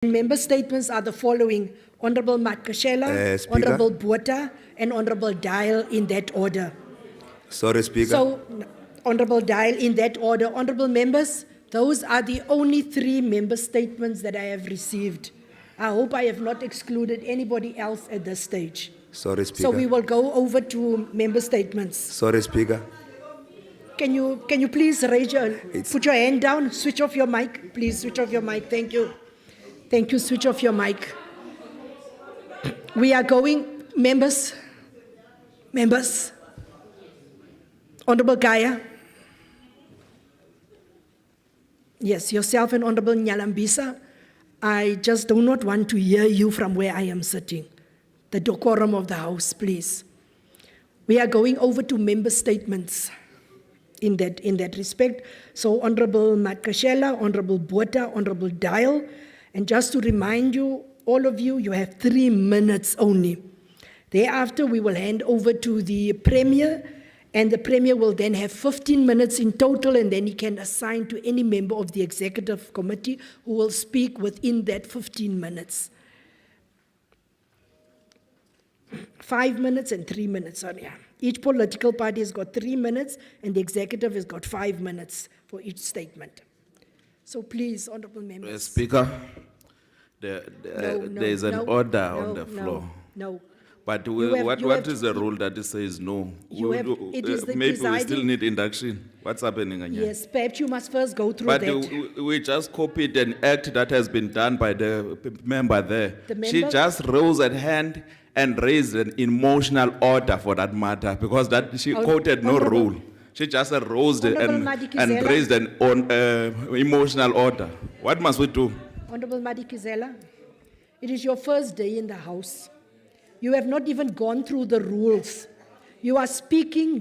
Member statements are the following: Honorable Matkashela, Speaker. Honorable Botha, and Honorable Dial in that order. Sorry, Speaker. So, Honorable Dial in that order. Honorable members, those are the only 3 member statements that I have received. I hope I have not excluded anybody else at this stage. Sorry, Speaker. So we will go over to member statements. Sorry, Speaker. Can you please raise your, It's- put your hand down, switch off your mic, please switch off your mic, thank you. Thank you, switch off your mic. We are going, members, Honorable Gaya. Yes, yourself and Honorable Nyalambisa, I just do not want to hear you from where I am sitting. The decorum of the House, please. We are going over to member statements in that respect. So Honorable Matkashela, Honorable Botha, Honorable Dial, and just to remind you, all of you, you have 3 minutes only. Thereafter, we will hand over to the Premier, and the Premier will then have 15 minutes in total, and then he can assign to any member of the Executive Committee who will speak within that 15 minutes. 5 minutes and 3 minutes, sorry. Each political party has got 3 minutes, and the Executive has got 5 minutes for each statement. So please, honorable members. Speaker, No, there is an order on the floor. No. But You have what to- is the rule that it says no? It is the Maybe we still presiding- need induction. What's happening? Anya? Yes, perhaps you must first go through But that. we just copied an act that has been done by the member there. The She member- just rose her hand and raised an emotional order for that matter because that she quoted no Honorable- rule. She just rose Honorable and Madikizela. raised an emotional order. What must we do? Honorable Madikizela, it is your first day in the House. You have not even gone through the rules. You are speaking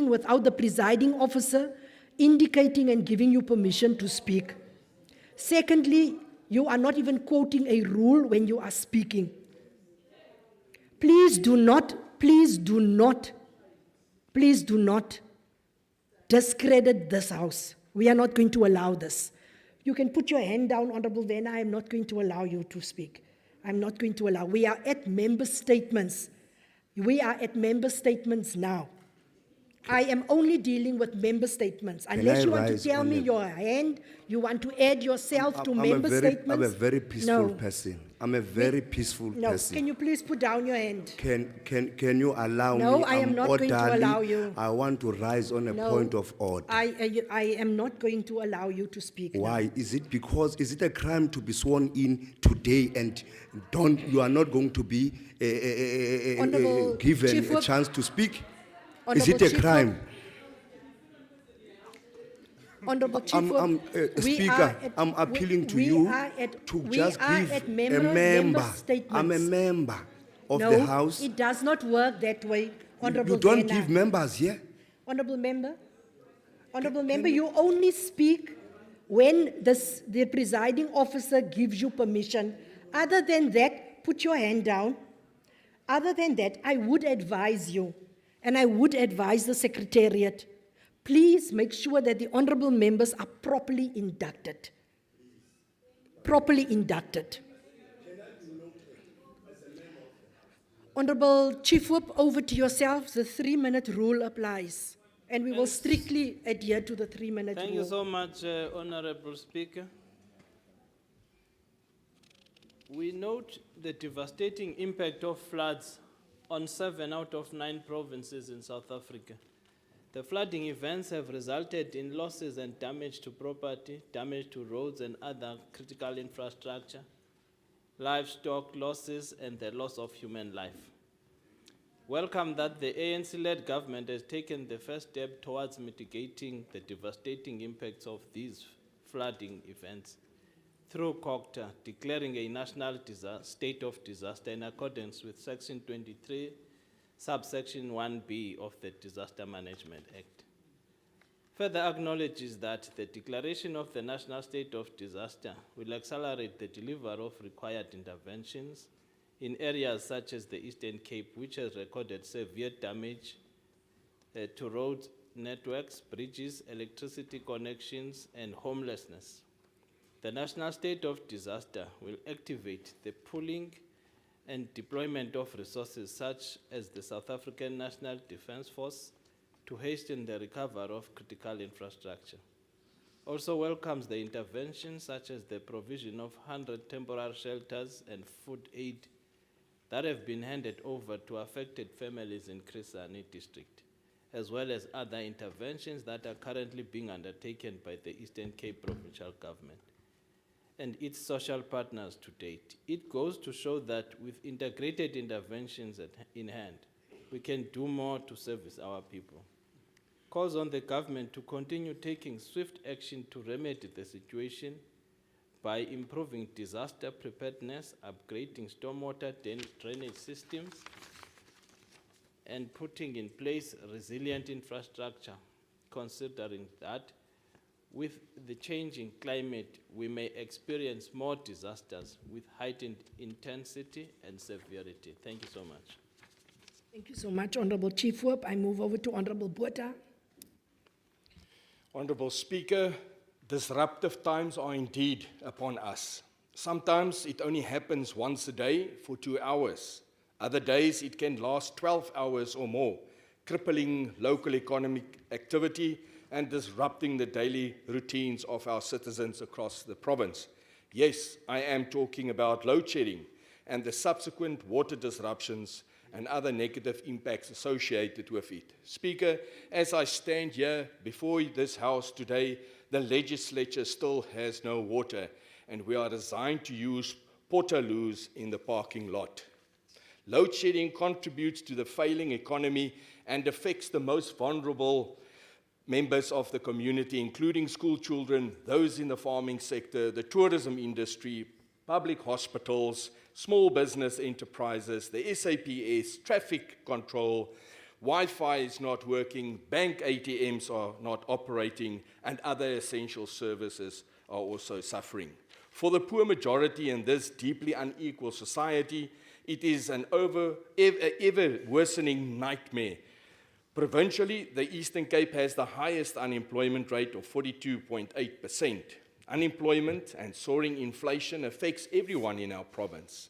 without the presiding officer indicating and giving you permission to speak. Secondly, you are not even quoting a rule when you are speaking. Please do not discredit this House. We are not going to allow this. You can put your hand down, Honorable Vena. I am not going to allow you to speak. I'm not going to allow. We are at member statements. We are at member statements now. I am only dealing with member statements. Unless you want to rise tell on me the- your hand, you want to add yourself to member statements. I'm a very peaceful No. person. I'm a very peaceful No, person. can you please put down your hand? Can you allow me? No, I am I'm not going to orderly. allow you. I want to rise on a No. point of order. I am not going to allow you to speak now. Why? Is it a crime to be sworn in today and you are not going to be Honorable given Chief a Whip. chance to speak? Is Honorable it a Chief crime? Whip. Honorable Chief I'm Whip, we Speaker, are at- I'm appealing to we you are at- to we just are give at a member member. statements. I'm a member of No, the House. it does not work that way, Honorable You don't Vena. give members here. Honorable member, you only speak when the presiding officer gives you permission. Other than that, put your hand down. Other than that, I would advise you, and I would advise the Secretariat, please make sure that the honorable members are properly inducted. Properly inducted. Honorable Chief Whip, over to yourself. The 3-minute rule applies. And we will strictly adhere to the 3-minute rule. Thank you so much, Honorable Speaker. We note the devastating impact of floods on 7 out of 9 provinces in South Africa. The flooding events have resulted in losses and damage to property, damage to roads and other critical infrastructure, livestock losses, and the loss of human life. Welcome that the ANC-led government has taken the first step towards mitigating the devastating impacts of these flooding events through COCTA, declaring a national state of disaster in accordance with Section 23, subsection 1B of the Disaster Management Act. Further acknowledges that the declaration of the national state of disaster will accelerate the delivery of required interventions in areas such as the Eastern Cape, which has recorded severe damage to road networks, bridges, electricity connections, and homelessness. The national state of disaster will activate the pooling and deployment of resources such as the South African National Defence Force to hasten the recovery of critical infrastructure. Also welcomes the interventions such as the provision of 100 temporary shelters and food aid that have been handed over to affected families in Chris Hani district, as well as other interventions that are currently being undertaken by the Eastern Cape Provincial Government and its social partners to date. It goes to show that with integrated interventions in hand, we can do more to service our people. Calls on the government to continue taking swift action to remedy the situation by improving disaster preparedness, upgrading stormwater drainage systems, and putting in place resilient infrastructure, considering that with the changing climate, we may experience more disasters with heightened intensity and severity. Thank you so much. Thank you so much, Honorable Chief Whip. I move over to Honorable Botha. Honorable Speaker, disruptive times are indeed upon us. Sometimes it only happens once a day for 2 hours. Other days it can last 12 hours or more, crippling local economic activity and disrupting the daily routines of our citizens across the province. Yes, I am talking about load shedding and the subsequent water disruptions and other negative impacts associated with it. Speaker, as I stand here before this House today, the Legislature still has no water, and we are resigned to use portaloos in the parking lot. Load shedding contributes to the failing economy and affects the most vulnerable members of the community, including school children, those in the farming sector, the tourism industry, public hospitals, small business enterprises, the SAPS, traffic control, Wi-Fi is not working, bank ATMs are not operating, and other essential services are also suffering. For the poor majority in this deeply unequal society, it is an ever worsening nightmare. Provincially, the Eastern Cape has the highest unemployment rate of 42.8%. Unemployment and soaring inflation affects everyone in our province.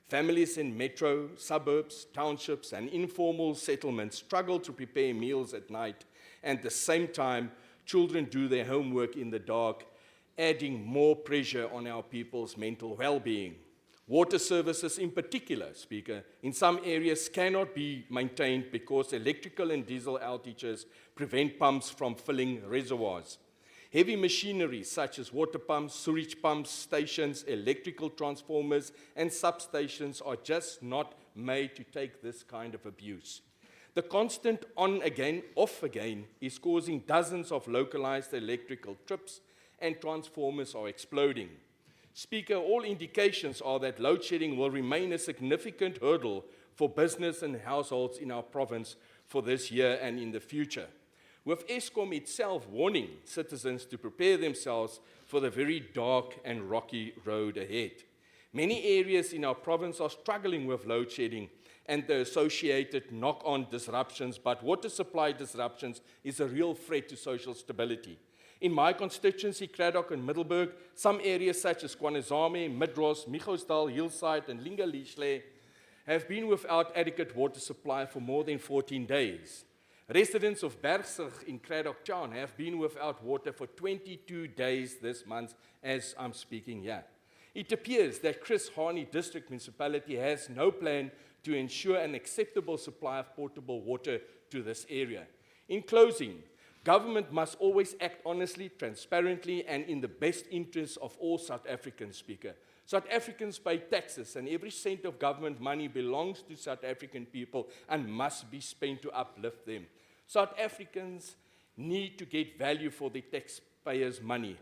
Families in metro, suburbs, townships, and informal settlements struggle to prepare meals at night, and at the same time, children do their homework in the dark, adding more pressure on our people's mental well-being. Water services in particular, Speaker, in some areas cannot be maintained because electrical and diesel outages prevent pumps from filling reservoirs. Heavy machinery such as water pumps, sewage pumps, stations, electrical transformers, and substations are just not made to take this kind of abuse. The constant on again, off again is causing dozens of localized electrical trips, and transformers are exploding. Speaker, all indications are that load shedding will remain a significant hurdle for business and households in our province for this year and in the future, with Eskom itself warning citizens to prepare themselves for the very dark and rocky road ahead. Many areas in our province are struggling with load shedding and the associated knock-on disruptions, but water supply disruptions is a real threat to social stability. In my constituency, Cradock and Middelburg, some areas such as Kwanezame, Midros, Michosdal, Hillside, and Linga-Lishle have been without adequate water supply for more than 14 days. Residents of Bergsig in Cradock Town have been without water for 22 days this month as I'm speaking here. It appears that Chris Hani District Municipality has no plan to ensure an acceptable supply of potable water to this area. In closing, government must always act honestly, transparently, and in the best interests of all South Africans, Speaker. South Africans pay taxes, and every cent of government money belongs to South African people and must be spent to uplift them. South Africans need to get value for the taxpayers' money.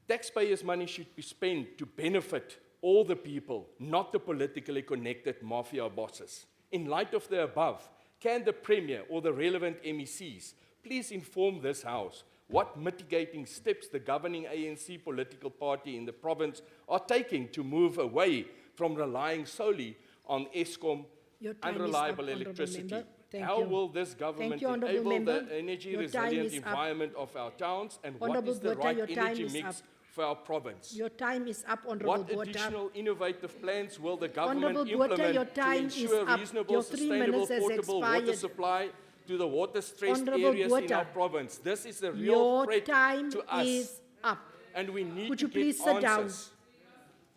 Taxpayers' money should be spent to benefit all the people, not the politically connected mafia bosses. In light of the above, can the Premier or the relevant MECs please inform this House what mitigating steps the governing ANC political party in the province are taking to move away from relying solely on Eskom Your time is unreliable up, Honourable electricity? Member. Thank How you. will this government you, Honourable enable Member. the energy Your time resilient is up. environment of our towns, and what Honourable is the Botha, right your time energy is mix up. for our province. Your time is up, Honorable What Botha. additional innovative plans will the government Honourable Botha, your implement to time is ensure up. reasonable, Your 3 sustainable, minutes has portable water expired. supply to the water-stressed Honourable areas in Botha, our province? This is a real Your threat time to us, is up. and we need Could to you please get sit down? answers.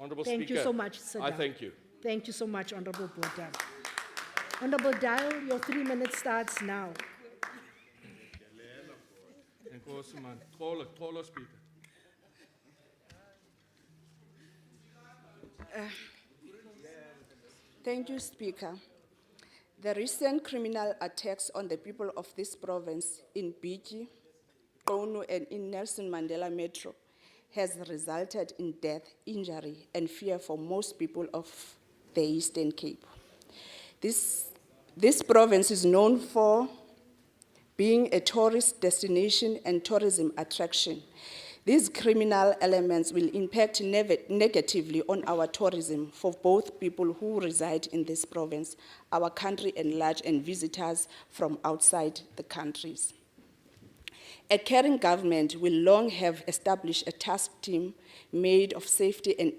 Honourable Thank Speaker, you so much. Sit I down. thank you. Thank you so much, Honourable Botha. Honourable Dial, your 3 minutes starts now. Speaker. Thank you, Speaker. The recent criminal attacks on the people of this province in Biki, Konu, and in Nelson Mandela Metro has resulted in death, injury, and fear for most people of the Eastern Cape. This province is known for being a tourist destination and tourism attraction. These criminal elements will impact negatively on our tourism for both people who reside in this province, our country at large, and visitors from outside the countries. A caring government will long have established a task team made of safety and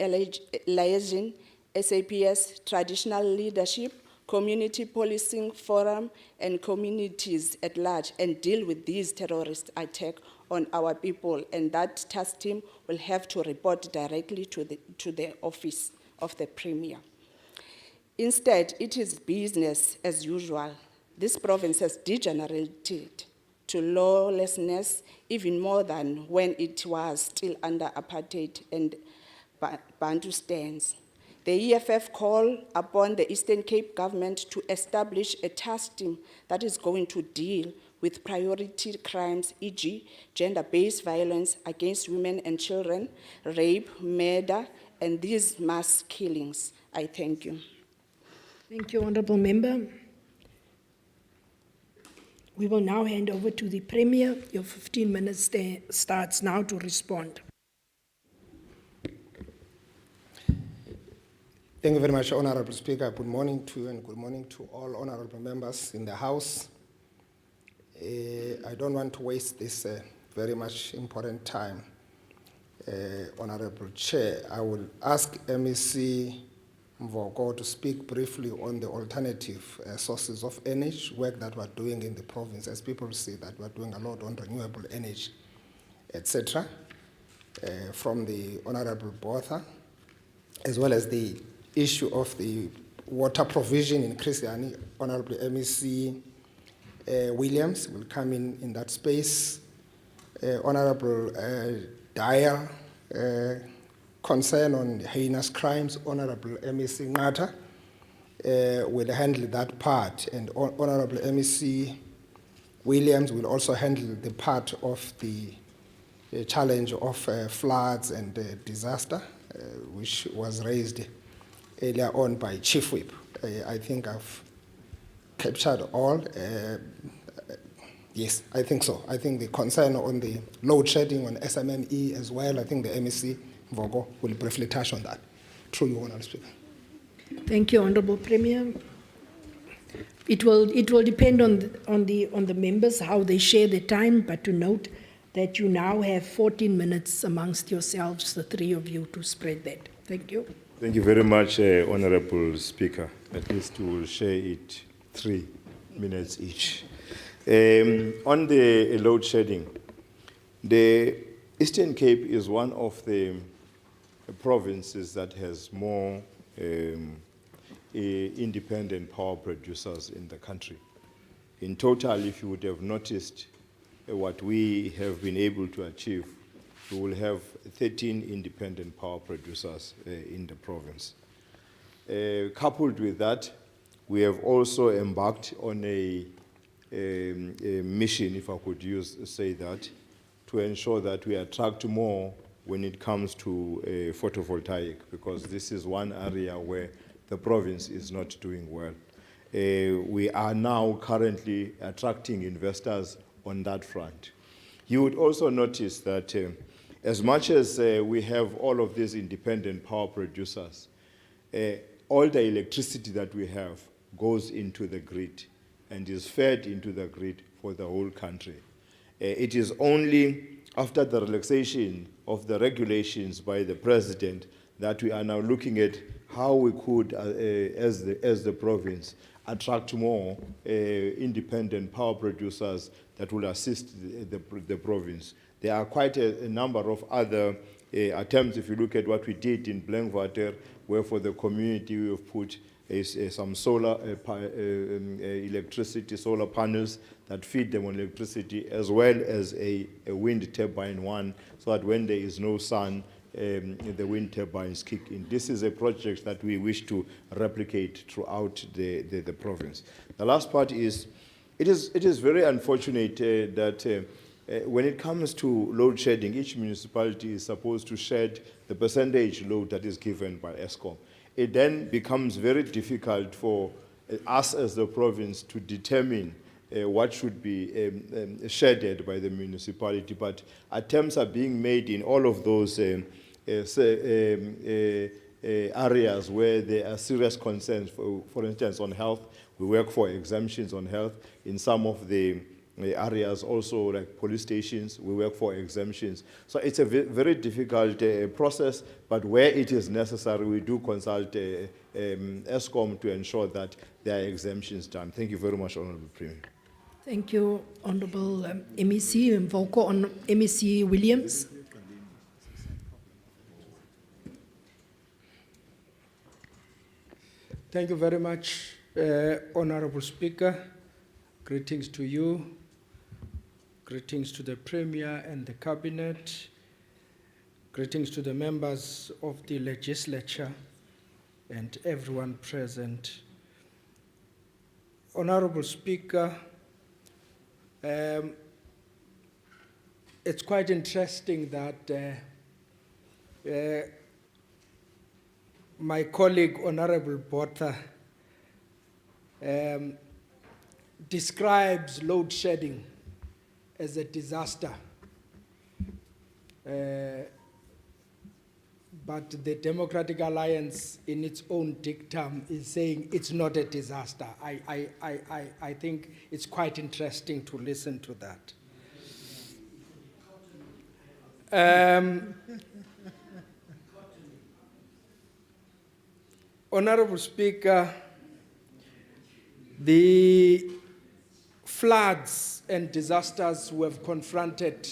liaison, SAPS, traditional leadership, community policing forum, and communities at large, and deal with these terrorist attacks on our people. And that task team will have to report directly to the office of the Premier. Instead, it is business as usual. This province has degenerated to lawlessness even more than when it was still under apartheid and Bantu stance. The EFF call upon the Eastern Cape government to establish a task team that is going to deal with priority crimes, e.g. gender-based violence against women and children, rape, murder, and these mass killings. I thank you. Thank you, Honourable Member. We will now hand over to the Premier. Your 15 minutes starts now to respond. Thank you very much, Honourable Speaker. Good morning to you and good morning to all honourable members in the House. I don't want to waste this very much important time. Honourable Chair, I will ask MEC Mvoko to speak briefly on the alternative sources of energy, work that we're doing in the province, as people see that we're doing a lot on renewable energy, etc. From the Honourable Botha, as well as the issue of the water provision in Christiani. Honourable MEC Williams will come in that space. Honourable Dyer, concern on heinous crimes, Honourable MEC Ngata will handle that part, and Honourable MEC Williams will also handle the part of the challenge of floods and disaster, which was raised earlier on by Chief Whip. I think I've captured all. Yes, I think so. I think the concern on the load shedding on SMME as well, I think the MEC Mvoko will briefly touch on that. Through you, Honourable Speaker. Thank you, Honourable Premier. It will depend on the members how they share their time, but to note that you now have 14 minutes amongst yourselves, the three of you, to spread that. Thank you. Thank you very much, Honourable Speaker. At least we will share it 3 minutes each. On the load shedding, the Eastern Cape is one of the provinces that has more independent power producers in the country. In total, if you would have noticed what we have been able to achieve, we will have 13 independent power producers in the province. Coupled with that, we have also embarked on a mission, if I could say that, to ensure that we attract more when it comes to photovoltaic, because this is one area where the province is not doing well. We are now currently attracting investors on that front. You would also notice that as much as we have all of these independent power producers, all the electricity that we have goes into the grid and is fed into the grid for the whole country. It is only after the relaxation of the regulations by the president, that we are now looking at how we could, as the province, attract more independent power producers that will assist the province. There are quite a number of other attempts. If you look at what we did in Blankwater, where for the community we have put some solar electricity, solar panels that feed them on electricity, as well as a wind turbine one, so that when there is no sun, the wind turbines kick in. This is a project that we wish to replicate throughout the province. The last part is, it is very unfortunate that when it comes to load shedding, each municipality is supposed to shed the percentage load that is given by ESCOM. It then becomes very difficult for us as the province to determine what should be shedded by the municipality, but attempts are being made in all of those areas where there are serious concerns. For instance, on health, we work for exemptions on health. In some of the areas also, like police stations, we work for exemptions. So it's a very difficult process, but where it is necessary, we do consult ESCOM to ensure that there are exemptions done. Thank you very much, Honorable Premier. Thank you, Honorable MEC Mvoko. On MEC Williams. Thank you very much, Honorable Speaker. Greetings to you. Greetings to the Premier and the Cabinet. Greetings to the members of the Legislature and everyone present. Honorable Speaker, it's quite interesting that my colleague, Honorable Botha, describes load shedding as a disaster. But the Democratic Alliance, in its own dictum, is saying it's not a disaster. I think it's quite interesting to listen to that. Honorable Speaker, the floods and disasters we have confronted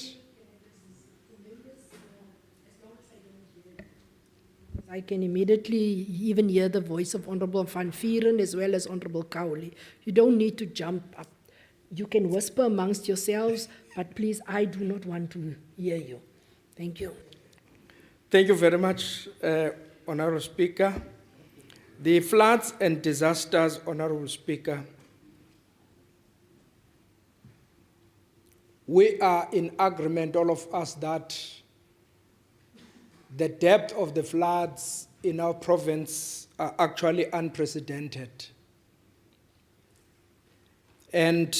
I can immediately even hear the voice of Honorable Van Vieren as well as Honorable Cowley. You don't need to jump up. You can whisper amongst yourselves, but please, I do not want to hear you. Thank you. Thank you very much, Honorable Speaker. The floods and disasters, Honorable Speaker, we are in agreement, all of us, that the depth of the floods in our province are actually unprecedented. And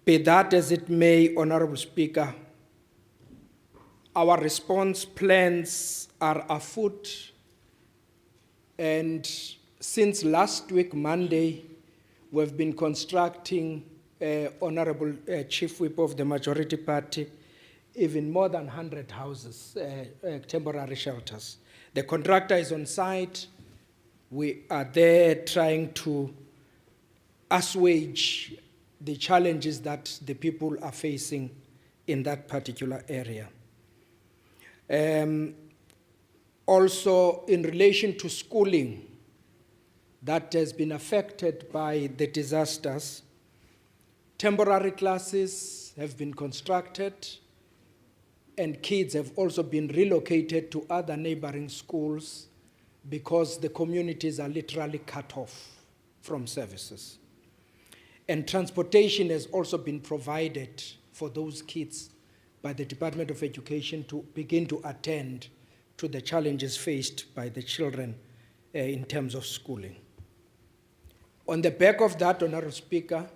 be that as it may, Honorable Speaker, our response plans are afoot. And since last week, Monday, we've been constructing, Honorable Chief Whip of the Majority Party, even more than 100 houses, temporary shelters. The contractor is on site. We are there trying to assuage the challenges that the people are facing in that particular area. Also, in relation to schooling that has been affected by the disasters, temporary classes have been constructed and kids have also been relocated to other neighboring schools because the communities are literally cut off from services. And transportation has also been provided for those kids by the Department of Education to begin to attend to the challenges faced by the children in terms of schooling. On the back of that, Honorable Speaker,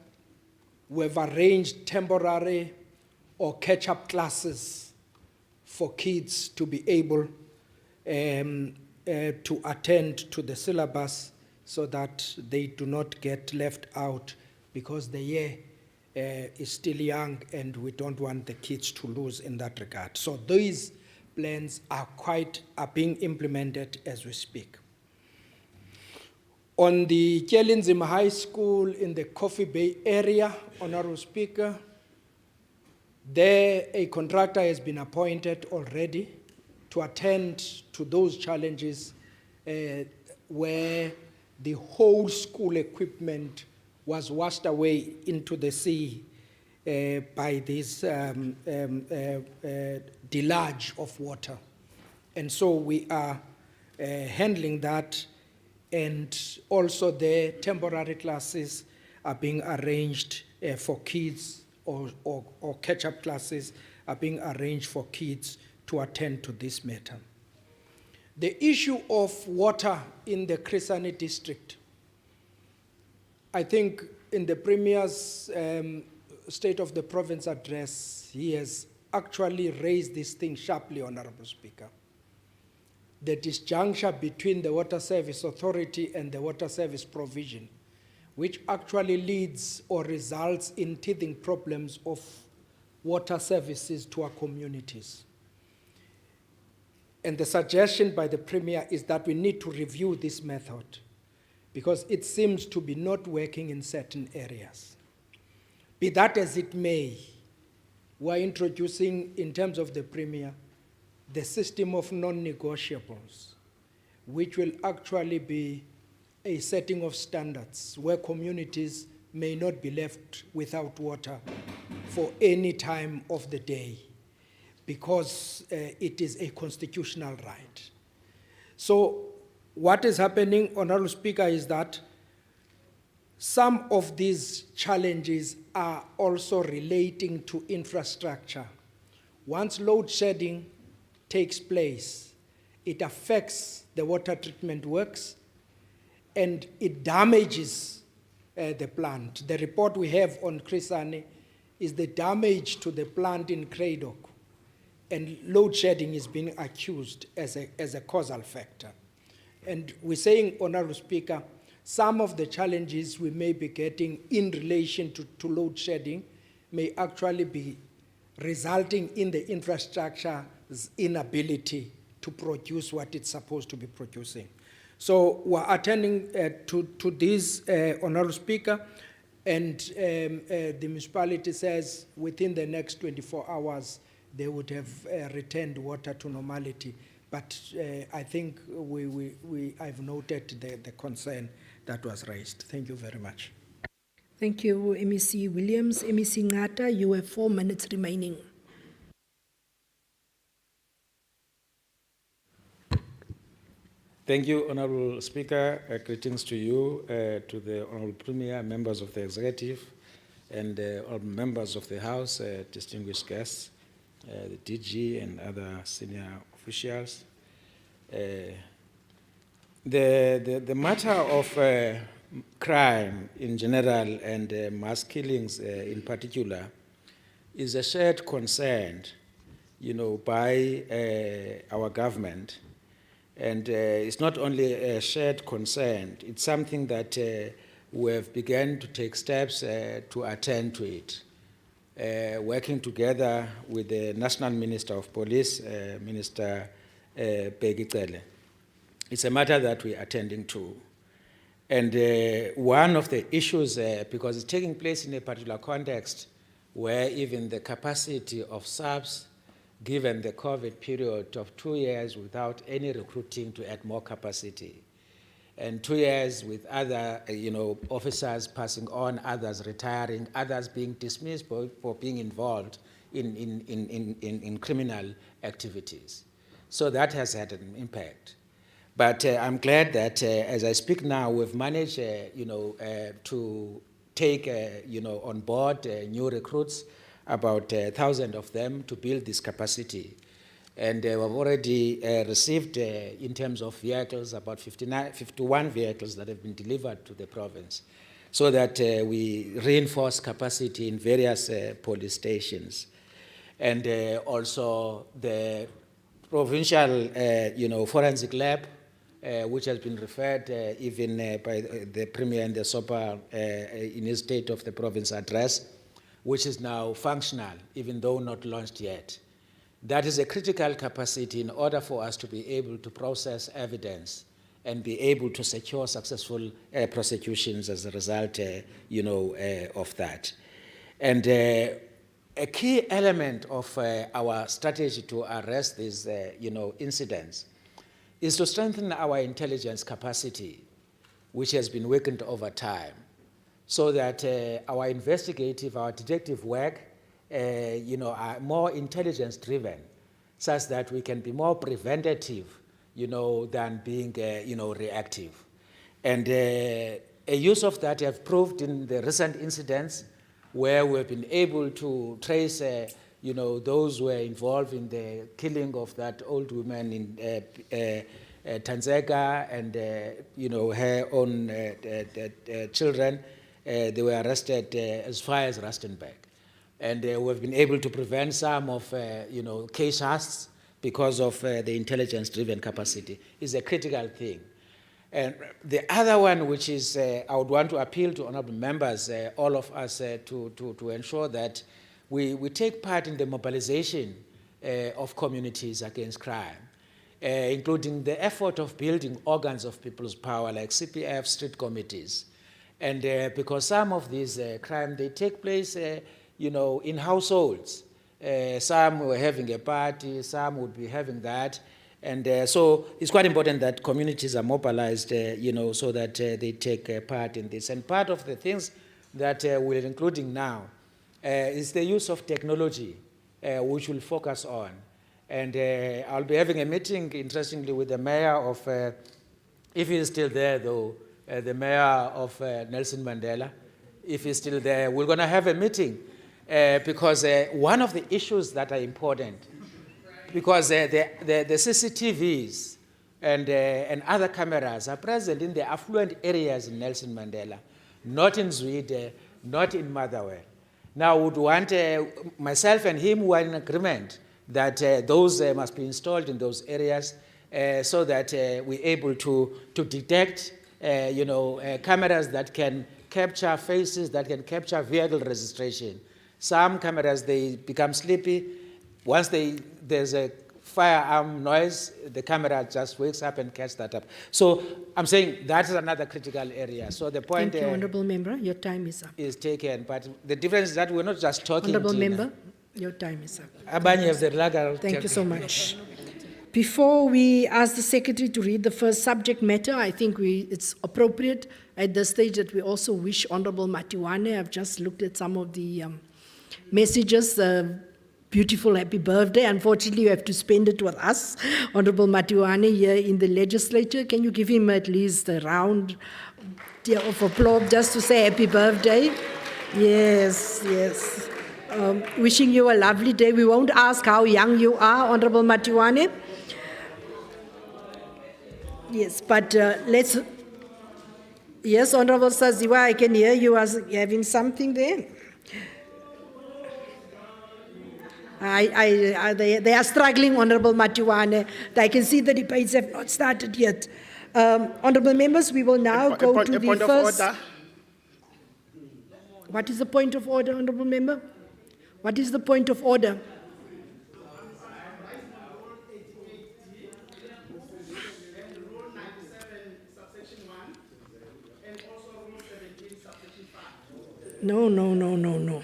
we have arranged temporary or catch-up classes for kids to be able to attend to the syllabus so that they do not get left out because the year is still young, and we don't want the kids to lose in that regard. So these plans are being implemented as we speak. On the Kyelinzima High School in the Coffee Bay area, Honorable Speaker, there a contractor has been appointed already to attend to those challenges where the whole school equipment was washed away into the sea by this deluge of water. And so we are handling that, and also the temporary classes are being arranged for kids, or catch-up classes are being arranged for kids to attend to this matter. The issue of water in the Crisani district, I think in the Premier's State of the Province address, he has actually raised this thing sharply, Honorable Speaker. The disjuncture between the Water Service Authority and the Water Service Provision, which actually leads or results in teething problems of water services to our communities. And the suggestion by the Premier is that we need to review this method because it seems to be not working in certain areas. Be that as it may, we're introducing, in terms of the Premier, the system of non-negotiables, which will actually be a setting of standards where communities may not be left without water for any time of the day, because it is a constitutional right. So what is happening, Honorable Speaker, is that some of these challenges are also relating to infrastructure. Once load shedding takes place, it affects the water treatment works and it damages the plant. The report we have on Crisani is the damage to the plant in Craddock, and load shedding is being accused as a causal factor. And we're saying, Honorable Speaker, some of the challenges we may be getting in relation to load shedding may actually be resulting in the infrastructure's inability to produce what it's supposed to be producing. So we're attending to this, Honorable Speaker, and the municipality says within the next 24 hours they would have returned water to normality. But I think I've noted the concern that was raised. Thank you very much. Thank you, MEC Williams. MEC Ngata, you have 4 minutes remaining. Thank you, Honorable Speaker. Greetings to you, to the Honorable Premier, members of the Executive, and all members of the House, distinguished guests, the DG and other senior officials. The matter of crime in general and mass killings in particular is a shared concern, by our government. And it's not only a shared concern, it's something that we have begun to take steps to attend to it, working together with the National Minister of Police, Minister Begicele. It's a matter that we're attending to. And one of the issues, because it's taking place in a particular context where even the capacity of SAPS, given the COVID period of 2 years without any recruiting to add more capacity, and 2 years with other officers passing on, others retiring, others being dismissed for being involved in criminal activities. So that has had an impact. But I'm glad that as I speak now, we've managed to take on board new recruits, about 1,000 of them, to build this capacity. And we've already received, in terms of vehicles, about 51 vehicles that have been delivered to the province, so that we reinforce capacity in various police stations. And also the provincial forensic lab, which has been referred even by the Premier and the SOPA in his State of the Province address, which is now functional, even though not launched yet. That is a critical capacity in order for us to be able to process evidence and be able to secure successful prosecutions as a result, of that. And a key element of our strategy to arrest these, incidents is to strengthen our intelligence capacity, which has been weakened over time, so that our investigative, our detective work, are more intelligence-driven, such that we can be more preventative, than being, reactive. And a use of that have proved in the recent incidents where we've been able to trace, those who were involved in the killing of that old woman in Tanzania and, her own children. They were arrested as far as Rustenburg. And we've been able to prevent some of, case arrests because of the intelligence-driven capacity. Is a critical thing. And the other one, which is, I would want to appeal to honorable members, all of us, to ensure that we take part in the mobilization of communities against crime, including the effort of building organs of people's power like CPF, street committees. And because some of these crimes, they take place, in households. Some were having a party, some would be having that. And so it's quite important that communities are mobilized, so that they take part in this. And part of the things that we're including now is the use of technology, which we'll focus on. And I'll be having a meeting, interestingly, with the mayor of, if he's still there though, the mayor of Nelson Mandela, if he's still there, we're going to have a meeting because one of the issues that are important, because the CCTVs and other cameras are present in the affluent areas in Nelson Mandela, not in Zwide, not in Motherwell. Now, would want myself and him were in agreement that those must be installed in those areas so that we're able to detect cameras that can capture faces, that can capture vehicle registration. Some cameras, they become sleepy. Once there's a firearm noise, the camera just wakes up and catches that up. So I'm saying that is another critical area. So the point Thank you, Honourable Member. Your time is up. is taken, but the difference is that we're not just talking. Honourable Tina. Member, your time is up. Abanye of the Lagar- Thank you so much. Before we ask the Secretary to read the first subject matter, I think it's appropriate at this stage that we also wish Honourable Matiwane. I've just looked at some of the messages. Beautiful happy birthday. Unfortunately, you have to spend it with us, Honourable Matiwane, here in the legislature. Can you give him at least a round of applause just to say happy birthday? Yes, yes. Wishing you a lovely day. We won't ask how young you are, Honourable Matiwane. Yes, but let's... Yes, Honourable Saziwa, I can hear you as having something there. They are struggling, Honourable Matiwane. I can see the debates have not started yet. Honourable members, we will now go to the first... What is the point of order, Honourable Member? What is the point of order? No. No.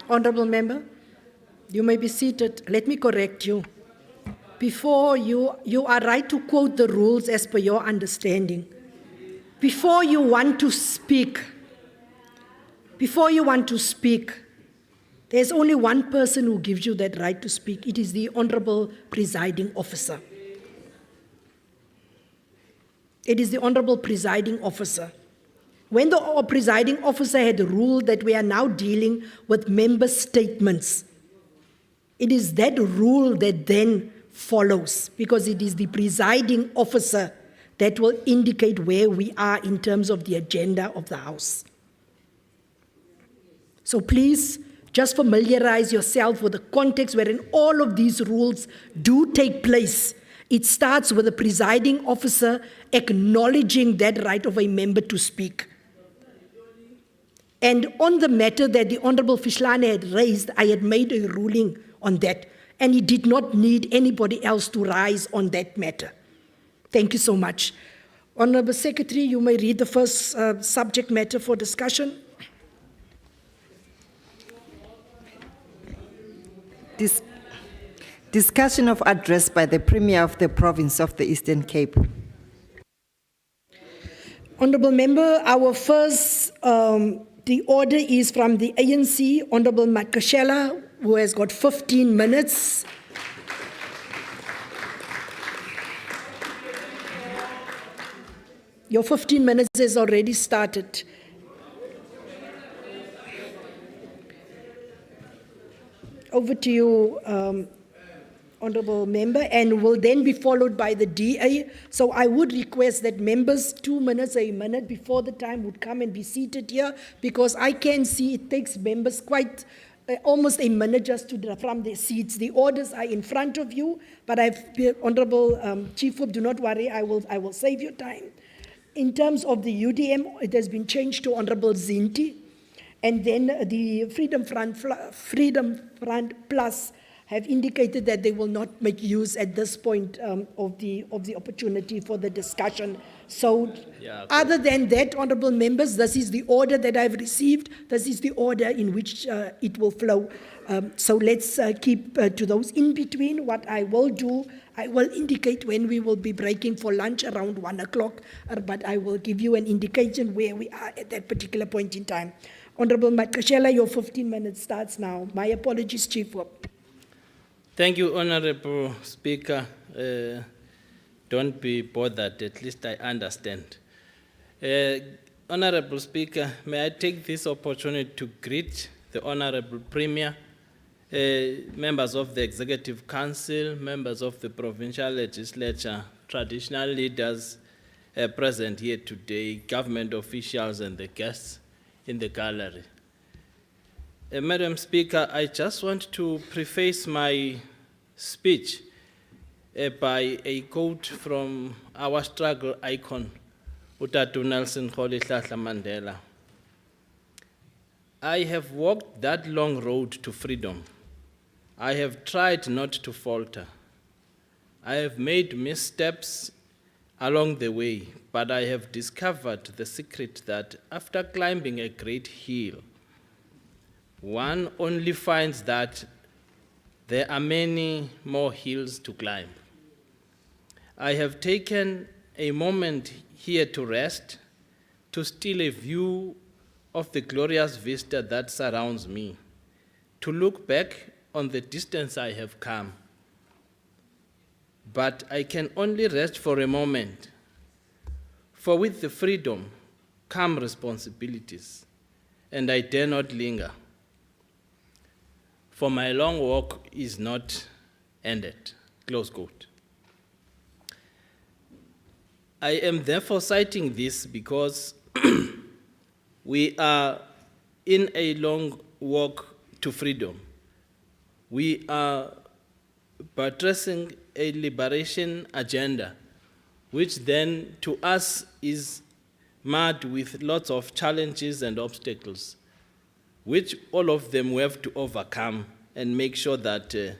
Honourable Member, you may be seated. Let me correct you. Before you are right to quote the rules as per your understanding. Before you want to speak, there's only one person who gives you that right to speak. It is the Honourable Presiding Officer. It is the Honourable Presiding Officer. When the presiding officer had ruled that we are now dealing with member statements, it is that rule that then follows, because it is the presiding officer that will indicate where we are in terms of the agenda of the House. So please, just familiarize yourself with the context wherein all of these rules do take place. It starts with the presiding officer acknowledging that right of a member to speak. And on the matter that the Honorable Fishlane had raised, I had made a ruling on that, and he did not need anybody else to rise on that matter. Thank you so much. Honorable Secretary, you may read the first subject matter for discussion. Discussion of address by the Premier of the Province of the Eastern Cape. Honorable Member, our first, the order is from the ANC, Honorable Makashela, who has got 15 minutes. Your 15 minutes has already started. Over to you, Honorable Member, and will then be followed by the DA. So I would request that members 2 minutes, a minute before the time would come and be seated here, because I can see it takes members quite almost a minute just to from their seats. The orders are in front of you, but Honorable Chief Whip, do not worry, I will save your time. In terms of the UDM, it has been changed to Honorable Zinti, and then the Freedom Front Plus have indicated that they will not make use at this point of the opportunity for the discussion. So, other than that, honourable members, this is the order that I've received. This is the order in which it will flow. So let's keep to those. In between, what I will do, I will indicate when we will be breaking for lunch around 1 o'clock, but I will give you an indication where we are at that particular point in time. Honourable Makashela, your 15 minutes starts now. My apologies, Chief Whip. Thank you, Honorable Speaker. Don't be bothered, at least I understand. Honorable Speaker, may I take this opportunity to greet the Honorable Premier, members of the Executive Council, members of the Provincial Legislature, traditional leaders present here today, government officials and the guests in the gallery. Madam Speaker, I just want to preface my speech by a quote from our struggle icon, Utatu Nelson Rolihlahla Mandela. I have walked that long road to freedom. I have tried not to falter. I have made missteps along the way, but I have discovered the secret that after climbing a great hill, one only finds that there are many more hills to climb. I have taken a moment here to rest, to steal a view of the glorious vista that surrounds me, to look back on the distance I have come. But I can only rest for a moment, for with the freedom come responsibilities, and I dare not linger, for my long walk is not ended, close quote. I am therefore citing this because we are in a long walk to freedom. We are buttressing a liberation agenda, which then to us is marred with lots of challenges and obstacles, which all of them we have to overcome and make sure that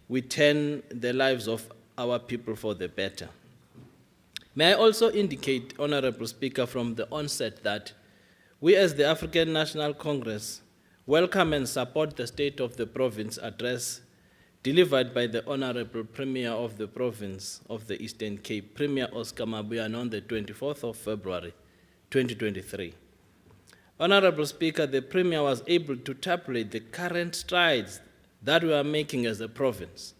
we turn the lives of our people for the better. May I also indicate, Honorable Speaker, from the onset that we as the African National Congress welcome and support the State of the Province address delivered by the Honorable Premier of the Province of the Eastern Cape, Premier Oscar Mabuyane, on the 24th of February, 2023. Honorable Speaker, the Premier was able to tabulate the current strides that we are making as a province,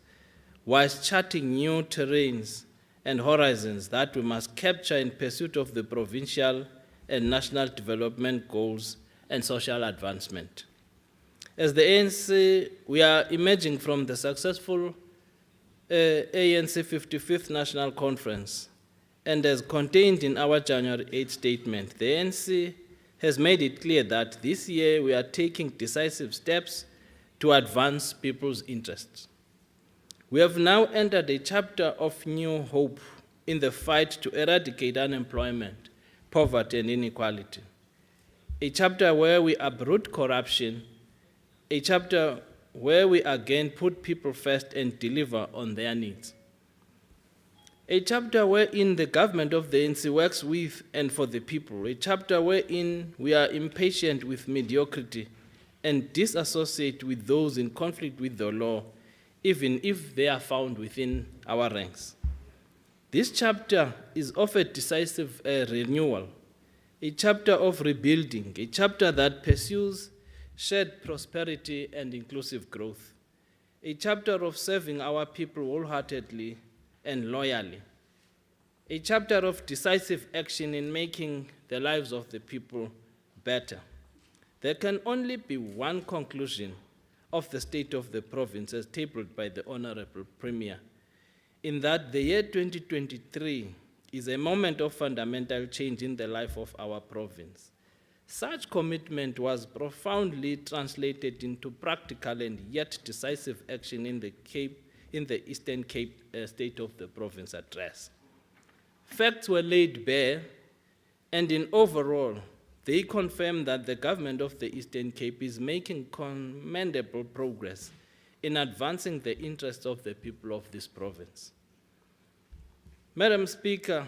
whilst charting new terrains and horizons that we must capture in pursuit of the provincial and national development goals and social advancement. As the ANC, we are emerging from the successful ANC 55th National Conference, and as contained in our January 8 statement, the ANC has made it clear that this year we are taking decisive steps to advance people's interests. We have now entered a chapter of new hope in the fight to eradicate unemployment, poverty, and inequality. A chapter where we uproot corruption, a chapter where we again put people first and deliver on their needs. A chapter wherein the government of the ANC works with and for the people. A chapter wherein we are impatient with mediocrity and disassociate with those in conflict with the law, even if they are found within our ranks. This chapter is of a decisive renewal, a chapter of rebuilding, a chapter that pursues shared prosperity and inclusive growth, a chapter of serving our people wholeheartedly and loyally, a chapter of decisive action in making the lives of the people better. There can only be one conclusion of the state of the province as tabled by the Honorable Premier, in that the year 2023 is a moment of fundamental change in the life of our province. Such commitment was profoundly translated into practical and yet decisive action in the Eastern Cape State of the Province address. Facts were laid bare, and in overall, they confirm that the government of the Eastern Cape is making commendable progress in advancing the interests of the people of this province. Madam Speaker,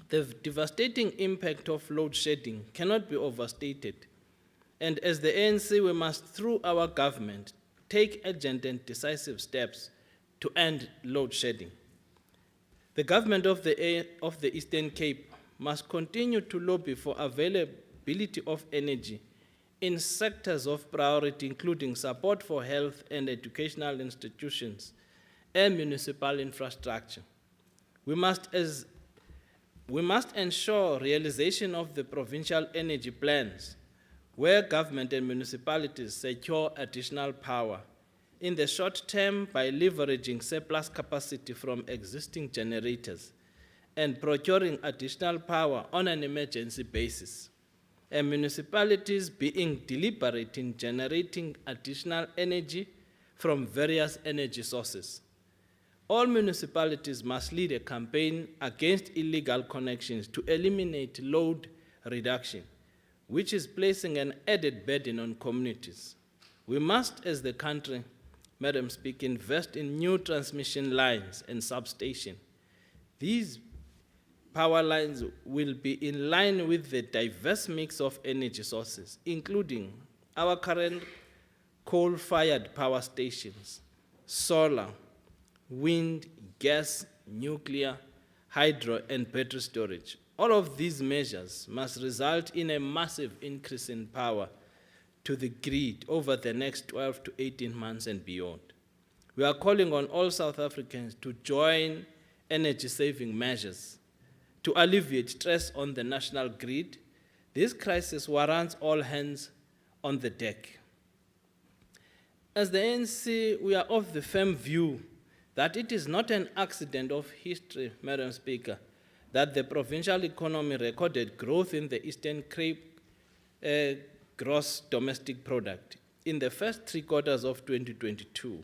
the devastating impact of load shedding cannot be overstated, and as the ANC, we must, through our government, take urgent and decisive steps to end load shedding. The government of the Eastern Cape must continue to lobby for availability of energy in sectors of priority, including support for health and educational institutions and municipal infrastructure. We must ensure realization of the provincial energy plans, where government and municipalities secure additional power in the short term by leveraging surplus capacity from existing generators and procuring additional power on an emergency basis, and municipalities being deliberate in generating additional energy from various energy sources. All municipalities must lead a campaign against illegal connections to eliminate load reduction, which is placing an added burden on communities. We must, as the country, Madam Speaker, invest in new transmission lines and substations. These power lines will be in line with the diverse mix of energy sources, including our current coal-fired power stations, solar, wind, gas, nuclear, hydro, and battery storage. All of these measures must result in a massive increase in power to the grid over the next 12 to 18 months and beyond. We are calling on all South Africans to join energy-saving measures to alleviate stress on the national grid. This crisis warrants all hands on the deck. As the ANC, we are of the firm view that it is not an accident of history, Madam Speaker, that the provincial economy recorded growth in the Eastern Cape gross domestic product in the first 3 quarters of 2022.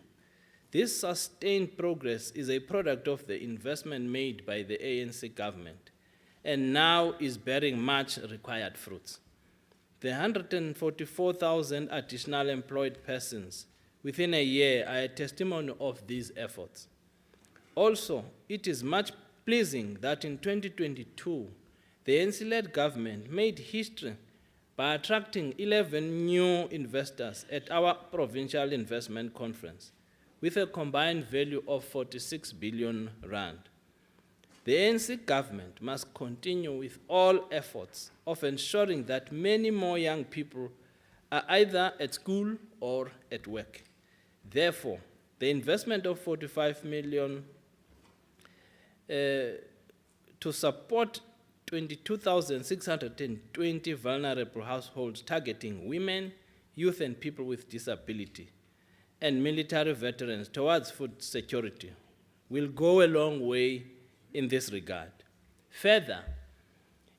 This sustained progress is a product of the investment made by the ANC government and now is bearing much required fruits. The 144,000 additional employed persons within a year are a testimony of these efforts. Also, it is much pleasing that in 2022, the ANC-led government made history by attracting 11 new investors at our provincial investment conference with a combined value of 46 billion rand. The ANC government must continue with all efforts of ensuring that many more young people are either at school or at work. Therefore, the investment of 45 million to support 22,620 vulnerable households targeting women, youth and people with disability, and military veterans towards food security will go a long way in this regard. Further,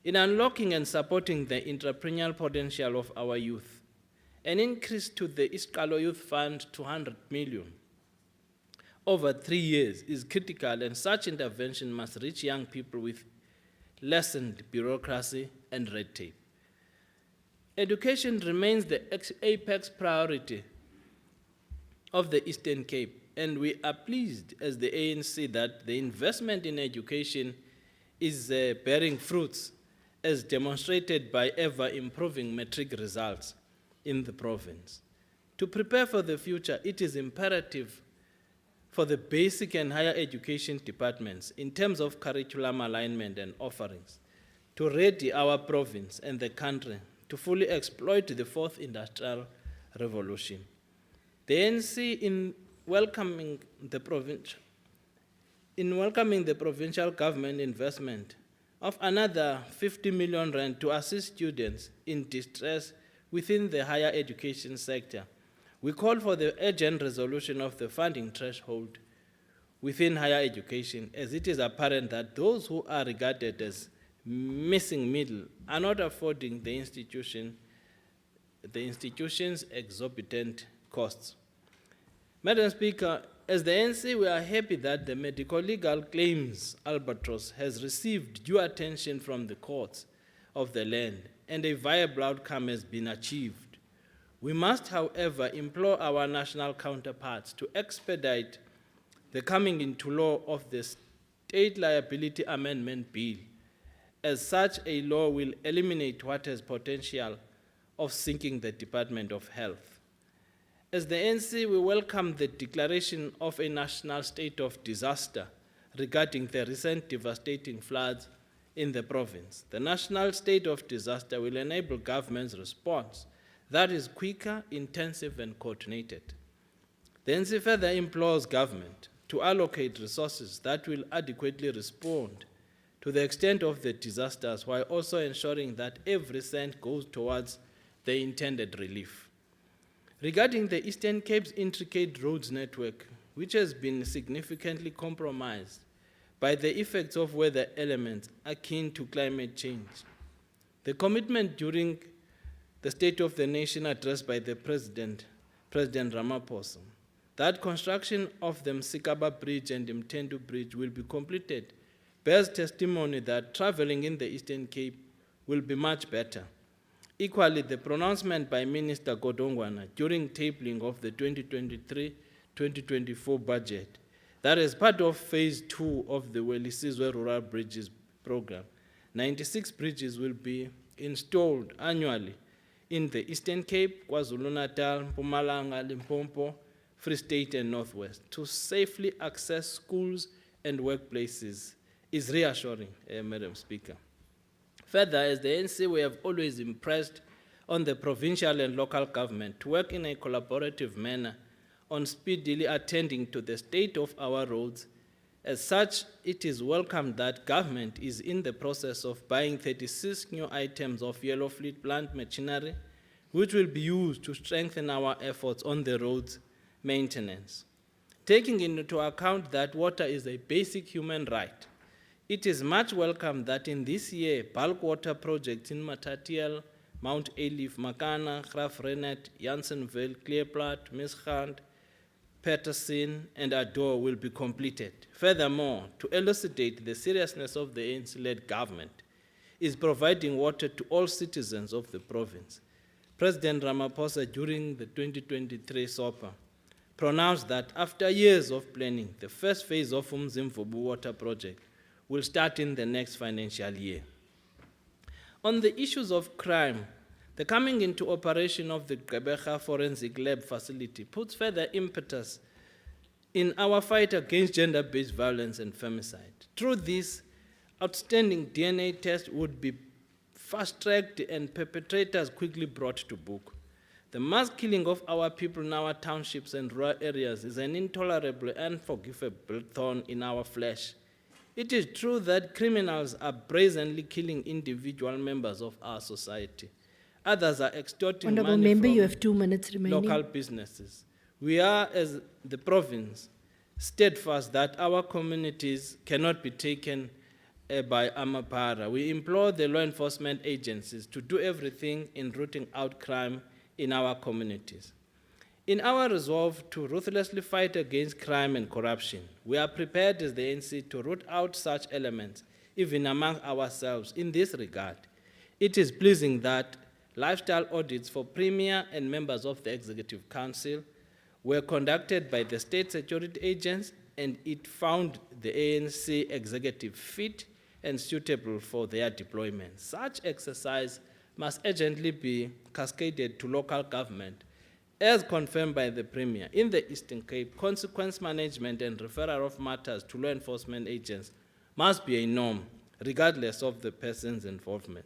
in unlocking and supporting the entrepreneurial potential of our youth, an increase to the Iskalo Youth Fund to 100 million over 3 years is critical, and such intervention must reach young people with lessened bureaucracy and red tape. Education remains the apex priority of the Eastern Cape, and we are pleased as the ANC that the investment in education is bearing fruits, as demonstrated by ever-improving matric results in the province. To prepare for the future, it is imperative for the basic and higher education departments in terms of curriculum alignment and offerings to ready our province and the country to fully exploit the fourth industrial revolution. The ANC, in welcoming the provincial government investment of another 50 million rand to assist students in distress within the higher education sector, we call for the urgent resolution of the funding threshold within higher education, as it is apparent that those who are regarded as missing middle are not affording the institution's exorbitant costs. Madam Speaker, as the ANC, we are happy that the medical legal claims albatross has received due attention from the courts of the land and a viable outcome has been achieved. We must, however, implore our national counterparts to expedite the coming into law of the State Liability Amendment Bill, as such a law will eliminate what has potential of sinking the Department of Health. As the ANC, we welcome the declaration of a national state of disaster regarding the recent devastating floods in the province. The national state of disaster will enable government's response that is quicker, intensive, and coordinated. The ANC further implores government to allocate resources that will adequately respond to the extent of the disasters, while also ensuring that every cent goes towards the intended relief. Regarding the Eastern Cape's intricate roads network, which has been significantly compromised by the effects of weather elements akin to climate change, the commitment during the State of the Nation address by the President Ramaphosa, that construction of the Msikaba Bridge and Mtendu Bridge will be completed, bears testimony that traveling in the Eastern Cape will be much better. Equally, the pronouncement by Minister Godongwana during tabling of the 2023-2024 budget, that as part of phase 2 of the Welisizwe Rural Bridges program, 96 bridges will be installed annually in the Eastern Cape, KwaZulu-Natal, Mpumalanga, Limpopo, Free State and Northwest to safely access schools and workplaces is reassuring, Madam Speaker. Further, as the ANC, we have always impressed on the provincial and local government to work in a collaborative manner on speedily attending to the state of our roads. As such, it is welcome that government is in the process of buying 36 new items of yellow fleet plant machinery, which will be used to strengthen our efforts on the roads maintenance. Taking into account that water is a basic human right, it is much welcome that in this year, bulk water projects in Matatiel, Mount Elif, Makana, Graf Renet, Janssenville, Clearplat, Mischand, Peterson, and Ador will be completed. Furthermore, to elucidate the seriousness of the ANC-led government is providing water to all citizens of the province. President Ramaphosa, during the 2023 SOPA, pronounced that after years of planning, the first phase of Umzimvubu water project will start in the next financial year. On the issues of crime, the coming into operation of the Gqeberha Forensic Lab facility puts further impetus in our fight against gender-based violence and femicide. Through this, outstanding DNA tests would be fast-tracked and perpetrators quickly brought to book. The mass killing of our people in our townships and rural areas is an intolerable and unforgivable thorn in our flesh. It is true that criminals are brazenly killing individual members of our society. Others are extorting Honourable money Member, you from have 2 minutes remaining. local businesses. We are, as the province, steadfast that our communities cannot be taken by Amapara. We implore the law enforcement agencies to do everything in rooting out crime in our communities. In our resolve to ruthlessly fight against crime and corruption, we are prepared as the ANC to root out such elements, even among ourselves. In this regard, it is pleasing that lifestyle audits for Premier and members of the Executive Council were conducted by the state security agents, and it found the ANC executive fit and suitable for their deployment. Such exercise must urgently be cascaded to local government, as confirmed by the Premier. In the Eastern Cape, consequence management and referral of matters to law enforcement agents must be a norm, regardless of the person's involvement.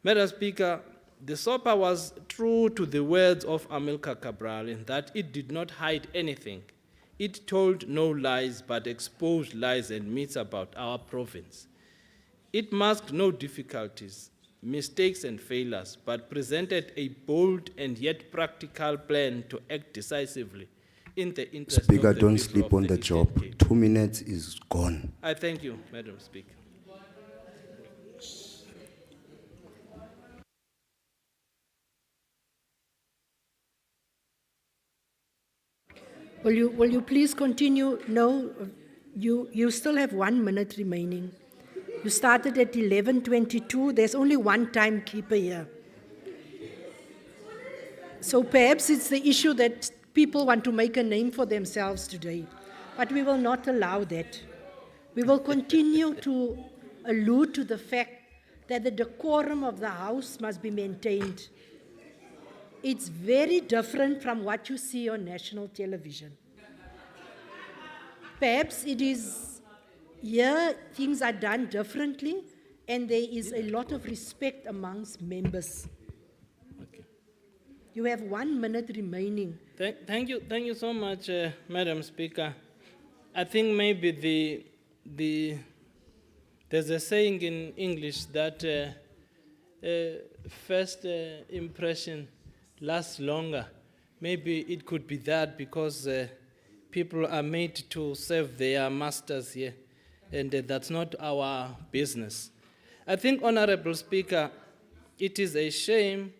Madam Speaker, the SOPA was true to the words of Amilcar Cabral in that it did not hide anything. It told no lies, but exposed lies and myths about our province. It masked no difficulties, mistakes and failures, but presented a bold and yet practical plan to act decisively in the interest Speaker, of the don't people sleep of on the Eastern job. Cape. 2 minutes is gone. I thank you, Madam Speaker. Will you please continue? No, you still have 1 minute remaining. You started at 11:22. There's only one timekeeper here. So perhaps it's the issue that people want to make a name for themselves today. But we will not allow that. We will continue to allude to the fact that the decorum of the House must be maintained. It's very different from what you see on national television. Perhaps it is here things are done differently and there is a lot of respect amongst members. Okay. You have 1 minute remaining. Thank you so much, Madam Speaker. I think maybe there's a saying in English that first impression lasts longer. Maybe it could be that because people are made to serve their masters here, and that's not our business. I think, Honorable Speaker, it is a shame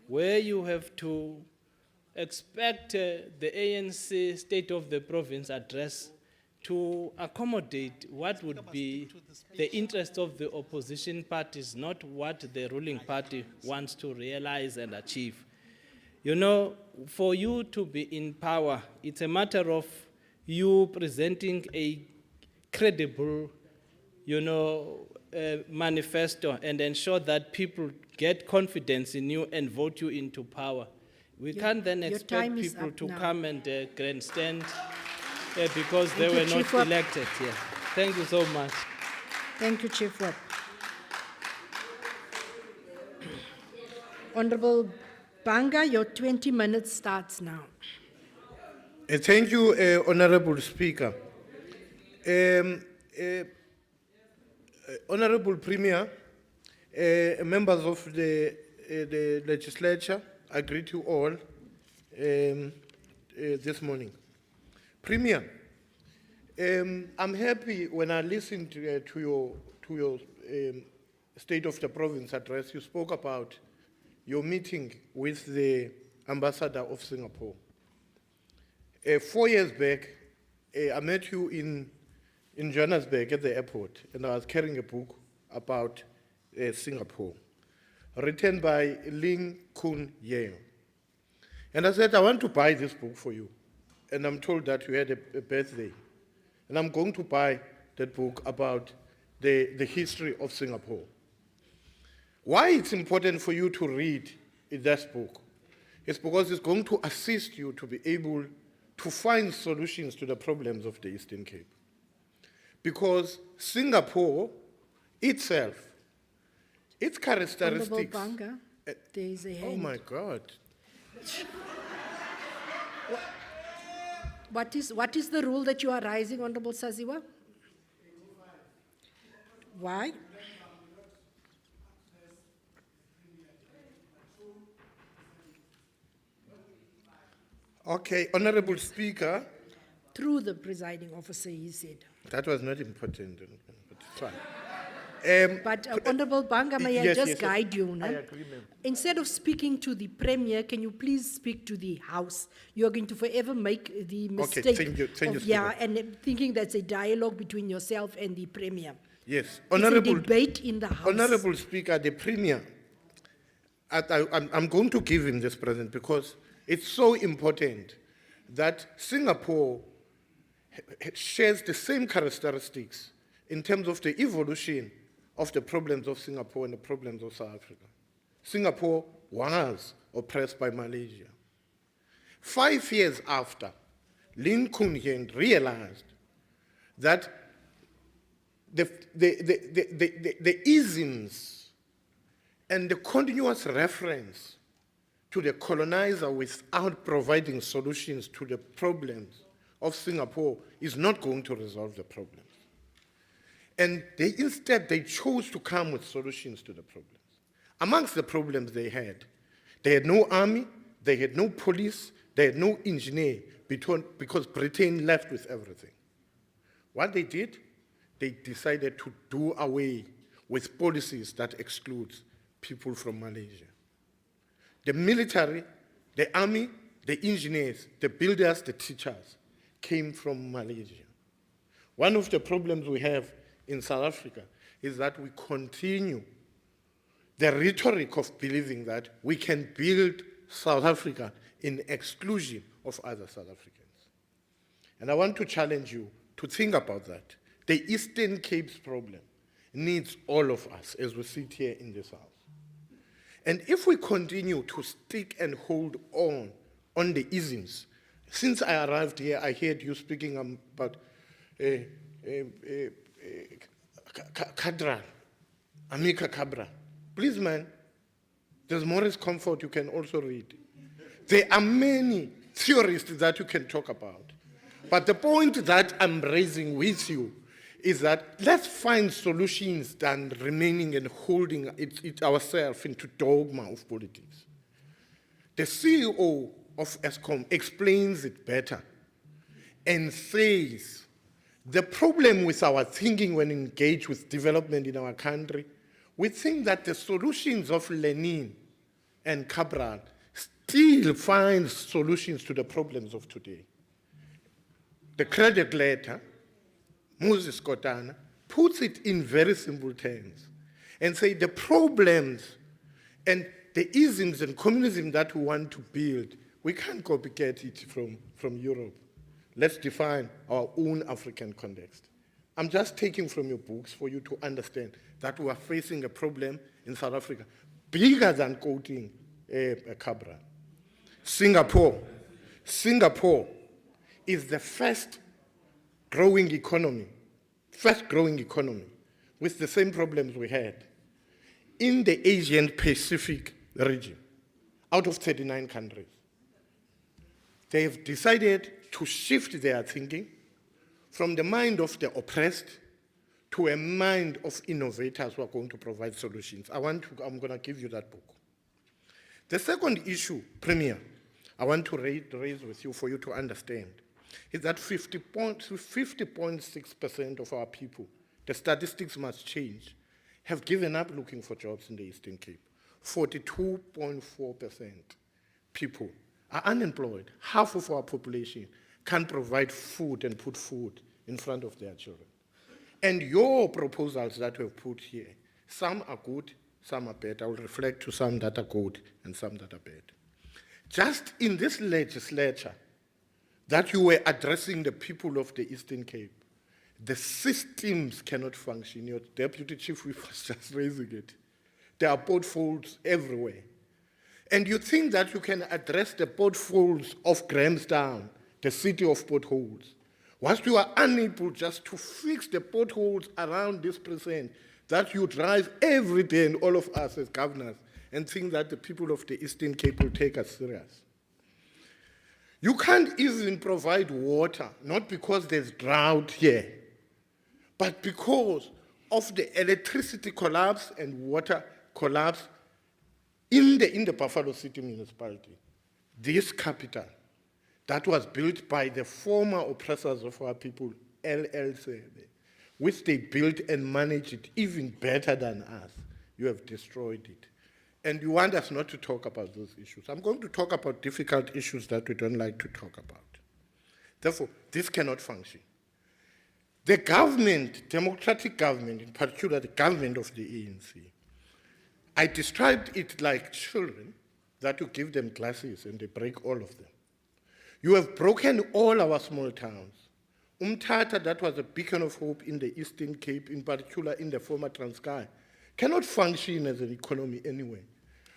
where you have to expect the ANC State of the Province address to accommodate what would be the interest of the opposition parties, not what the ruling party wants to realize and achieve. You know, for you to be in power, it's a matter of you presenting a credible, manifesto and ensure that people get confidence in you and vote you into power. We can't then your expect time is people up to now. come and grandstand because they Thank you, were not Chief Whip. elected here. Thank you so much. Thank you, Chief Whip. Honorable Banga, your 20 minutes starts now. Thank you, Honorable Speaker. Honorable Premier, members of the Legislature, I greet you all this morning. Premier, I'm happy when I listened to your State of the Province address. You spoke about your meeting with the Ambassador of Singapore. 4 years back, I met you in Johannesburg at the airport, and I was carrying a book about Singapore, written by Ling Kun Yeo. And I said, I want to buy this book for you. And I'm told that you had a birthday. And I'm going to buy that book about the history of Singapore. Why it's important for you to read this book is because it's going to assist you to be able to find solutions to the problems of the Eastern Cape. Because Singapore itself, its Honorable characteristics... Banga, there is a hand. Oh my God. What is the rule that you are raising, Honorable Saziwa? Why? Okay, Honorable Speaker, Through the presiding officer, he said. that was not important, but it's fine. But Honorable Banga, may I Yes, just yes, guide you? No? I agree, ma'am. Instead of speaking to the Premier, can you please speak to the House? You are going to forever make the mistake thank you, of, yeah, and thinking that's a dialogue between yourself and the Premier. Yes, It's Honorable, a debate in the House. Honorable Speaker, the Premier, I'm going to give him this present because it's so important that Singapore shares the same characteristics in terms of the evolution of the problems of Singapore and the problems of South Africa. Singapore was oppressed by Malaysia. 5 years after, Lin Kuan-yew realized that the isms and the continuous reference to the colonizer without providing solutions to the problems of Singapore is not going to resolve the problems. And instead, they chose to come with solutions to the problems. Amongst the problems they had no army, they had no police, they had no engineer because Britain left with everything. What they did, they decided to do away with policies that exclude people from Malaysia. The military, the army, the engineers, the builders, the teachers came from Malaysia. One of the problems we have in South Africa is that we continue the rhetoric of believing that we can build South Africa in exclusion of other South Africans. And I want to challenge you to think about that. The Eastern Cape's problem needs all of us as we sit here in this house. And if we continue to stick and hold on the isms, since I arrived here, I heard you speaking about Kadra, Amika Cabral. Please, man, there's Maurice Comfort you can also read. There are many theorists that you can talk about. But the point that I'm raising with you is that let's find solutions than remaining and holding it ourselves into dogma of politics. The CEO of ESCOM explains it better and says the problem with our thinking when engaged with development in our country, we think that the solutions of Lenin and Cabral still find solutions to the problems of today. The credit letter, Moses Kotana, puts it in very simple terms and say the problems and the isms and communism that we want to build, we can't copycat it from Europe. Let's define our own African context. I'm just taking from your books for you to understand that we are facing a problem in South Africa bigger than quoting Cabral. Singapore is the first growing economy with the same problems we had in the Asian Pacific region out of 39 countries. They have decided to shift their thinking from the mind of the oppressed to a mind of innovators who are going to provide solutions. I'm going to give you that book. The second issue, Premier, I want to raise with you for you to understand is that 50.6% of our people, the statistics must change, have given up looking for jobs in the Eastern Cape. 42.4% people are unemployed. Half of our population can't provide food and put food in front of their children. And your proposals that we have put here, some are good, some are bad. I will reflect to some that are good and some that are bad. Just in this legislature that you were addressing the people of the Eastern Cape, the systems cannot function. Your Deputy Chief Whip was just raising it. There are potholes everywhere. And you think that you can address the potholes of Grahamstown, the city of potholes, whilst you are unable just to fix the potholes around this precinct that you drive every day, and all of us as governors, and think that the people of the Eastern Cape will take us serious. You can't even provide water, not because there's drought here, but because of the electricity collapse and water collapse in the Buffalo City municipality. This capital that was built by the former oppressors of our people, LLC, which they built and managed it even better than us. You have destroyed it. And you want us not to talk about those issues. I'm going to talk about difficult issues that we don't like to talk about. Therefore, this cannot function. The government, democratic government, in particular the government of the ANC, I described it like children that you give them glasses and they break all of them. You have broken all our small towns. Umtata, that was a beacon of hope in the Eastern Cape, in particular in the former Transkei, cannot function as an economy anyway.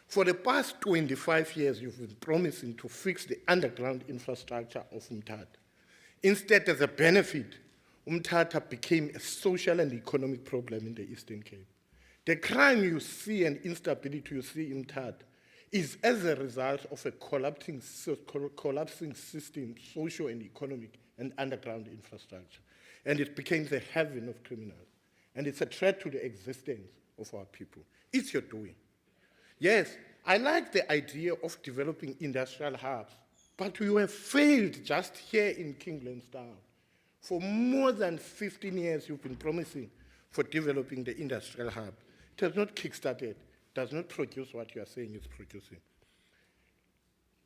For the past 25 years, you've been promising to fix the underground infrastructure of Umtata. Instead, as a benefit, Umtata became a social and economic problem in the Eastern Cape. The crime you see and instability you see in Umtata is as a result of a collapsing system, social and economic and underground infrastructure. And it became the heaven of criminals. And it's a threat to the existence of our people. It's your doing. Yes, I like the idea of developing industrial hubs, but you have failed just here in Kinglandstown. For more than 15 years, you've been promising for developing the industrial hub. It has not kickstarted, does not produce what you are saying it's producing.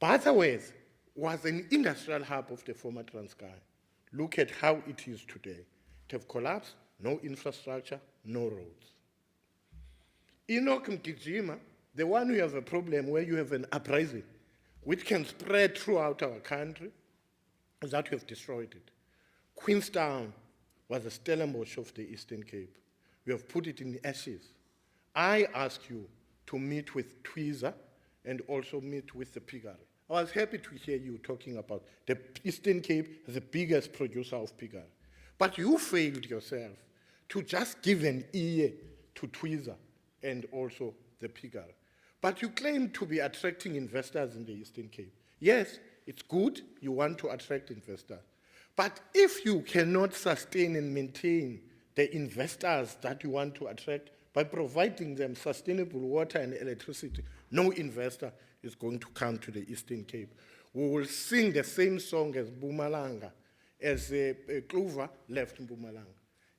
Butterworth was an industrial hub of the former Transkei. Look at how it is today. It has collapsed, no infrastructure, no roads. Enoch Mgijima, the one who has a problem where you have an uprising, which can spread throughout our country, is that we have destroyed it. Queenstown was a Stellenbosch of the Eastern Cape. We have put it in ashes. I ask you to meet with Twiza and also meet with the piggery. I was happy to hear you talking about the Eastern Cape as the biggest producer of piggery. But you failed yourself to just give an ear to Twiza and also the piggery. But you claim to be attracting investors in the Eastern Cape. Yes, it's good, you want to attract investors. But if you cannot sustain and maintain the investors that you want to attract by providing them sustainable water and electricity, no investor is going to come to the Eastern Cape. We will sing the same song as Mpumalanga, as Clover left Mpumalanga.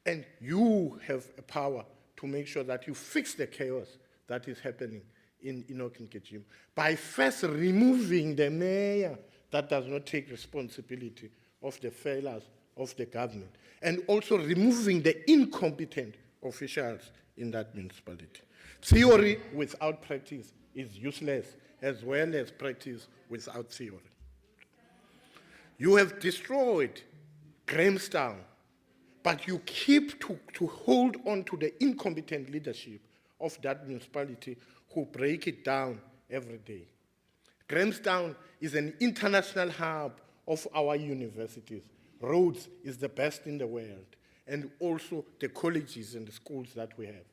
And you have a power to make sure that you fix the chaos that is happening in Enoch Mgijima by first removing the mayor that does not take responsibility of the failures of the government, and also removing the incompetent officials in that municipality. Theory without practice is useless, as well as practice without theory. You have destroyed Grahamstown, but you keep to hold on to the incompetent leadership of that municipality who break it down every day. Grahamstown is an international hub of our universities. Rhodes is the best in the world, and also the colleges and the schools that we have.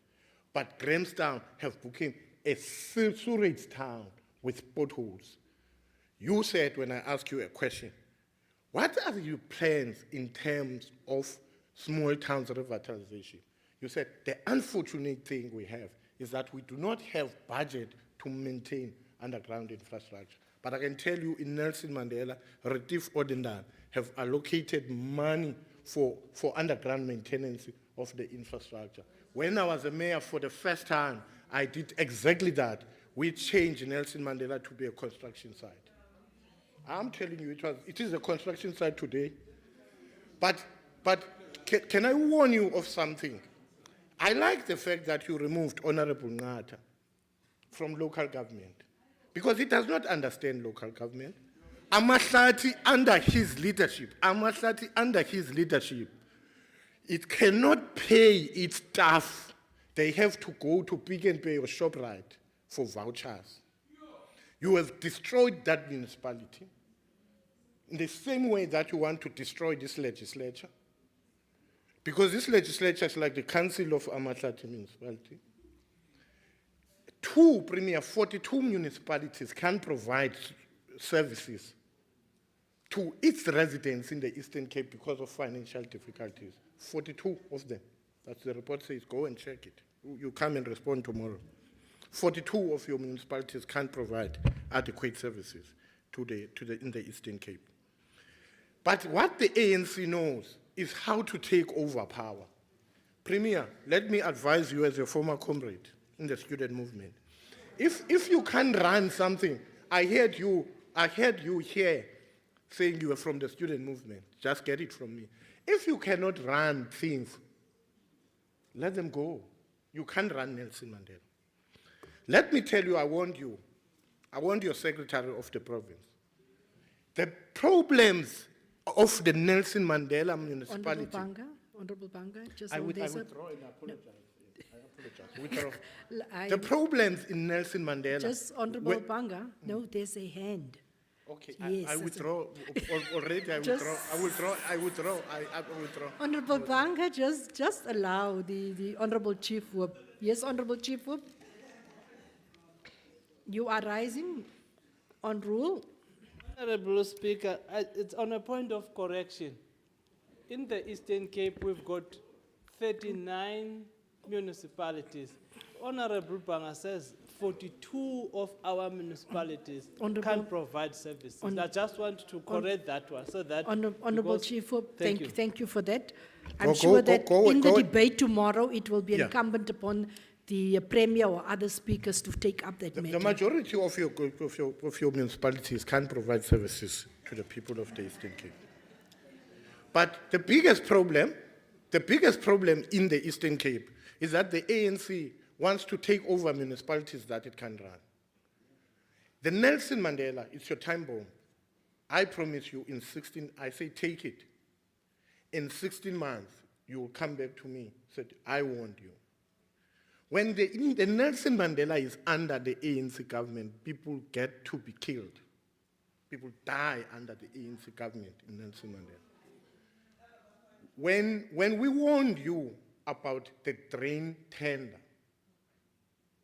But Grahamstown have become a sewage town with potholes. You said, when I asked you a question, what are your plans in terms of small towns revitalization? You said, the unfortunate thing we have is that we do not have budget to maintain underground infrastructure. But I can tell you in Nelson Mandela, Retief Odendaal have allocated money for underground maintenance of the infrastructure. When I was a mayor for the first time, I did exactly that. We changed Nelson Mandela to be a construction site. I'm telling you, it is a construction site today. But can I warn you of something? I like the fact that you removed Honorable Ngata from local government, because it does not understand local government. Amahlati under his leadership, it cannot pay its staff. They have to go to Pick n Pay or ShopRite for vouchers. You have destroyed that municipality in the same way that you want to destroy this legislature. Because this legislature is like the council of Amahlati municipality. 42 municipalities can provide services to its residents in the Eastern Cape because of financial difficulties. 42 of them. That's the report says, go and check it. You come and respond tomorrow. 42 of your municipalities can't provide adequate services in the Eastern Cape. But what the ANC knows is how to take over power. Premier, let me advise you as a former comrade in the student movement. If you can't run something, I heard you here saying you were from the student movement. Just get it from me. If you cannot run things, let them go. You can't run Nelson Mandela. Let me tell you, I want your secretary of the province. The problems of the Nelson Mandela municipality. Honorable Banga, just I on this. withdraw and apologize. I apologize. I- The problems in Nelson Mandela. Just Honorable Banga, no, there's a hand. Okay, Yes, I it's a- withdraw. Already, I Just- withdraw. I withdraw. I withdraw. Honorable Banga, just allow the Honorable Chief Whip. Yes, Honorable Chief Whip. You are rising on rule. Honorable Speaker, it's on a point of correction. In the Eastern Cape, we've got 39 municipalities. Honorable Banga says 42 of our municipalities Honorable- can't provide services. I just want to correct that one so that. Honorable because- Chief Whip, Thank thank you for that. Go- I'm go- sure go- that go- in the go- debate tomorrow, it will be Yeah. incumbent upon the Premier or other speakers to take up that The matter. majority of your municipalities can't provide services to the people of the Eastern Cape. But the biggest problem in the Eastern Cape is that the ANC wants to take over municipalities that it can run. The Nelson Mandela, it's your time bomb. I promise you I say take it. In 16 months, you will come back to me, said, I warned you. When the Nelson Mandela is under the ANC government, people get to be killed. People die under the ANC government in Nelson Mandela. When we warned you about the drain tender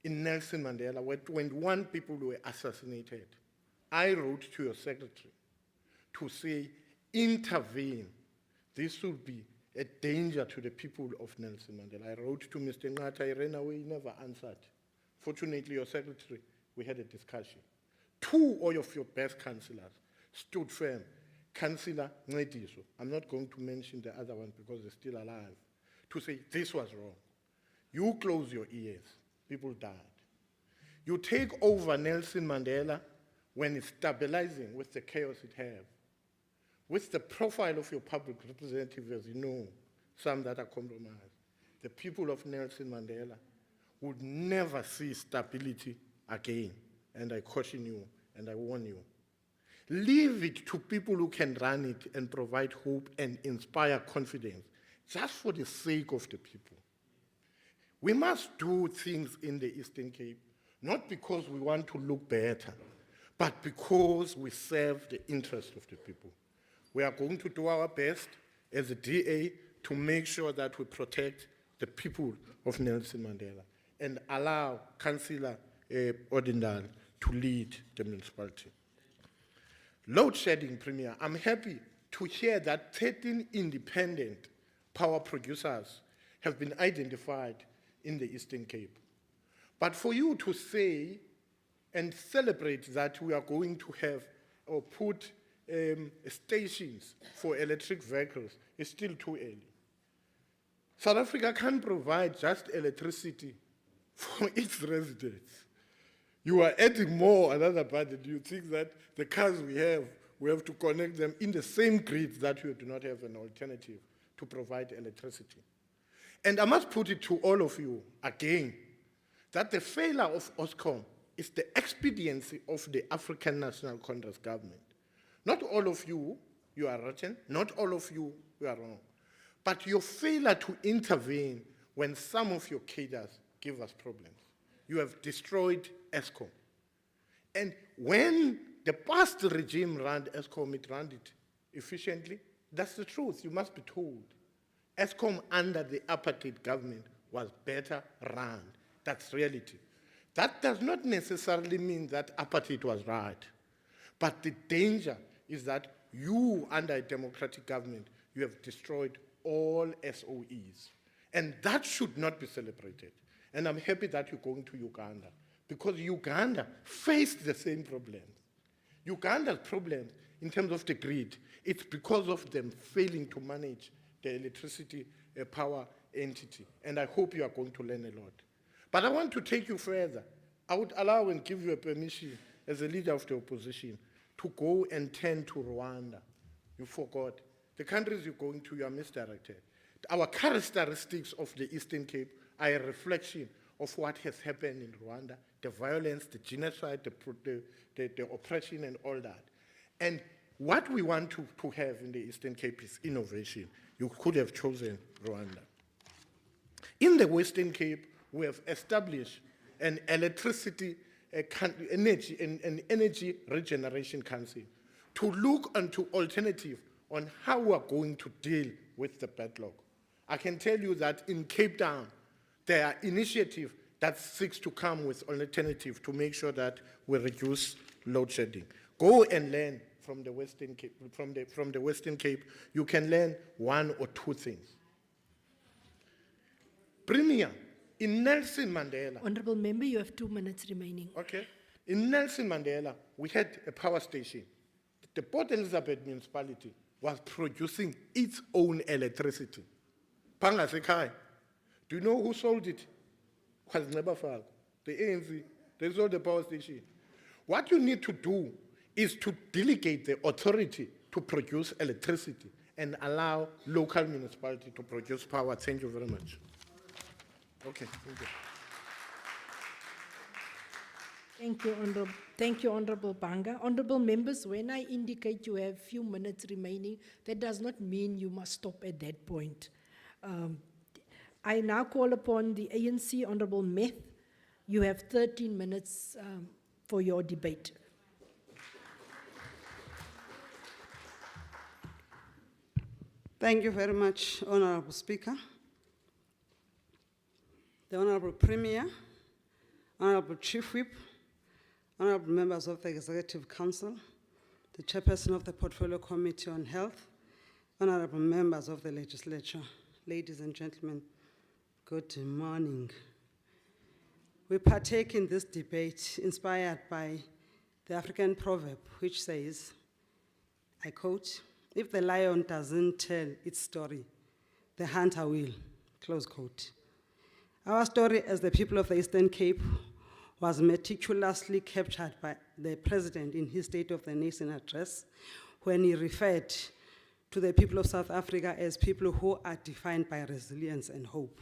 in Nelson Mandela, where 21 people were assassinated, I wrote to your secretary to say, intervene. This will be a danger to the people of Nelson Mandela. I wrote to Mr. Ngata, he ran away, he never answered. Fortunately, your secretary, we had a discussion. 2 of your best councillors stood firm. Councillor Ngediso, I'm not going to mention the other one because they're still alive, to say this was wrong. You close your ears, people died. You take over Nelson Mandela when it's stabilizing with the chaos it has. With the profile of your public representative, as you know, some that are compromised, the people of Nelson Mandela would never see stability again. And I caution you and I warn you. Leave it to people who can run it and provide hope and inspire confidence, just for the sake of the people. We must do things in the Eastern Cape, not because we want to look better, but because we serve the interest of the people. We are going to do our best as a DA to make sure that we protect the people of Nelson Mandela and allow Councillor Odindal to lead the municipality. Load shedding, Premier, I'm happy to hear that 13 independent power producers have been identified in the Eastern Cape. But for you to say and celebrate that we are going to have or put stations for electric vehicles is still too early. South Africa can't provide just electricity for its residents. You are adding more another burden. You think that the cars we have to connect them in the same grid that we do not have an alternative to provide electricity. And I must put it to all of you again, that the failure of Oscom is the expediency of the African National Congress government. Not all of you are rotten, not all of you are wrong. But your failure to intervene when some of your cadres give us problems. You have destroyed ESCOM. And when the past regime ran ESCOM, it ran it efficiently. That's the truth, you must be told. ESCOM under the apartheid government was better run. That's reality. That does not necessarily mean that apartheid was right. But the danger is that you, under a democratic government, you have destroyed all SOEs. And that should not be celebrated. And I'm happy that you're going to Uganda, because Uganda faced the same problems. Uganda's problems in terms of the grid, it's because of them failing to manage the electricity power entity. And I hope you are going to learn a lot. But I want to take you further. I would allow and give you a permission as a leader of the opposition to go and turn to Rwanda. You forgot. The countries you're going to, you are misdirected. Our characteristics of the Eastern Cape are a reflection of what has happened in Rwanda, the violence, the genocide, the oppression, and all that. And what we want to have in the Eastern Cape is innovation. You could have chosen Rwanda. In the Western Cape, we have established an electricity, energy regeneration council to look into alternative on how we are going to deal with the backlog. I can tell you that in Cape Town, there are initiatives that seeks to come with alternative to make sure that we reduce load shedding. Go and learn from the Western Cape. From the Western Cape, you can learn one or two things. Premier, in Nelson Mandela. Honorable Member, you have 2 minutes remaining. Okay. In Nelson Mandela, we had a power station. The Port Elizabeth municipality was producing its own electricity. Pangasekai. Do you know who sold it? Was Nebafal. The ANC. They sold the power station. What you need to do is to delegate the authority to produce electricity and allow local municipality to produce power. Thank you very much. Okay, thank you. Thank you, Honorable Banga. Honorable members, when I indicate you have few minutes remaining, that does not mean you must stop at that point. I now call upon the ANC, Honorable Meth. You have 13 minutes for your debate. Thank you very much, Honorable Speaker. The Honorable Premier, Honorable Chief Whip, Honorable members of the Executive Council, the Chairperson of the Portfolio Committee on Health, Honorable members of the Legislature, ladies and gentlemen, good morning. We partake in this debate inspired by the African proverb which says, I quote, "If the lion doesn't tell its story, the hunter will," close quote. Our story as the people of the Eastern Cape was meticulously captured by the President in his State of the Nation address when he referred to the people of South Africa as people who are defined by resilience and hope.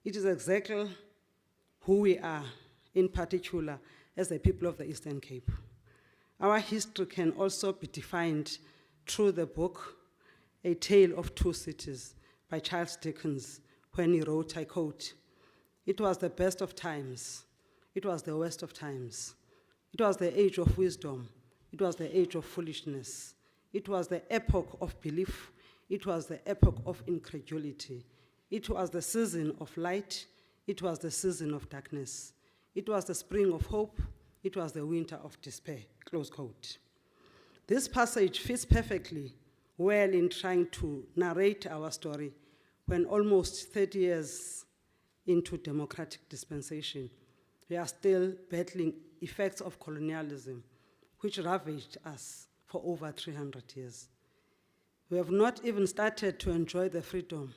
It is exactly who we are, in particular, as the people of the Eastern Cape. Our history can also be defined through the book, A Tale of Two Cities, by Charles Dickens, when he wrote, I quote, "It was the best of times. It was the worst of times. It was the age of wisdom. It was the age of foolishness. It was the epoch of belief. It was the epoch of incredulity. It was the season of light. It was the season of darkness. It was the spring of hope. It was the winter of despair," close quote. This passage fits perfectly well in trying to narrate our story when almost 30 years into democratic dispensation, we are still battling effects of colonialism, which ravaged us for over 300 years. We have not even started to enjoy the freedom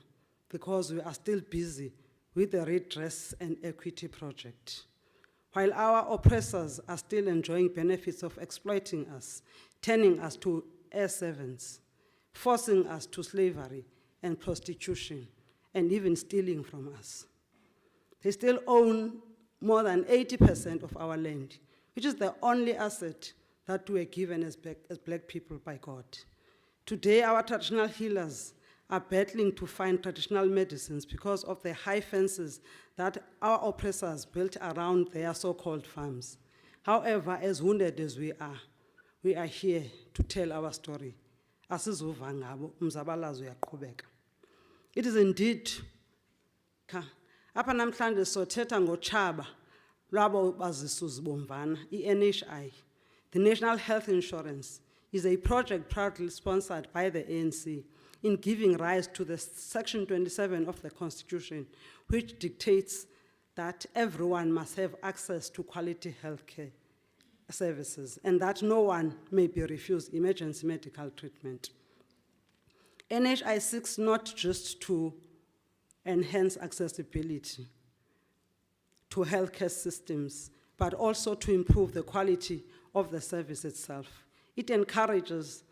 because we are still busy with the redress and equity project. While our oppressors are still enjoying benefits of exploiting us, turning us to air servants, forcing us to slavery and prostitution, and even stealing from us. They still own more than 80% of our land, which is the only asset that we were given as black people by God. Today, our traditional healers are battling to find traditional medicines because of the high fences that our oppressors built around their so-called farms. However, as wounded as we are here to tell our story. Asizuva ngabo, umzabalazo uyaqhubeka. It is indeed, apha namhlanje sothetha ngoTshaba lwabo bazisuzibomvana, i-NHI. The National Health Insurance is a project proudly sponsored by the ANC in giving rise to the Section 27 of the Constitution, which dictates that everyone must have access to quality healthcare services and that no one may be refused emergency medical treatment. NHI seeks not just to enhance accessibility to healthcare systems, but also to improve the quality of the service itself. It encourages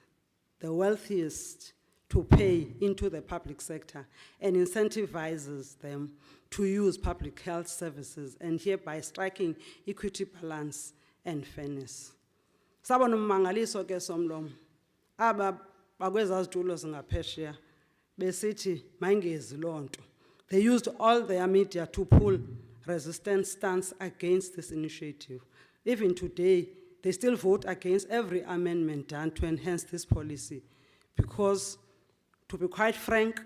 the wealthiest to pay into the public sector and incentivizes them to use public health services, and hereby striking equity, balance, and fairness. Sabona ummangaliso ke somlomo aba bakwezazitulo zingaphesheya besithi mayingezi lonto. They used all their media to pull resistant stance against this initiative. Even today, they still vote against every amendment done to enhance this policy because, to be quite frank,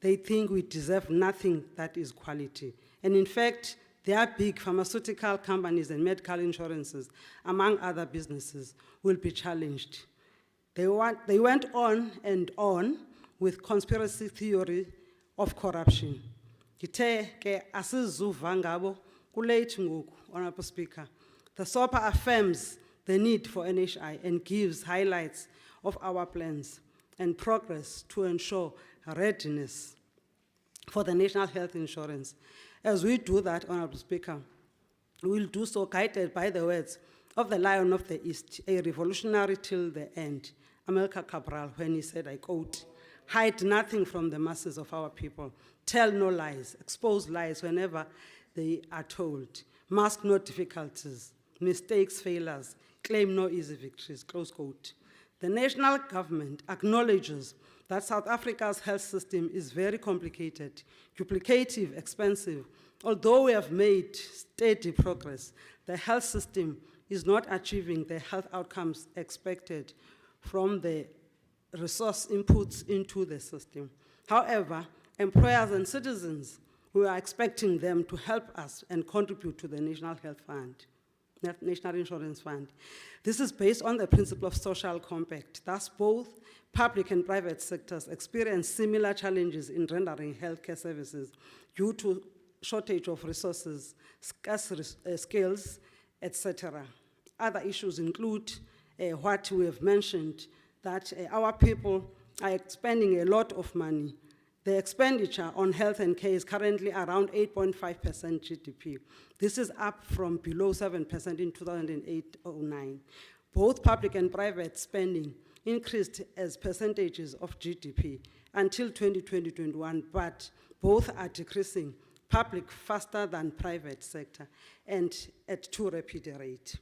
they think we deserve nothing that is quality. And in fact, their big pharmaceutical companies and medical insurances, among other businesses, will be challenged. They went on and on with conspiracy theory of corruption. Githe ke asizuva ngabo kulate ngoku, Honorable Speaker. The SOPA affirms the need for NHI and gives highlights of our plans and progress to ensure readiness for the national health insurance. As we do that, Honorable Speaker, we will do so guided by the words of the Lion of the East, a revolutionary till the end, Amilcar Cabral, when he said, I quote, "Hide nothing from the masses of our people. Tell no lies. Expose lies whenever they are told. Mask no difficulties, mistakes, failures. Claim no easy victories," close quote. The national government acknowledges that South Africa's health system is very complicated, duplicative, expensive. Although we have made steady progress, the health system is not achieving the health outcomes expected from the resource inputs into the system. However, employers and citizens, we are expecting them to help us and contribute to the National Health Fund, National Insurance Fund. This is based on the principle of social compact. Thus, both public and private sectors experience similar challenges in rendering healthcare services due to shortage of resources, scarce skills, etc. Other issues include what we have mentioned, that our people are expending a lot of money. The expenditure on health and care is currently around 8.5% GDP. This is up from below 7% in 2008-09. Both public and private spending increased as percentages of GDP until 2020-21, but both are decreasing, public faster than private sector and at too rapid a rate.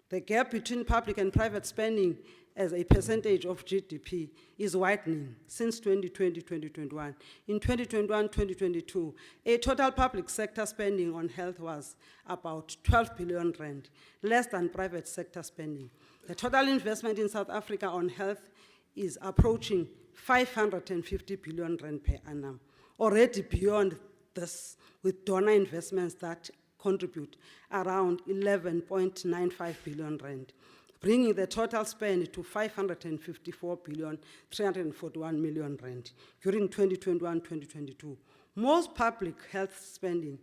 The gap between public and private spending as a percentage of GDP is widening since 2020-2021. In 2021-2022, a total public sector spending on health was about 12 billion rand, less than private sector spending. The total investment in South Africa on health is approaching 550 billion rand per annum, already beyond this with donor investments that contribute around 11.95 billion rand, bringing the total spend to 554.341 billion rand during 2021-2022. Most public health spending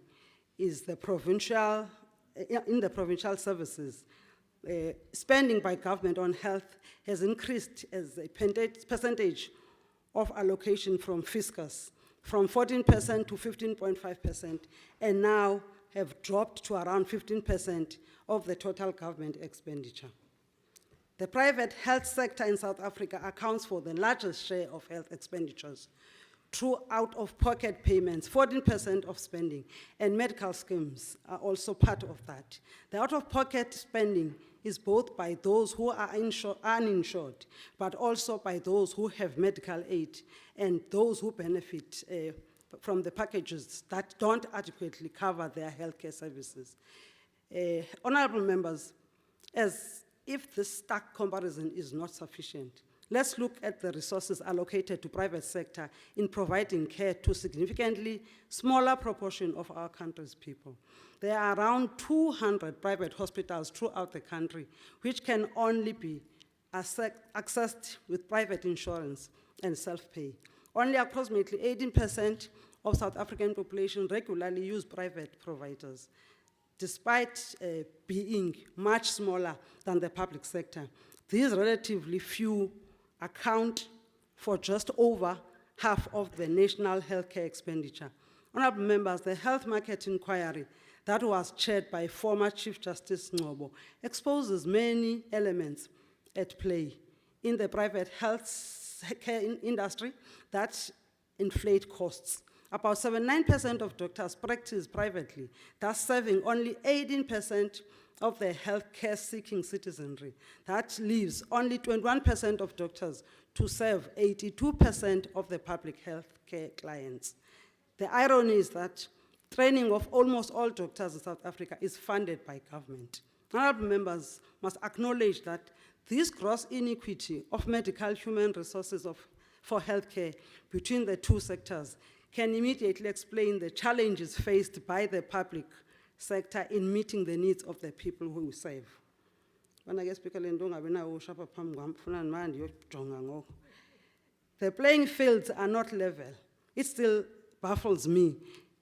is in the provincial services. Spending by government on health has increased as a percentage of allocation from fiscus, from 14% to 15.5%, and now have dropped to around 15% of the total government expenditure. The private health sector in South Africa accounts for the largest share of health expenditures through out-of-pocket payments, 14% of spending, and medical schemes are also part of that. The out-of-pocket spending is both by those who are uninsured, but also by those who have medical aid and those who benefit from the packages that don't adequately cover their healthcare services. Honorable members, as if this stark comparison is not sufficient, let's look at the resources allocated to private sector in providing care to significantly smaller proportion of our country's people. There are around 200 private hospitals throughout the country, which can only be accessed with private insurance and self-pay. Only approximately 18% of South African population regularly use private providers, despite being much smaller than the public sector. These relatively few account for just over half of the national healthcare expenditure. Honorable members, the health market inquiry that was chaired by former Chief Justice Ngobo exposes many elements at play in the private health care industry that inflate costs. About 79% of doctors practice privately, thus serving only 18% of the healthcare seeking citizenry. That leaves only 21% of doctors to serve 82% of the public health care clients. The irony is that training of almost all doctors in South Africa is funded by government. Honorable members must acknowledge that this gross inequity of medical human resources for healthcare between the two sectors can immediately explain the challenges faced by the public sector in meeting the needs of the people who we serve. The playing fields are not level. It still baffles me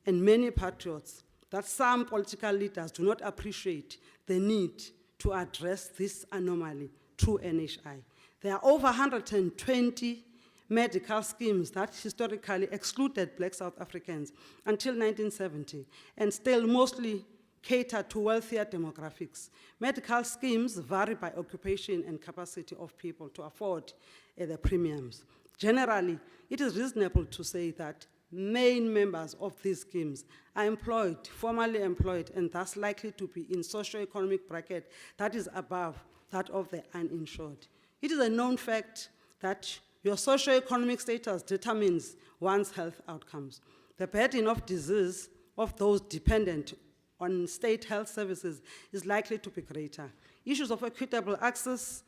and many patriots that some political leaders do not appreciate the need to address this anomaly through NHI. There are over 120 medical schemes that historically excluded Black South Africans until 1970 and still mostly cater to wealthier demographics. Medical schemes vary by occupation and capacity of people to afford the premiums. Generally, it is reasonable to say that main members of these schemes are employed, formally employed, and thus likely to be in socio-economic bracket that is above that of the uninsured. It is a known fact that your socio-economic status determines one's health outcomes. The burden of disease of those dependent on state health services is likely to be greater. Issues of equitable access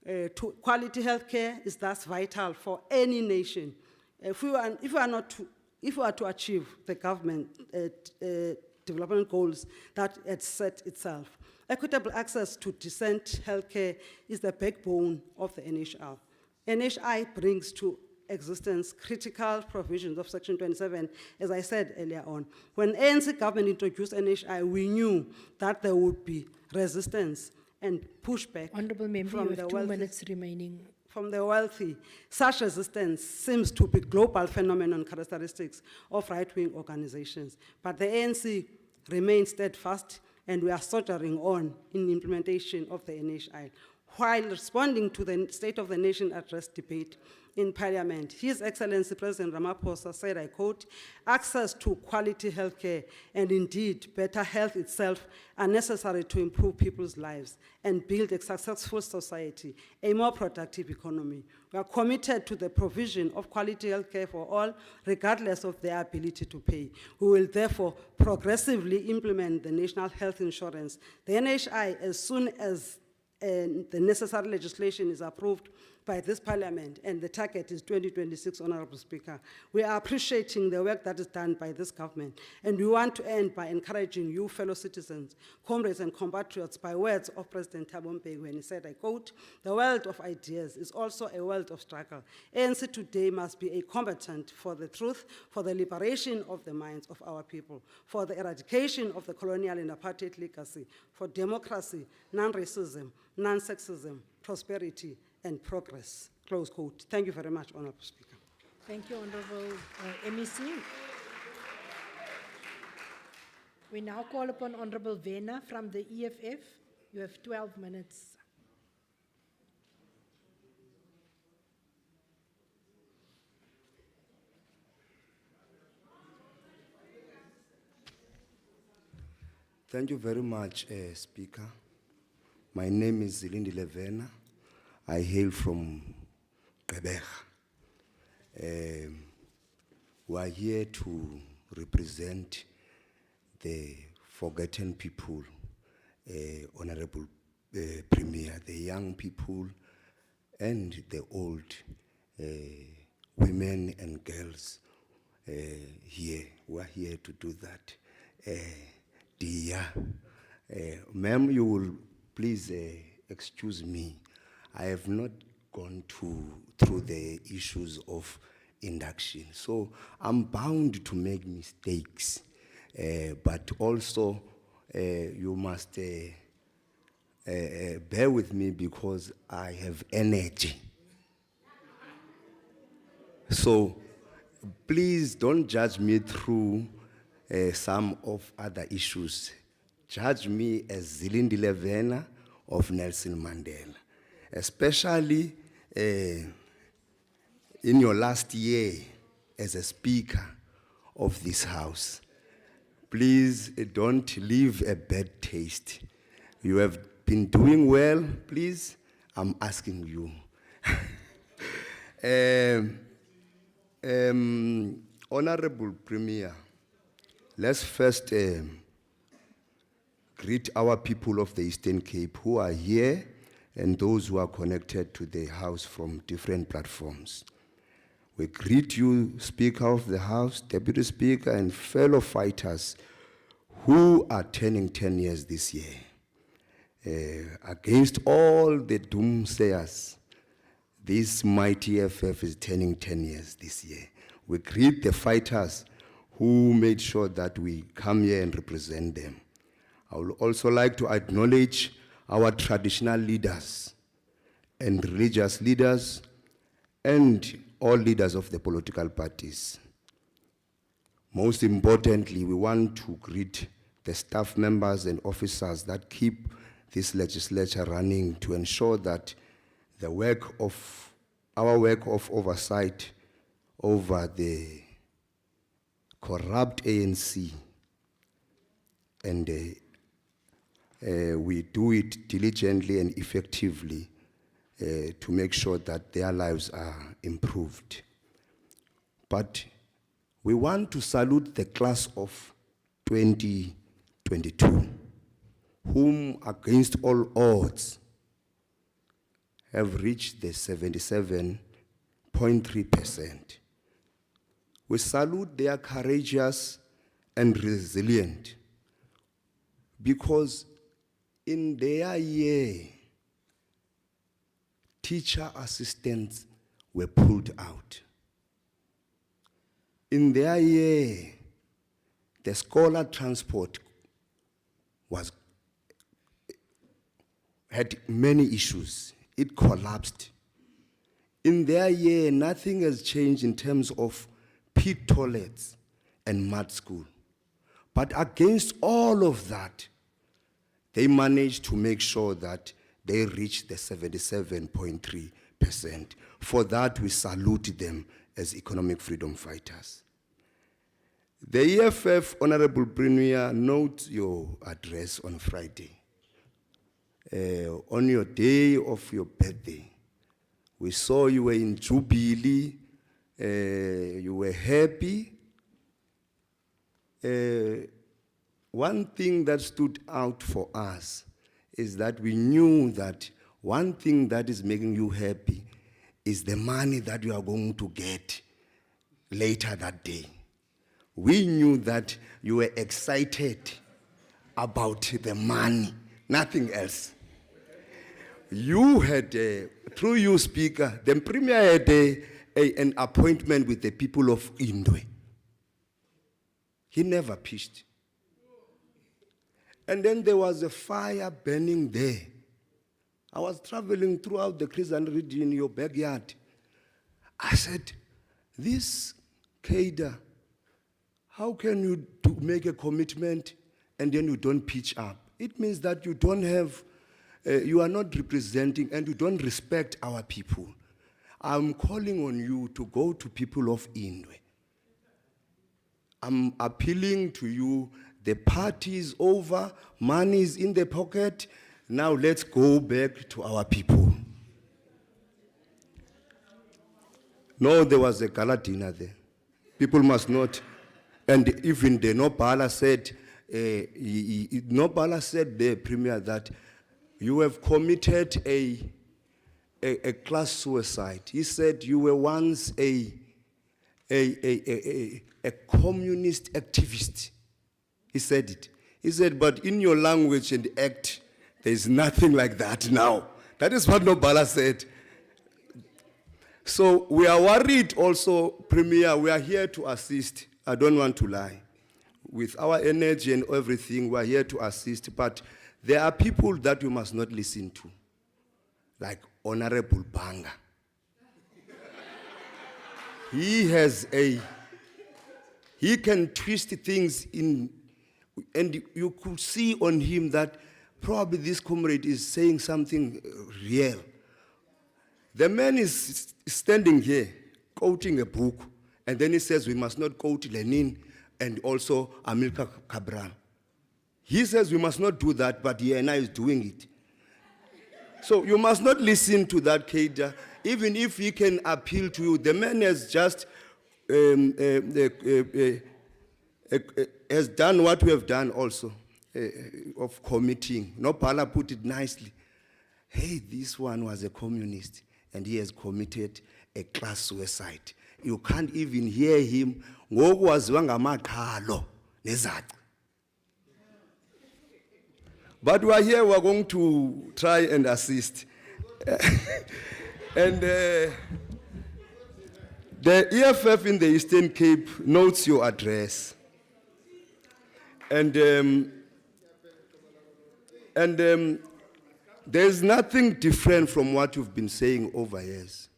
to quality health care is thus vital for any nation. If we are to achieve the government development goals that it set itself, equitable access to decent health care is the backbone of the NHI. NHI brings to existence critical provisions of Section 27, as I said earlier on. When ANC government introduced NHI, we knew that there would be resistance and pushback. Honorable Member, from you the have 2 wealthy. minutes remaining. From the wealthy. Such resistance seems to be global phenomenon characteristics of right-wing organizations. But the ANC remains steadfast, and we are soldiering on in the implementation of the NHI. While responding to the State of the Nation address debate in Parliament, His Excellency President Ramaphosa said, I quote, access to quality healthcare and indeed better health itself are necessary to improve people's lives and build a successful society, a more productive economy. We are committed to the provision of quality healthcare for all, regardless of their ability to pay. We will therefore progressively implement the National Health Insurance, the NHI, as soon as the necessary legislation is approved by this Parliament, and the target is 2026, Honorable Speaker. We are appreciating the work that is done by this government, and we want to end by encouraging you, fellow citizens, comrades and compatriots, by words of President Thabo Mbeki when he said, I quote, the world of ideas is also a world of struggle. ANC today must be a combatant for the truth, for the liberation of the minds of our people, for the eradication of the colonial and apartheid legacy, for democracy, non-racism, non-sexism, prosperity, and progress. Close quote. Thank you very much, Honorable Speaker. Thank you, Honorable MEC. We now call upon Honorable Vena from the EFF. You have 12 minutes. Thank you very much, Speaker. My name is Zilindile Vena. I hail from Quebec. We are here to represent the forgotten people, Honorable Premier, the young people and the old women and girls here. We are here to do that. Dear, ma'am, you will please excuse me. I have not gone through the issues of induction. So I'm bound to make mistakes, but also you must bear with me because I have energy. So please don't judge me through some of other issues. Judge me as Zilindile Vena of Nelson Mandela, especially in your last year as a speaker of this house. Please don't leave a bad taste. You have been doing well, please, I'm asking you. Honorable Premier, let's first greet our people of the Eastern Cape who are here and those who are connected to the House from different platforms. We greet you, Speaker of the House, Deputy Speaker, and fellow fighters who are turning 10 years this year. Against all the doomsayers, this mighty FF is turning 10 years this year. We greet the fighters who made sure that we come here and represent them. I would also like to acknowledge our traditional leaders and religious leaders and all leaders of the political parties. Most importantly, we want to greet the staff members and officers that keep this legislature running to ensure that the our work of oversight over the corrupt ANC, and we do it diligently and effectively to make sure that their lives are improved. But we want to salute the class of 2022, whom against all odds have reached the 77.3%. We salute their courageous and resilient, because in their year, teacher assistants were pulled out. In their year, the scholar transport had many issues. It collapsed. In their year, nothing has changed in terms of pit toilets and mud school. But against all of that, they managed to make sure that they reached the 77.3%. For that, we salute them as economic freedom fighters. The EFF, Honorable Premier, note your address on Friday. On your day of your birthday, we saw you were in Jubilee, you were happy. One thing that stood out for us is that we knew that one thing that is making you happy is the money that you are going to get later that day. We knew that you were excited about the money, nothing else. You had, through you, Speaker, the Premier had an appointment with the people of Indwe. He never pitched. And then there was a fire burning there. I was traveling throughout the Christian region in your backyard. I said, this cadre, how can you make a commitment and then you don't pitch up? It means that you don't have, you are not representing and you don't respect our people. I'm calling on you to go to people of Indwe. I'm appealing to you, the party is over, money is in the pocket, now let's go back to our people. No, there was a gala dinner there. People must not, and even the Nobala said, Nobala said the Premier that you have committed a class suicide. He said you were once a communist activist. He said it. He said, but in your language and act, there is nothing like that now. That is what Nobala said. So we are worried also, Premier, we are here to assist. I don't want to lie. With our energy and everything, we are here to assist, but there are people that we must not listen to, like Honorable Banga. He can twist things in, and you could see on him that probably this comrade is saying something real. The man is standing here, quoting a book, and then he says we must not quote Lenin and also Amilcar Cabral. He says we must not do that, but ENI is doing it. So you must not listen to that cadre, even if he can appeal to you. The man has just has done what we have done also, of committing. Nopala put it nicely. Hey, this one was a communist, and he has committed a class suicide. You can't even hear him. But we are here, we are going to try and assist. And the EFF in the Eastern Cape notes your address. And there's nothing different from what you've been saying over years.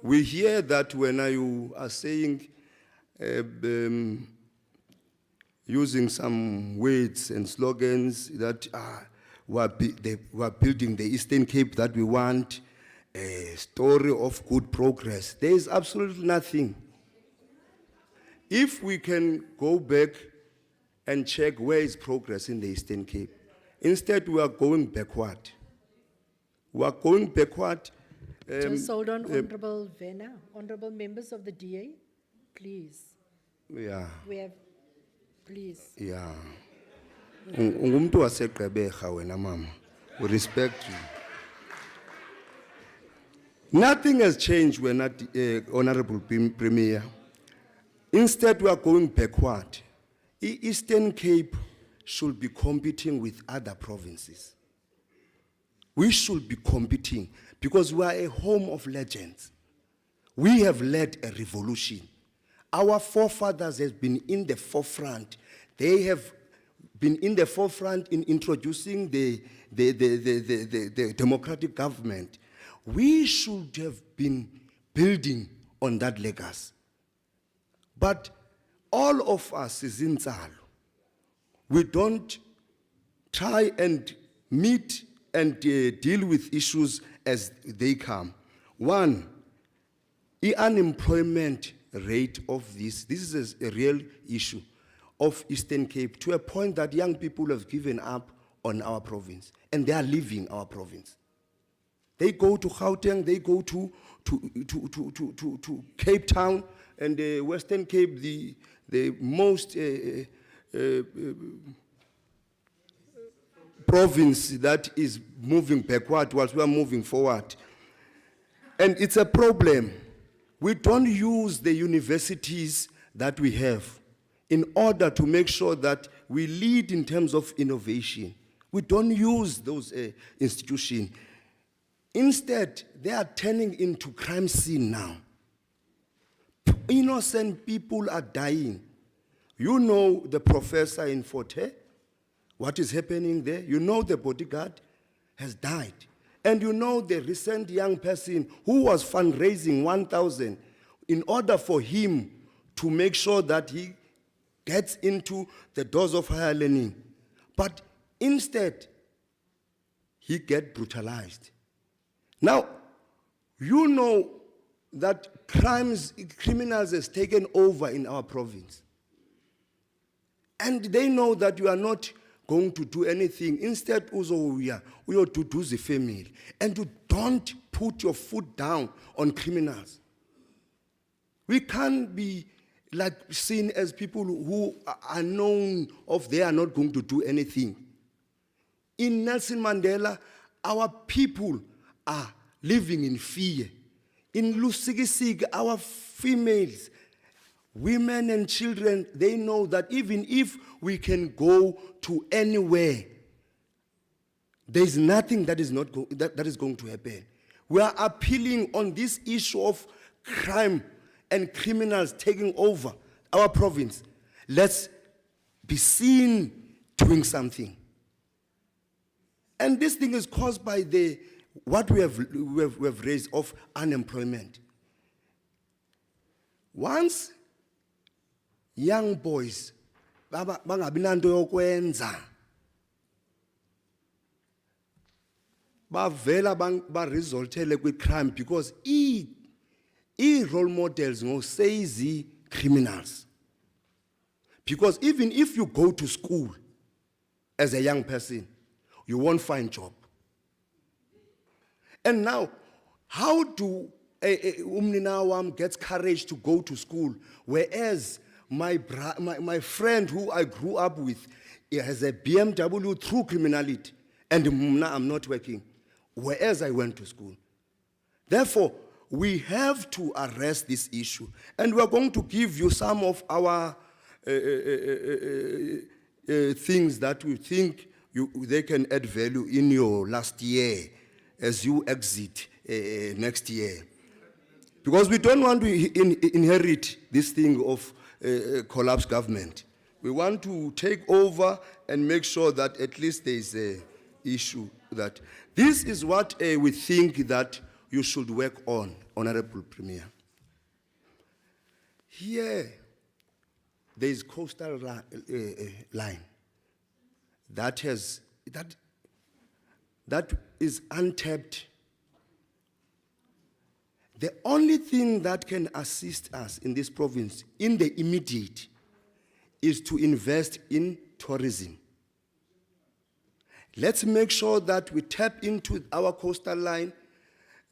We hear that when you are saying, using some words and slogans that we are building the Eastern Cape that we want, a story of good progress. There is absolutely nothing. If we can go back and check where is progress in the Eastern Cape, instead we are going backward. We are going backward. Just hold on, Honorable Vena, honorable members of the DA, please. Yeah. We have, please. Yeah. Ungumuntu waseGqeberha wena mama. We respect you. Nothing has changed when Honorable Premier. Instead, we are going backward. Eastern Cape should be competing with other provinces. We should be competing because we are a home of legends. We have led a revolution. Our forefathers have been in the forefront. They have been in the forefront in introducing the democratic government. We should have been building on that legacy. But all of us is in Zalo. We don't try and meet and deal with issues as they come. One, the unemployment rate of this is a real issue of Eastern Cape, to a point that young people have given up on our province, and they are leaving our province. They go to Gauteng, they go to Cape Town, and the Western Cape, the most province that is moving backward whilst we are moving forward. And it's a problem. We don't use the universities that we have in order to make sure that we lead in terms of innovation. We don't use those institutions. Instead, they are turning into crime scene now. Innocent people are dying. You know the professor in Fort Hare, what is happening there. You know the bodyguard has died. And you know the recent young person who was fundraising 1,000 in order for him to make sure that he gets into the doors of higher learning. But instead, he gets brutalized. Now, you know that criminals has taken over in our province. And they know that you are not going to do anything. Instead, we are to do the family. And you don't put your foot down on criminals. We can't be like seen as people who are known of they are not going to do anything. In Nelson Mandela, our people are living in fear. In Lusikisiki, our females, women and children, they know that even if we can go to anywhere, there is nothing that is going to happen. We are appealing on this issue of crime and criminals taking over our province. Let's be seen doing something. And this thing is caused by what we have raised of unemployment. Once young boys bangabi nanto yokwenza, bavela ba-resultele kwi-crime because role models ngo criminals. Because even if you go to school as a young person, you won't find job. And now, how do umnina wam gets courage to go to school, whereas my friend who I grew up with has a BMW through criminality, and I'm not working, whereas I went to school. Therefore, we have to arrest this issue, and we're going to give you some of our things that we think they can add value in your last year as you exit next year. Because we don't want to inherit this thing of collapsed government. We want to take over and make sure that at least there is an issue that this is what we think that you should work on, Honorable Premier. Here, there is coastal line that is untapped. The only thing that can assist us in this province in the immediate is to invest in tourism. Let's make sure that we tap into our coastal line.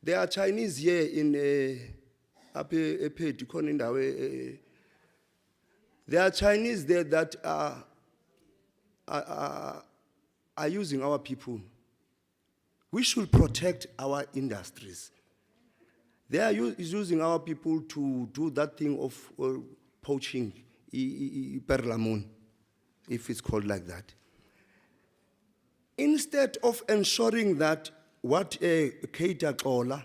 There are Chinese here in there are Chinese there that are using our people. We should protect our industries. They are using our people to do that thing of poaching, perlamon, if it's called like that. Instead of ensuring that what Keita Xola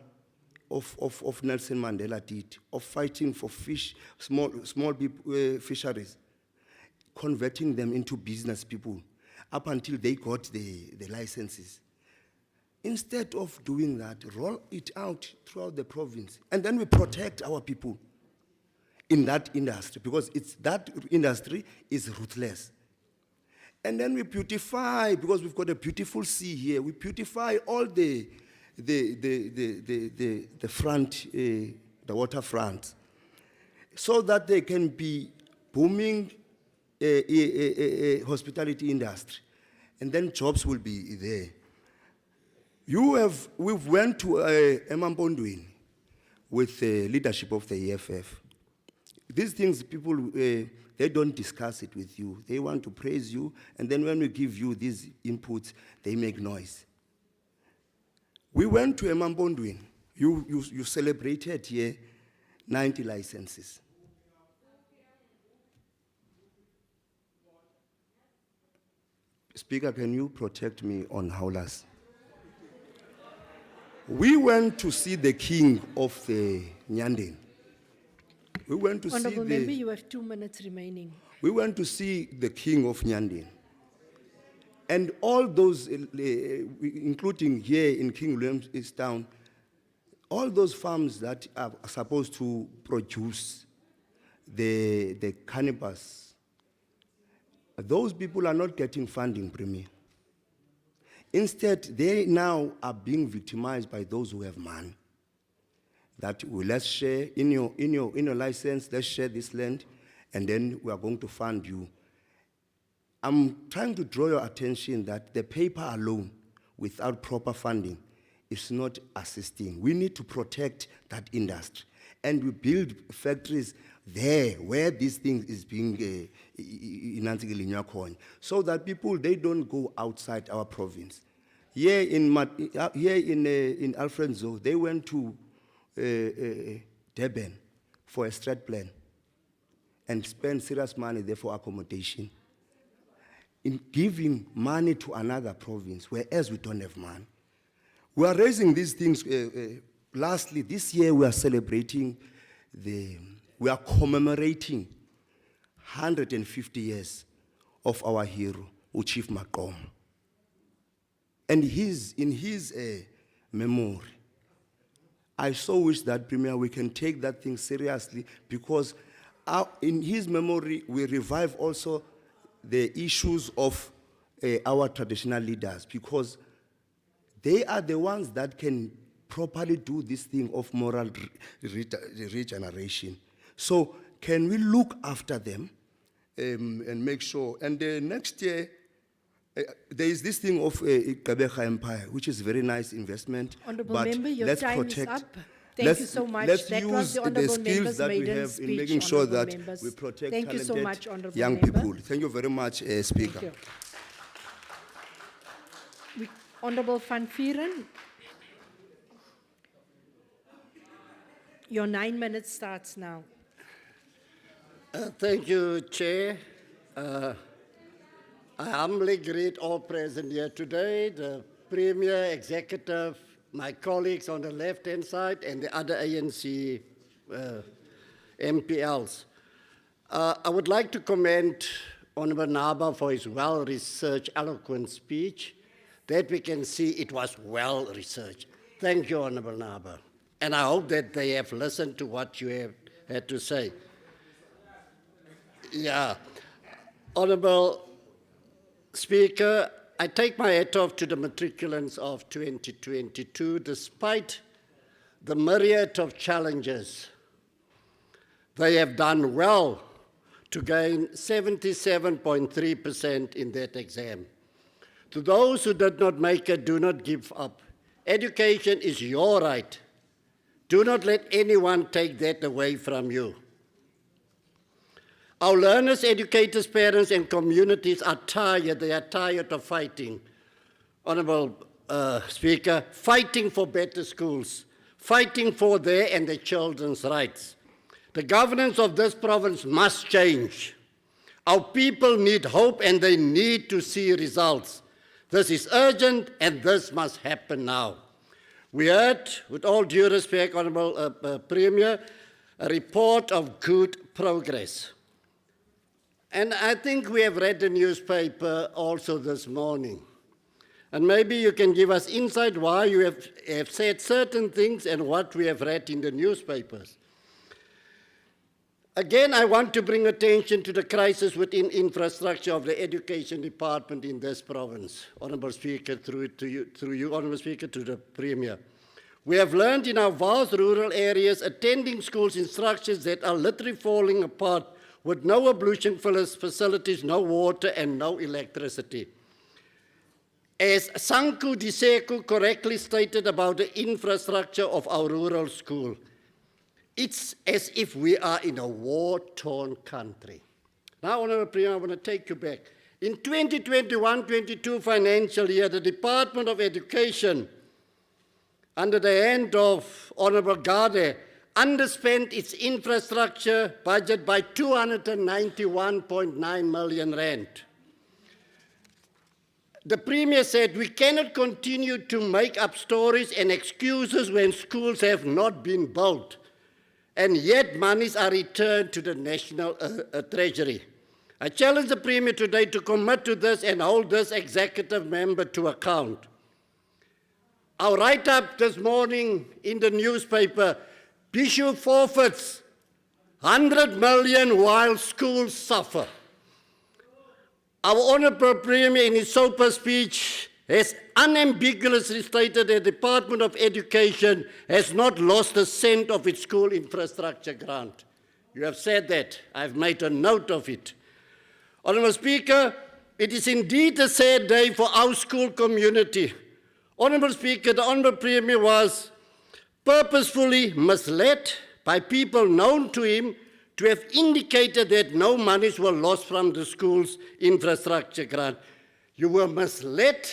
of Nelson Mandela did, of fighting for small fisheries, converting them into business people up until they got the licenses. Instead of doing that, roll it out throughout the province, and then we protect our people in that industry, because that industry is ruthless. And then we beautify, because we've got a beautiful sea here, we beautify all the front, the waterfront, so that they can be booming hospitality industry, and then jobs will be there. We've went to Emampondweni with the leadership of the EFF. These things, people, they don't discuss it with you. They want to praise you, and then when we give you these inputs, they make noise. We went to Emampondweni. You celebrated here 90 licenses. Speaker, can you protect me on howlers? We went to see the king of the Nyandeng. We went to Honorable see Member, you have 2 minutes remaining. We went to see the king of Nyandeng. And all those, including here in King William's Town, all those farms that are supposed to produce the cannabis, those people are not getting funding, Premier. Instead, they now are being victimized by those who have money. That let's share in your license, let's share this land, and then we are going to fund you. I'm trying to draw your attention that the paper alone, without proper funding, is not assisting. We need to protect that industry, and we build factories there where this thing is being so that people, they don't go outside our province. Here in Alfred Nzo, they went to Durban for a strat plan and spend serious money there for accommodation. In giving money to another province, whereas we don't have money. We are raising these things. Lastly, this year we are celebrating, we are commemorating 150 years of our hero, Chief Maqom. And in his memory, I so wish that, Premier, we can take that thing seriously, because in his memory, we revive also the issues of our traditional leaders, because they are the ones that can properly do this thing of moral regeneration. So can we look after them and make sure? And next year, there is this thing of Gqeberha Empire, which is a very nice investment. Honourable but Member, your let's time is protect, up. Thank you so much. Let's That use was the Honourable skills Member's that we maiden have speech, in making sure Honourable that Members. we protect Thank you so talented much, Honourable young Member. people. Thank you very much, Speaker. Thank you. Honourable Van Vieren, your 9 minutes starts now. Thank you, Chair. I humbly greet all present here today, the Premier, Executive, my colleagues on the left-hand side, and the other ANC MPLs. I would like to commend Honourable Naba for his well-researched, eloquent speech. That we can see it was well-researched. Thank you, Honourable Naba. And I hope that they have listened to what you have had to say. Yeah. Honourable Speaker, I take my hat off to the matriculants of 2022. Despite the myriad of challenges, they have done well to gain 77.3% in that exam. To those who did not make it, do not give up. Education is your right. Do not let anyone take that away from you. Our learners, educators, parents, and communities are tired. They are tired of fighting. Honourable Speaker, fighting for better schools, fighting for their and their children's rights. The governance of this province must change. Our people need hope and they need to see results. This is urgent and this must happen now. We heard, with all due respect, Honourable Premier, a report of good progress. And I think we have read the newspaper also this morning. And maybe you can give us insight why you have said certain things and what we have read in the newspapers. Again, I want to bring attention to the crisis within infrastructure of the education department in this province. Honourable Speaker, through you, Honourable Speaker, to the Premier. We have learned in our vast rural areas, attending schools in structures that are literally falling apart with no ablution facilities, no water, and no electricity. As Sanku Diseku correctly stated about the infrastructure of our rural school, it's as if we are in a war-torn country. Now, Honourable Premier, I want to take you back. In 2021-22 financial year, the Department of Education, under the hand of Honourable Gade, underspent its infrastructure budget by 291.9 million rand. The Premier said, we cannot continue to make up stories and excuses when schools have not been built, and yet monies are returned to the National Treasury. I challenge the Premier today to commit to this and hold this executive member to account. Our write-up this morning in the newspaper, Bishu forfeits 100 million while schools suffer. Our Honourable Premier in his SOPA speech has unambiguously stated that the Department of Education has not lost a cent of its school infrastructure grant. You have said that. I've made a note of it. Honourable Speaker, it is indeed a sad day for our school community. Honourable Speaker, the Honourable Premier was purposefully misled by people known to him to have indicated that no monies were lost from the school's infrastructure grant. You were misled.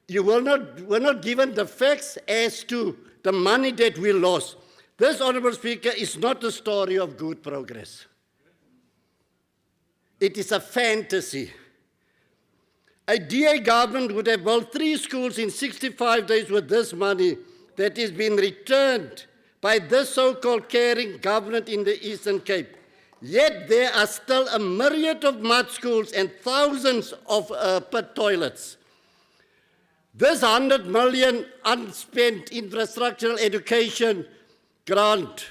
You were not given the facts as to the money that we lost. This, Honourable Speaker, is not a story of good progress. It is a fantasy. A DA government would have built 3 schools in 65 days with this money that is being returned by this so-called caring government in the Eastern Cape. Yet there are still a myriad of mud schools and thousands of pit toilets. This 100 million unspent infrastructural education grant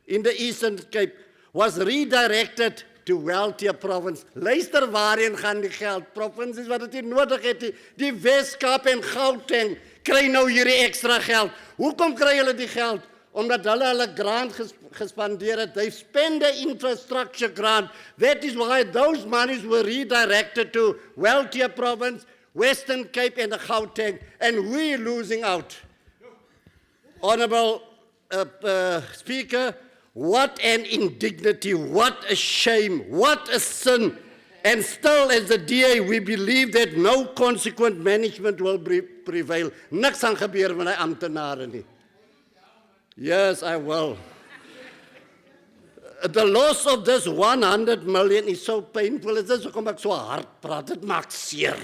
in the Eastern Cape was redirected to wealthier province. Luister waarheen gaan die geld? Provinsies wat dit nie nodig het nie. Die Wes-Kaap en Gauteng kry nou hierdie ekstra geld. Hoekom kry hulle die geld? Omdat hulle grant gespandeer het. They spend the infrastructure grant. That is why those monies were redirected to wealthier province, Western Cape and the Gauteng, and we're losing out. Honourable Speaker, what an indignity, what a shame, what a sin. And still as the DA, we believe that no consequent management will prevail. Niks gaan gebeur met die amptenare nie. Yes, I will. The loss of this 100 million is so painful. Dit is hoekom ek so hard praat, dit maak seer.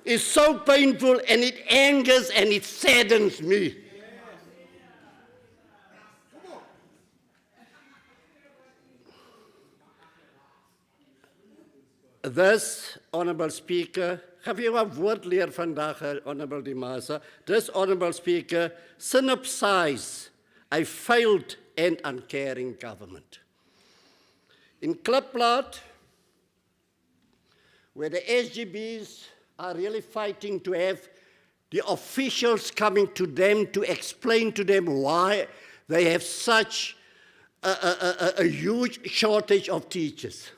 It's so painful and it angers and it saddens me. This, Honourable Speaker, have you a woord leer vandag, Honourable Dimasa? This, Honourable Speaker, synopsize a failed and uncaring government. In Klipplaat, where the SGBs are really fighting to have the officials coming to them to explain to them why they have such a huge shortage of teachers.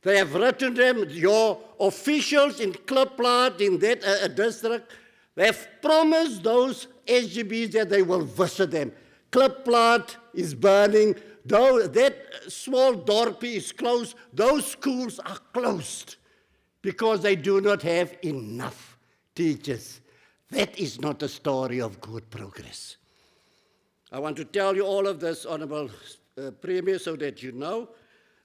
They have written them, your officials in Klipplaat, in that district, they have promised those SGBs that they will visit them. Klipplaat is burning, though that small dorpie is closed, those schools are closed because they do not have enough teachers. That is not a story of good progress. I want to tell you all of this, Honourable Premier, so that you know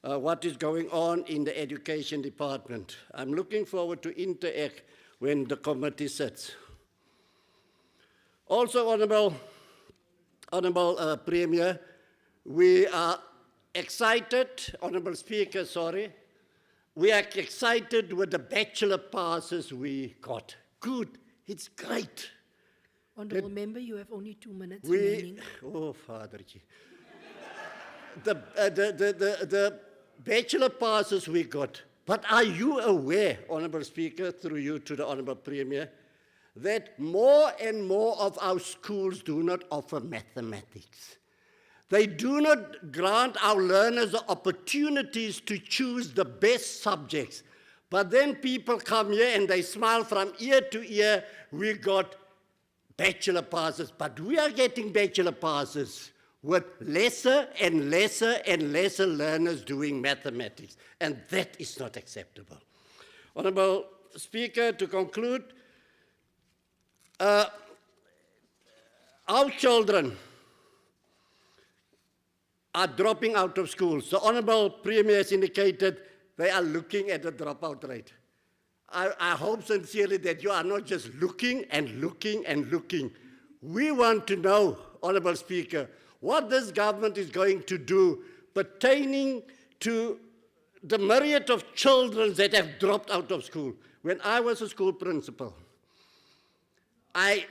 what is going on in the Education Department. I'm looking forward to interact when the committee sits. Also, Honourable Premier, we are excited, Honourable Speaker, sorry, we are excited with the bachelor passes we got. Good, it's great. Honourable Member, you have only 2 minutes remaining. Oh, Fatherji. The bachelor passes we got. But are you aware, Honourable Speaker, through you to the Honourable Premier, that more and more of our schools do not offer mathematics? They do not grant our learners the opportunities to choose the best subjects. But then people come here and they smile from ear to ear, we got bachelor passes. But we are getting bachelor passes with lesser and lesser and lesser learners doing mathematics. And that is not acceptable. Honourable Speaker, to conclude, our children are dropping out of schools. The Honourable Premier has indicated they are looking at the dropout rate. I hope sincerely that you are not just looking and looking and looking. We want to know, Honourable Speaker, what this government is going to do pertaining to the myriad of children that have dropped out of school. When I was a school principal, I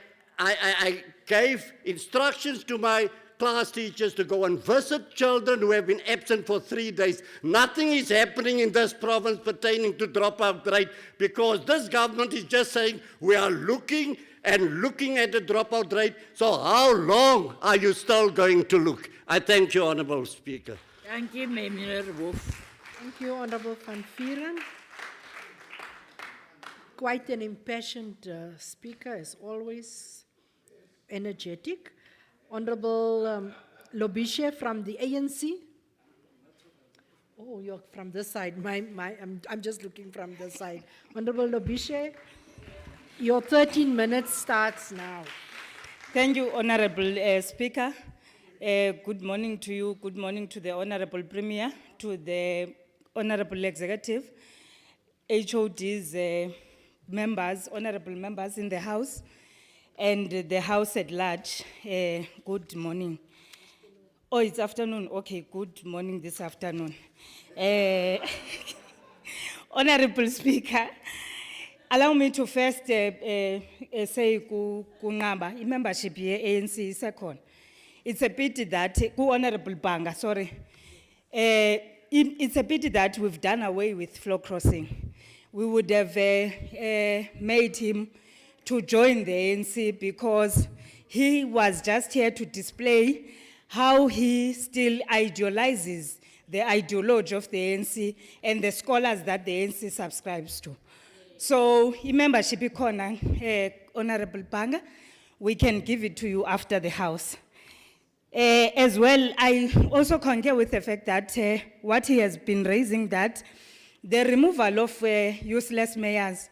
gave instructions to my class teachers to go and visit children who have been absent for 3 days. Nothing is happening in this province pertaining to dropout rate because this government is just saying we are looking and looking at the dropout rate. So how long are you still going to look? I thank you, Honourable Speaker. Thank you, Meneer Wolf. Thank you, Honourable Van Vieren. Quite an impassioned speaker, as always, energetic. Honourable Lobishe from the ANC. Oh, you're from this side. I'm just looking from this side. Honourable Lobishe, your 13 minutes starts now. Thank you, Honorable Speaker. Good morning to you. Good morning to the Honorable Premier, to the Honorable Executive, HODs, members, honorable members in the House, and the House at large. Good morning. Oh, it's afternoon. Okay, good morning this afternoon. Honorable Speaker, allow me to first say kunqaba membership ye ANC second. It's a pity that Honorable Banga, sorry. It's a pity that we've done away with floor crossing. We would have made him to join the ANC because he was just here to display how he still idealizes the ideology of the ANC and the scholars that the ANC subscribes to. So, membership ikona, Honorable Banga, we can give it to you after the House. As well, I also concur with the fact that what he has been raising, that the removal of useless mayors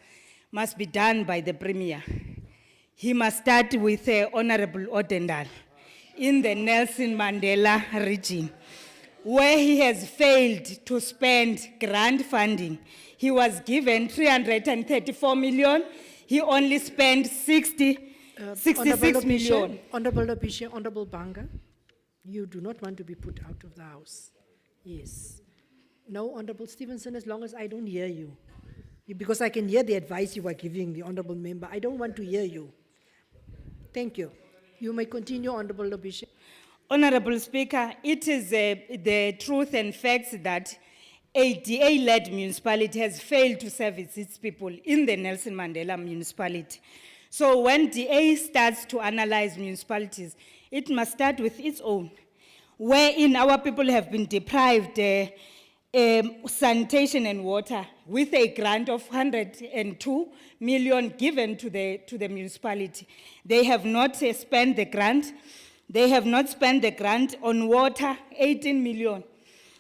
must be done by the Premier. He must start with Honorable Odendal in the Nelson Mandela region, where he has failed to spend grant funding. He was given 334 million. He only spent 66 million. Honorable Lopishe, Honorable Banga, you do not want to be put out of the House. Yes. No, Honorable Stevenson, as long as I don't hear you. Because I can hear the advice you are giving the Honorable Member. I don't want to hear you. Thank you. You may continue, Honorable Lopishe. Honorable Speaker, it is the truth and facts that a DA-led municipality has failed to service its people in the Nelson Mandela municipality. So when DA starts to analyze municipalities, it must start with its own, wherein our people have been deprived sanitation and water with a grant of 102 million given to the municipality. They have not spent the grant. They have not spent the grant on water, 18 million.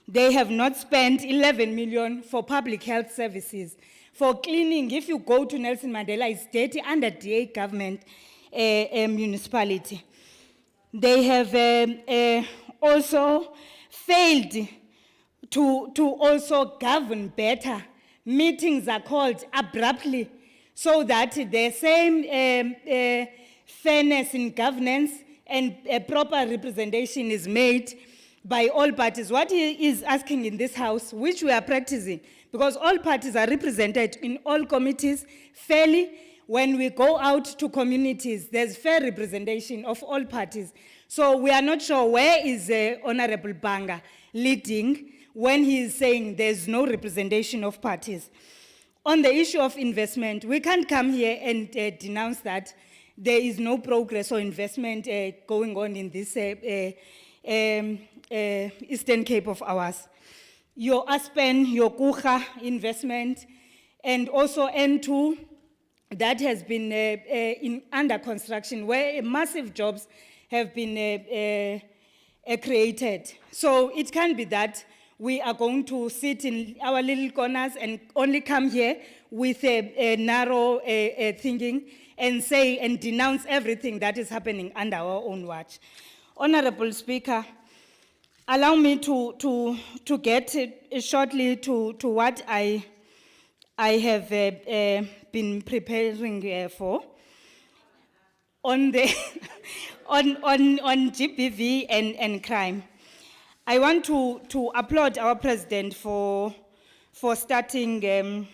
They have not spent 11 million for public health services. For cleaning, if you go to Nelson Mandela, it's dirty under DA government municipality. They have also failed to also govern better. Meetings are called abruptly so that the same fairness in governance and proper representation is made by all parties. What he is asking in this House, which we are practicing, because all parties are represented in all committees fairly. When we go out to communities, there's fair representation of all parties. So we are not sure where is Honorable Banga leading when he is saying there's no representation of parties. On the issue of investment, we can't come here and denounce that there is no progress or investment going on in this Eastern Cape of ours. Your Aspen, your Kucha investment, and also N2, that has been under construction, where massive jobs have been created. So it can't be that we are going to sit in our little corners and only come here with a narrow thinking and say and denounce everything that is happening under our own watch. Honorable Speaker, allow me to get shortly to what I have been preparing for on the on GBV and crime. I want to applaud our president for starting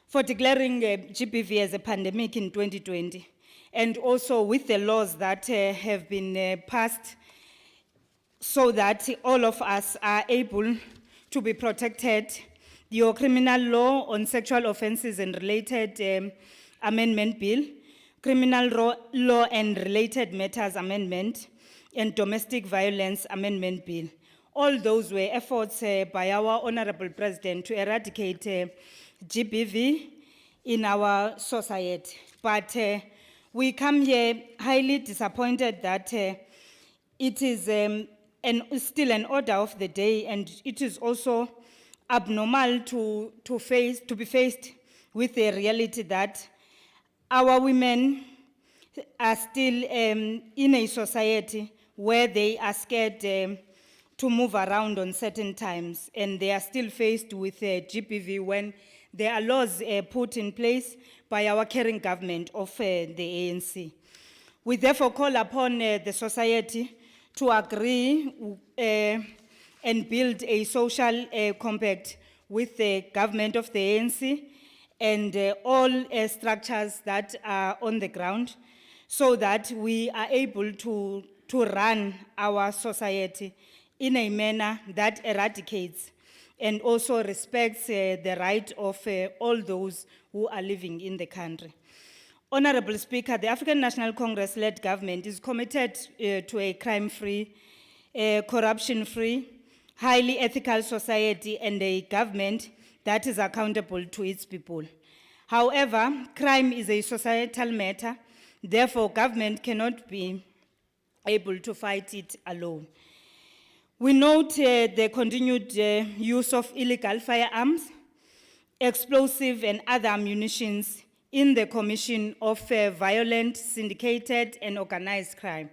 for declaring GBV as a pandemic in 2020, and also with the laws that have been passed so that all of us are able to be protected. Your criminal law on sexual offenses and related amendment bill, criminal law and related matters amendment, and domestic violence amendment bill. All those were efforts by our Honorable President to eradicate GBV in our society. But we come here highly disappointed that it is still an order of the day, and it is also abnormal to be faced with the reality that our women are still in a society where they are scared to to move around on certain times, and they are still faced with GBV when there are laws put in place by our caring government of the ANC. We therefore call upon the society to agree and build a social compact with the government of the ANC and all structures that are on the ground, so that we are able to run our society in a manner that eradicates and also respects the right of all those who are living in the country. Honorable Speaker, the African National Congress-led government is committed to a crime-free, corruption-free, highly ethical society and a government that is accountable to its people. However, crime is a societal matter, therefore government cannot be able to fight it alone. We note the continued use of illegal firearms, explosive and other ammunitions in the commission of violent, syndicated and organized crime.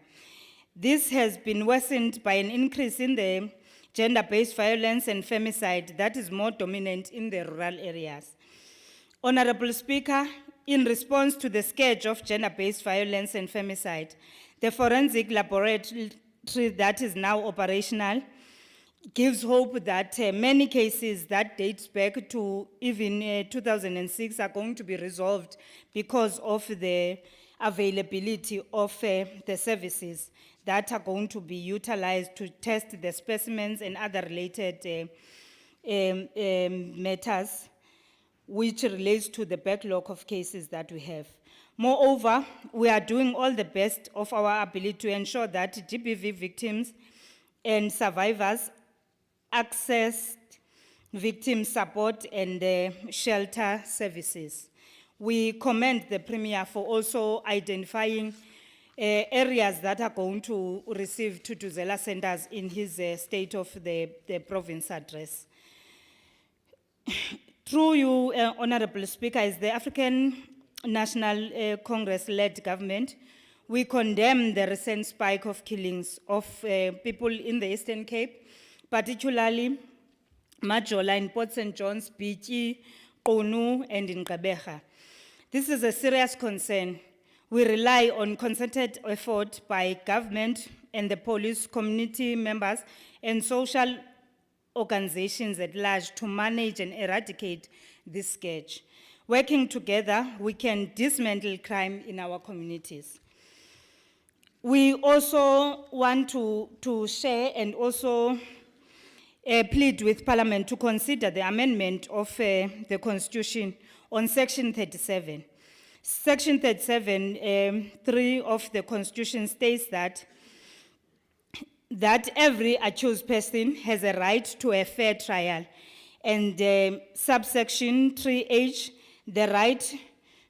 This has been worsened by an increase in the gender-based violence and femicide that is more dominant in the rural areas. Honorable Speaker, in response to the scourge of gender-based violence and femicide, the forensic laboratory that is now operational gives hope that many cases that dates back to even 2006 are going to be resolved because of the availability of the services that are going to be utilized to test the specimens and other related matters which relates to the backlog of cases that we have. Moreover, we are doing all the best of our ability to ensure that GBV victims and survivors access victim support and shelter services. We commend the Premier for also identifying areas that are going to receive Tutuzela centers in his State of the Province address. Through you, Honorable Speaker, as the African National Congress-led government, we condemn the recent spike of killings of people in the Eastern Cape, particularly Majola in Port St. John's, Biti, Qunu, and in Gqeberha. This is a serious concern. We rely on concerted effort by government and the police, community members, and social organizations at large to manage and eradicate this scourge. Working together, we can dismantle crime in our communities. We also want to share and also plead with Parliament to consider the amendment of the Constitution on Section 37. Section 37, 3 of the Constitution states that every accused person has a right to a fair trial, and subsection 3H, the right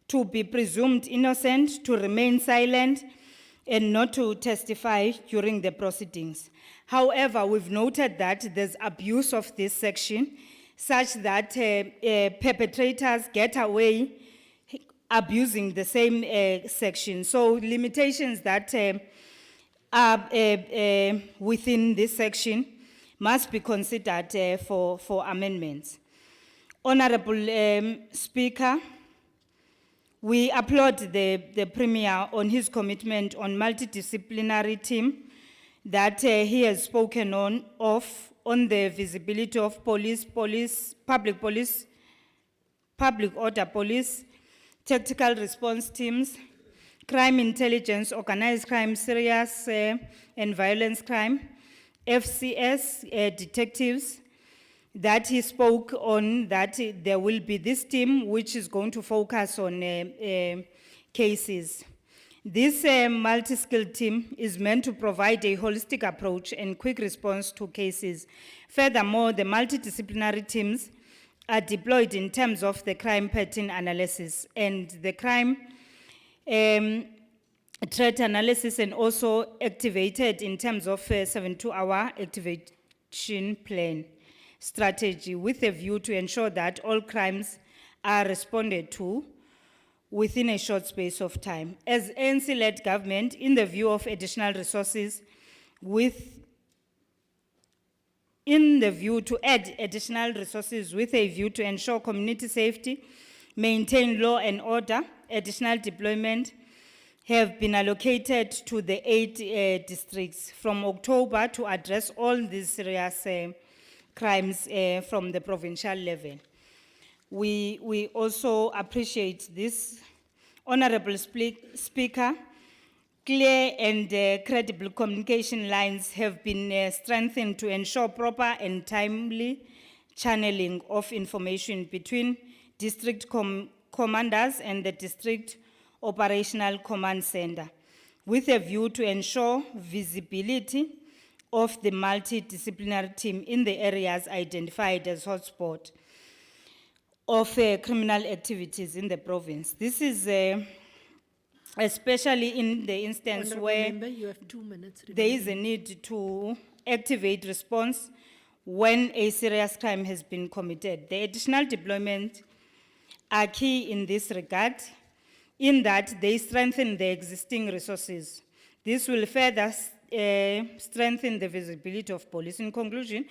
to be presumed innocent, to remain silent, and not to testify during the proceedings. However, we've noted that there's abuse of this section, such that perpetrators get away abusing the same section. So limitations that are within this section must be considered for amendments. Honorable Speaker, we applaud the Premier on his commitment on multidisciplinary team that he has spoken on the visibility of public order police, tactical response teams, crime intelligence, organized crime, serious and violence crime, FCS, detectives, that he spoke on, that there will be this team which is going to focus on cases. This multi-skilled team is meant to provide a holistic approach and quick response to cases. Furthermore, the multidisciplinary teams are deployed in terms of the crime pattern analysis and the crime threat analysis, and also activated in terms of 72-hour activation plan strategy with a view to ensure that all crimes are responded to within a short space of time. As ANC-led government, in the view of additional resources with in the view to add additional resources with a view to ensure community safety, maintain law and order, additional deployment have been allocated to the 8 districts from October to address all these serious crimes from the provincial level. We also appreciate this. Honorable Speaker, clear and credible communication lines have been strengthened to ensure proper and timely channeling of information between district commanders and the district operational command center, with a view to ensure visibility of the multidisciplinary team in the areas identified as hotspot of criminal activities in the province. This is especially in the instance Honourable where Member, you have 2 minutes. there is a need to activate response when a serious crime has been committed. The additional deployment are key in this regard, in that they strengthen the existing resources. This will further strengthen the visibility of police. In conclusion,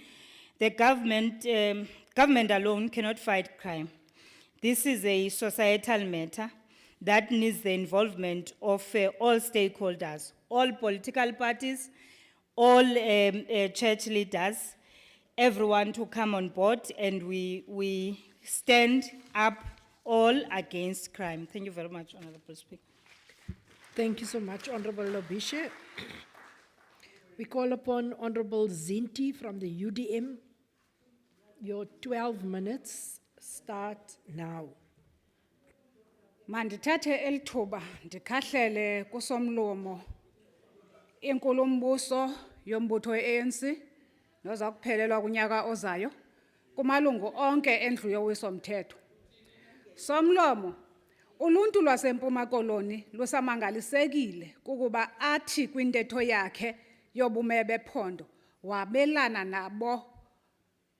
the government alone cannot fight crime. This is a societal matter that needs the involvement of all stakeholders, all political parties, all church leaders, everyone to come on board, and we stand up all against crime. Thank you very much, Honorable Speaker. Thank you so much, Honorable Lobishe. We call upon Honorable Zinti from the UDM. Your 12 minutes start now. Mandithathe elithuba ndikhahlele kusomlomo inkulumbuso yombutho weANC noza kuphelelwa kunyaka ozayo kumalungu onke endlu yowiso-mthetho. Somlomo, uluntu lwaseMpuma Koloni lusamangalisekile kukuba athi kwintetho yakhe yobume bephondo wabelana nabo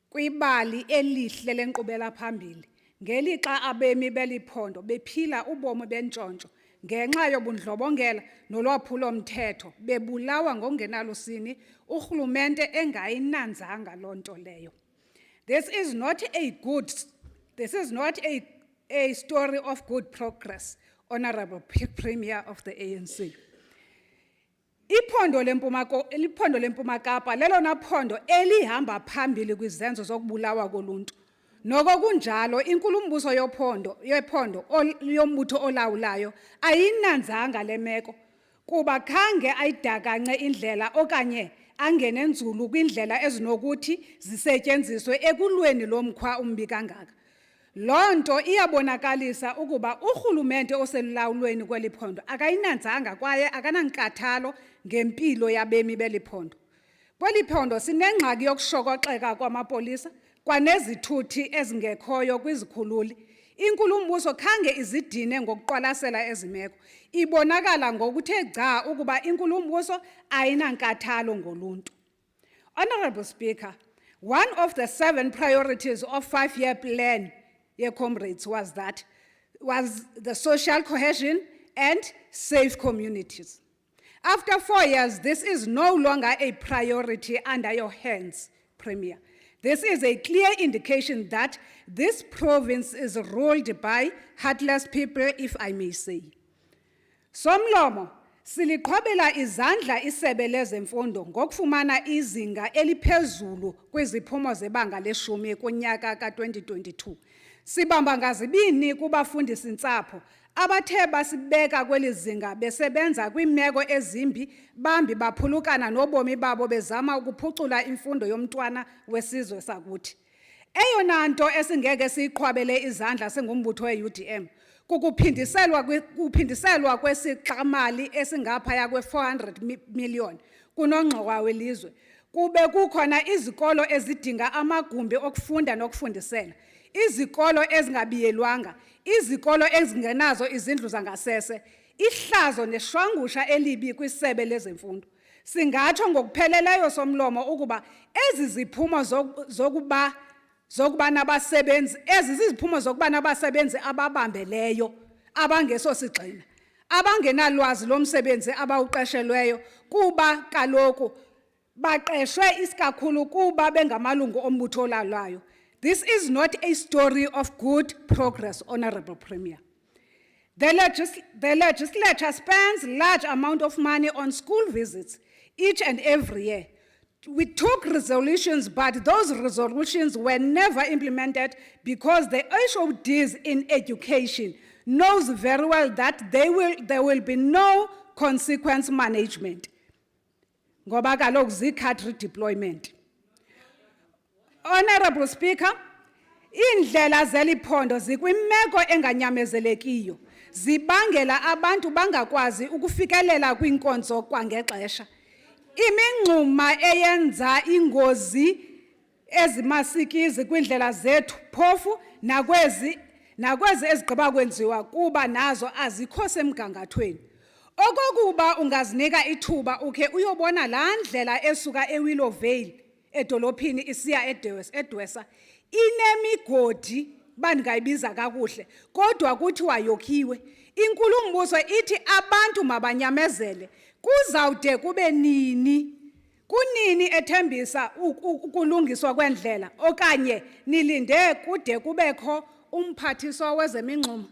kwibali elihle lenkqubela phambili ngelixa abemi beliphondo bephila ubomi bentshontsho ngenxa yobundlobongela nolwaphulo-mthetho bebulawa ngokungenalusini urhulumente engayinanzanga loo nto leyo. This is not a story of good progress, Honorable Premier of the ANC. Iphondo leMpuma Kapa lelona phondo elihamba phambili kwizenzo zokubulawa koluntu. Noko kunjalo inkulumbuso yephondo yombutho olawulayo ayinanzanga le meko kuba khange ayidakance indlela okanye angene nzulu kwindlela ezinokuthi zisetyenziswe ekulweni lomkhwa umbi kangaka. Loo nto iyabonakalisa ukuba urhulumente oselulawulweni kweli phondo akayinanzanga kwaye akanankathalo ngempilo yabemi beli phondo. Kweli phondo sinengxaki yokushokoxeka kwamapolisa kwanezithuthi ezingekhoyo kwizikhululi. Inkulumbuso khange izidine ngokuqwalasela ezimeko. Ibonakala ngokuthe gca ukuba inkulumbuso ayinankathalo ngoluntu. Honorable Speaker, one of the 7 priorities of 5-year plan comrades was the social cohesion and safe communities. After 4 years, this is no longer a priority under your hands, Premier. This is a clear indication that this province is ruled by heartless people, if I may say. Somlomo, siliqhobela izandla isebe lezemfundo ngokufumana izinga eliphezulu kwiziphumo zebanga leshumi kunyaka ka-2022. Sibamba ngazibini kubafundisi-ntsapho abathe basibeka kweli zinga besebenza kwiimeko ezimbi bambi baphulukana nobomi babo bezama ukuphucula imfundo yomntwana wesizwe sakuthi. Eyona nto esingeke siyiqhwabele izandla singumbutho we-UDM kuphindiselwa kwesixamali esingaphaya kwe-400 million kunongxowa welizwe. Kube kukhona izikolo ezidinga amagumbi okufunda nokufundisela, izikolo ezingabiyelwanga, izikolo ezingenazo izindlu zangasese, ihlazo neshwangusha elibi kwisebe lezemfundo. Singatsho ngokupheleleyo somlomo ukuba ezi ziphumo zokuba nabasebenzi, ezi ziziphumo zokuba nabasebenzi ababambeleyo, abangeso sigxina, abangenalwazi lomsebenzi abawuqeshelweyo, kuba kaloku baqeshwe isikakhulu kuba bengamalungu ombutho olawulayo. This is not a story of good progress, Honorable Premier. The legislature spends large amount of money on school visits each and every year. We took resolutions, but those resolutions were never implemented because the HODs in education knows very well that there will be no consequence management. Ngoba kaloku zi-card redeployment. Honorable Speaker, indlela zeliphondo zikwimeko enganyamezelekiyo. Zibangela abantu bangakwazi ukufikelela kwinkonzo kwangexesha. Imingxuma eyenza ingozi ezimasikizi kwindlela zethu phofu nakwezi ezigqiba kwenziwa kuba nazo azikho semgangathweni. Okokuba ungazinika ithuba ukhe uyobona laa ndlela esuka eWillow Vale edolophini isiya eDwesa inemigodi bandingayibiza kakuhle kodwa kuthiwa yokhiwe. Inkulumbuso ithi abantu mabanyamezele. Kuzawude kube nini? Kunini ethembisa ukulungiswa kwendlela okanye nilinde kude kubekho umphathiswa wezemingxuma?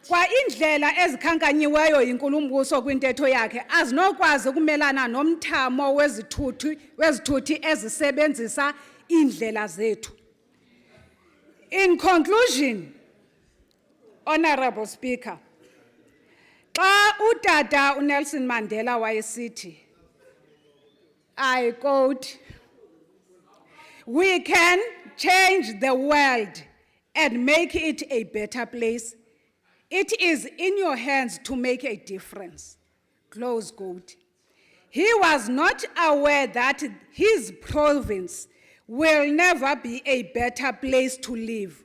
Kwa indlela ezikhankanyiweyo inkulumbuso kwintetho yakhe azinokwazi ukumelana nomthamo wezithuthi ezisebenzisa indlela zethu. In conclusion, Honorable Speaker, xa utata uNelson Mandela wayesithi, I quote, "We can change the world and make it a better place. It is in your hands to make a difference." Close quote. He was not aware that his province will never be a better place to live.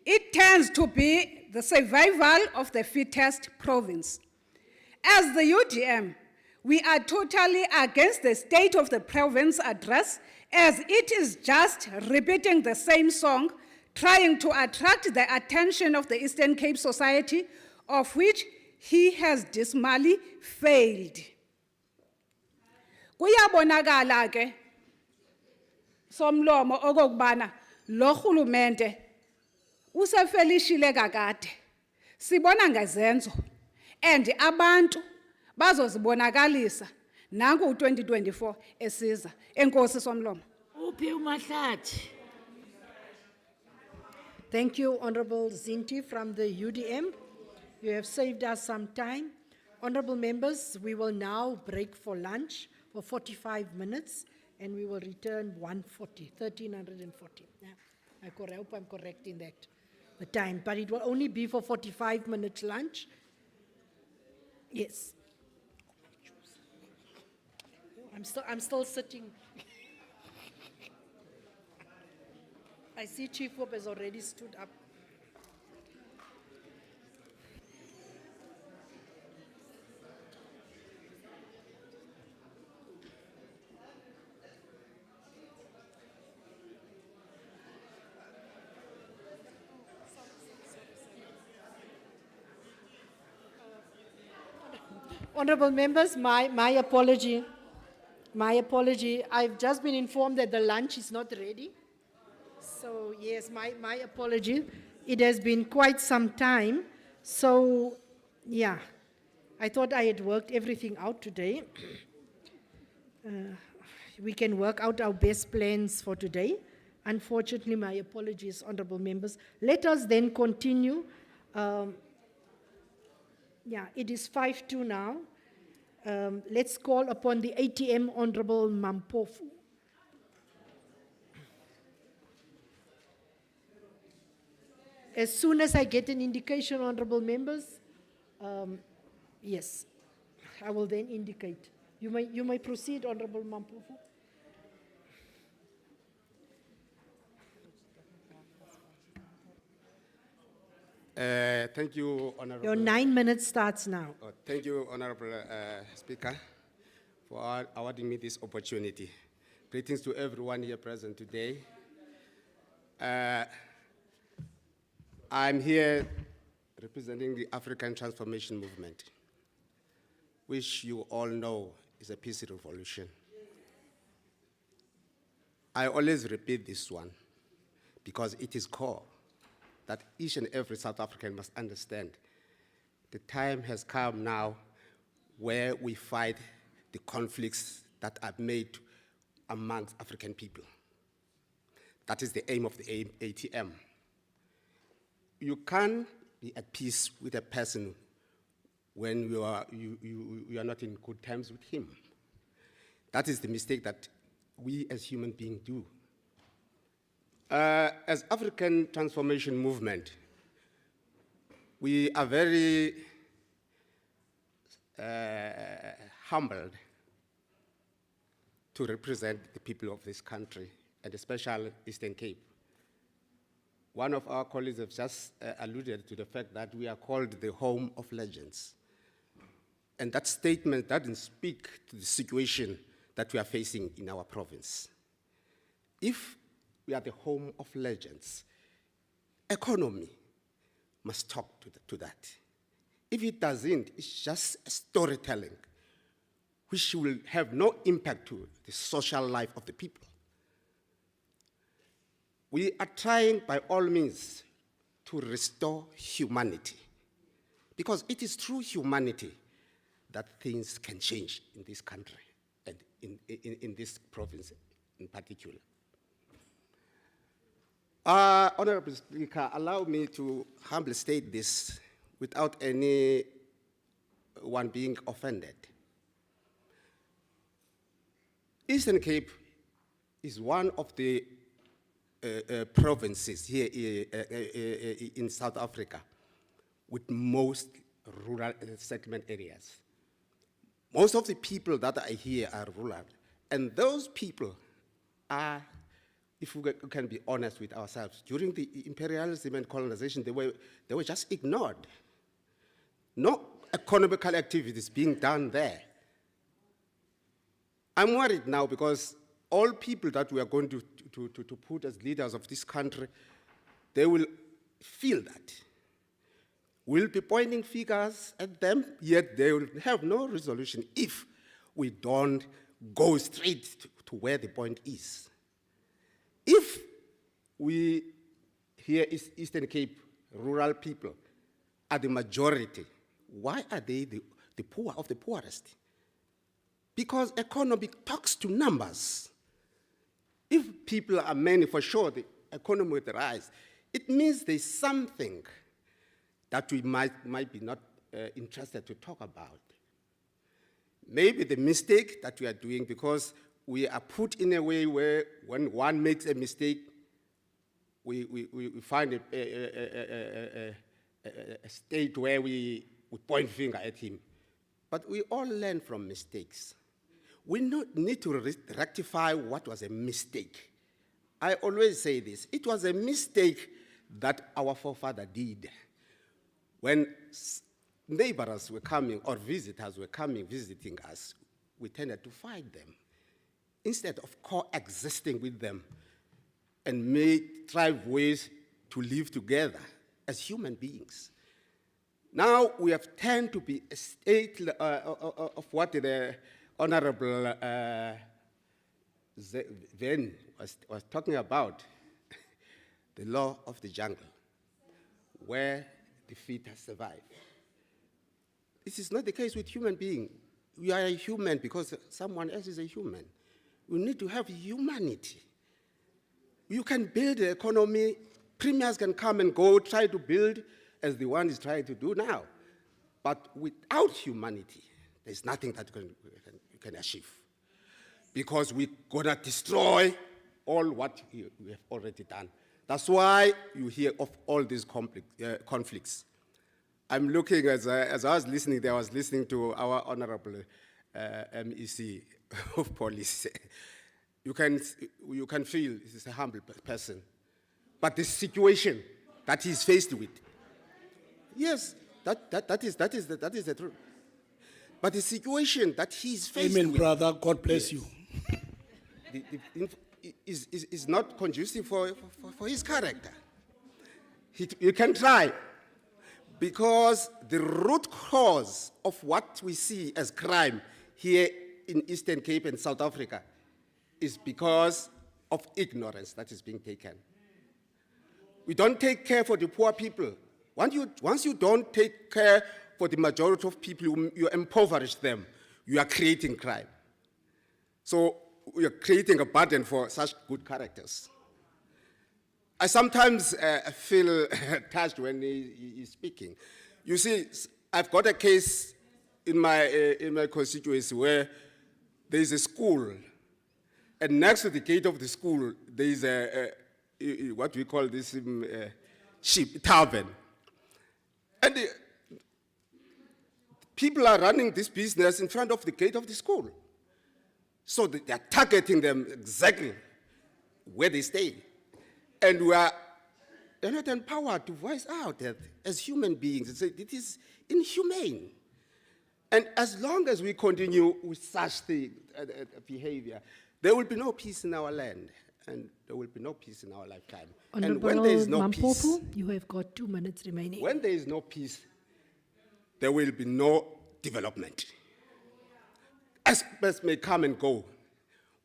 It tends to be the survival of the fittest province. As the UDM, we are totally against the State of the Province address, as it is just repeating the same song, trying to attract the attention of the Eastern Cape Society, of which he has dismally failed. Kuyabonakala ke somlomo okokubana lo rhulumente usefelishile kakade. Sibona ngezenzo and abantu bazozibonakalisa nanku u-2024 esiza. Enkosi somlomo. Uphi uMahlathi? Thank you, Honorable Zinti from the UDM. You have saved us some time. Honorable members, we will now break for lunch for 45 minutes and we will return 1340. Yeah. I hope I'm correct in that, the time, but it will only be for 45 minutes lunch. Yes. I'm still sitting. I see Chief Whip has already stood up. Honorable members, my apology. My apology. I've just been informed that the lunch is not ready. So yes, my apology. It has been quite some time. So yeah, I thought I had worked everything out today. We can work out our best plans for today. Unfortunately, my apologies, honorable members. Let us then continue. Yeah, it is 5:02 now. Let's call upon the ATM, Honorable Mampofu. As soon as I get an indication, honorable members, yes, I will then indicate. You may proceed, Honorable Mampofu. Thank you, Honorable. Your 9 minutes starts now. Thank you, Honorable Speaker, for awarding me this opportunity. Greetings to everyone here present today. I'm here representing the African Transformation Movement, which you all know is a peace revolution. I always repeat this one because it is core that each and every South African must understand. The time has come now where we fight the conflicts that are made amongst African people. That is the aim of the ATM. You can't be at peace with a person when you are not in good terms with him. That is the mistake that we as human beings do. As African Transformation Movement, we are very humbled to represent the people of this country, and especially Eastern Cape. One of our colleagues has just alluded to the fact that we are called the home of legends. And that statement doesn't speak to the situation that we are facing in our province. If we are the home of legends, economy must talk to that. If it doesn't, it's just storytelling, which will have no impact to the social life of the people. We are trying by all means to restore humanity, because it is through humanity that things can change in this country and in this province in particular. Honorable Speaker, allow me to humbly state this without anyone being offended. Eastern Cape is one of the provinces here in South Africa with most rural settlement areas. Most of the people that are here are rural, and those people are, if we can be honest with ourselves, during the imperialism and colonization, they were just ignored. No economical activities being done there. I'm worried now because all people that we are going to put as leaders of this country, they will feel that. We'll be pointing fingers at them, yet they will have no resolution if we don't go straight to where the point is. If we here is Eastern Cape rural people are the majority, why are they the poor of the poorest? Because economy talks to numbers. If people are many, for sure the economy will rise. It means there's something that we might be not interested to talk about. Maybe the mistake that we are doing, because we are put in a way where when one makes a mistake, we find a state where we point finger at him. But we all learn from mistakes. We need to rectify what was a mistake. I always say this, it was a mistake that our forefather did. When neighbors were coming or visitors were coming, visiting us, we tended to fight them instead of coexisting with them and try ways to live together as human beings. Now we have turned to be a state of what the Honorable Ven was talking about, the law of the jungle, where the fittest survive. This is not the case with human beings. We are a human because someone else is a human. We need to have humanity. You can build the economy, premiers can come and go, try to build as the one is trying to do now. But without humanity, there's nothing that you can achieve. Because we're gonna destroy all what we have already done. That's why you hear of all these conflicts. I'm looking, as I was listening there, I was listening to our Honorable MEC of Police. You can feel he's a humble person. But the situation that he's faced with, yes, that is the truth. But the situation that he's faced with. Amen, brother. God bless you. Is not conducive for his character. You can try, because the root cause of what we see as crime here in Eastern Cape and South Africa is because of ignorance that is being taken. We don't take care for the poor people. Once you don't take care for the majority of people, you impoverish them, you are creating crime. So you're creating a burden for such good characters. I sometimes feel touched when he's speaking. You see, I've got a case in my constituency where there is a school, and next to the gate of the school, there is what we call this sheep tavern. And people are running this business in front of the gate of the school. So they are targeting them exactly where they stay. And they're not empowered to voice out that as human beings. It is inhumane. And as long as we continue with such behavior, there will be no peace in our land, and there will be no peace in our lifetime. And when there is no peace, you have got 2 minutes remaining. when there is no peace, there will be no development. Experts may come and go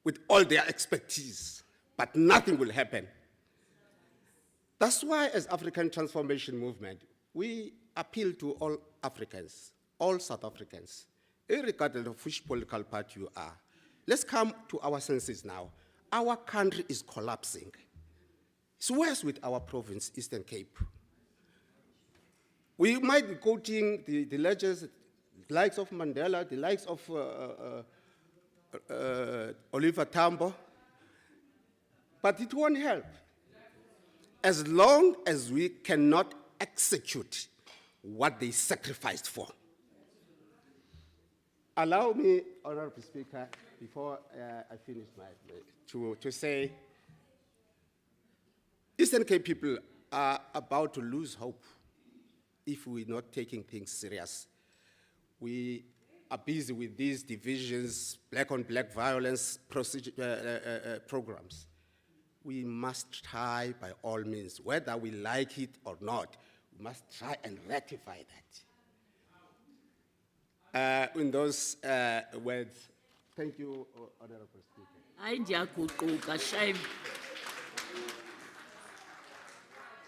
with all their expertise, but nothing will happen. That's why, as African Transformation Movement, we appeal to all Africans, all South Africans, irregardless of which political party you are. Let's come to our senses now. Our country is collapsing. It's worse with our province, Eastern Cape. We might be quoting the legends, the likes of Mandela, the likes of Oliver Tambo, but it won't help. As long as we cannot execute what they sacrificed for. Allow me, Honorable Speaker, before I finish to say, Eastern Cape people are about to lose hope if we're not taking things serious. We are busy with these divisions, black-on-black violence programs. We must try by all means, whether we like it or not, we must try and rectify that. In those words, thank you, Honorable Speaker. Hayi ndiyaguquka, shame.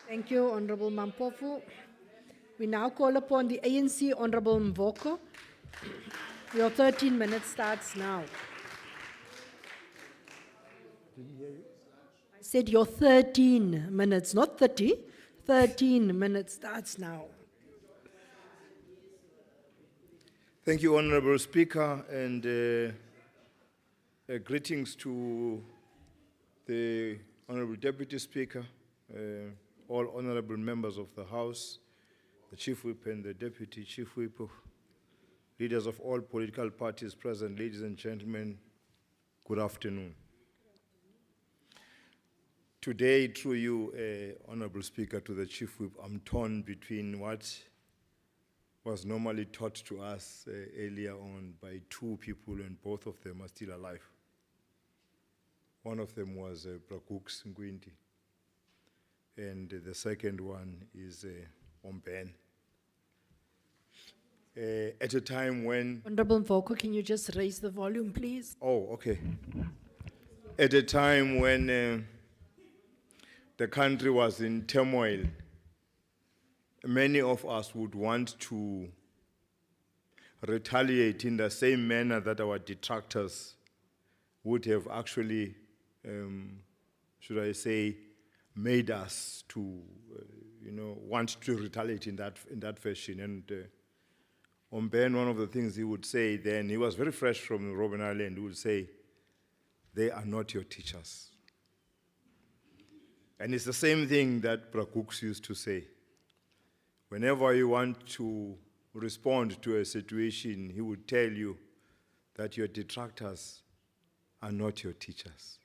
Thank you, Honorable Mampofu. We now call upon the ANC Honorable Mvoko. Your 13 minutes starts now. I said your 13 minutes, not 30. 13 minutes starts now. Thank you, Honorable Speaker, and greetings to the Honorable Deputy Speaker, all honorable members of the House, the Chief Whip and the Deputy Chief Whip, leaders of all political parties present, ladies and gentlemen, good afternoon. Today, through you, Honorable Speaker, to the Chief Whip, I'm torn between what was normally taught to us earlier on by two people, and both of them are still alive. One of them was Brakux Ngwindi, and the second one is Omben. At a time when... Honorable Mvoko, can you just raise the volume, please? Oh, okay. At a time when the country was in turmoil, many of us would want to retaliate in the same manner that our detractors would have actually, should I say, made us to, want to retaliate in that fashion. And Omben, one of the things he would say then, he was very fresh from Robben Island, he would say, they are not your teachers. And it's the same thing that Brakux used to say. Whenever you want to respond to a situation, he would tell you that your detractors are not your teachers.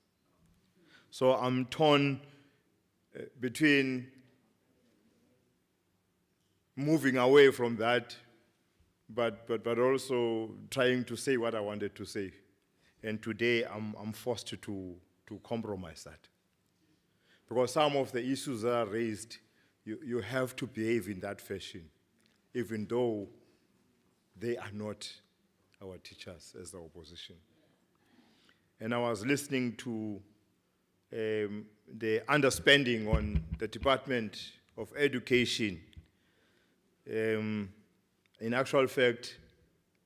So I'm torn between moving away from that, but also trying to say what I wanted to say. And today I'm forced to compromise that. Because some of the issues that are raised, you have to behave in that fashion, even though they are not our teachers as the opposition. And I was listening to the underspending on the Department of Education. In actual fact,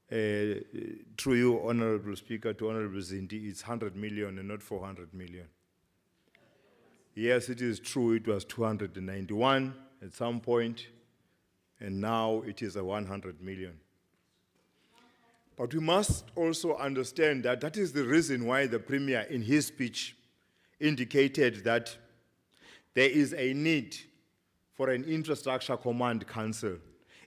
through you, Honorable Speaker, to Honorable Zindi, it's 100 million and not 400 million. Yes, it is true, it was 291 at some point, and now it is a 100 million. But we must also understand that that is the reason why the Premier, in his speech, indicated that there is a need for an infrastructure command council.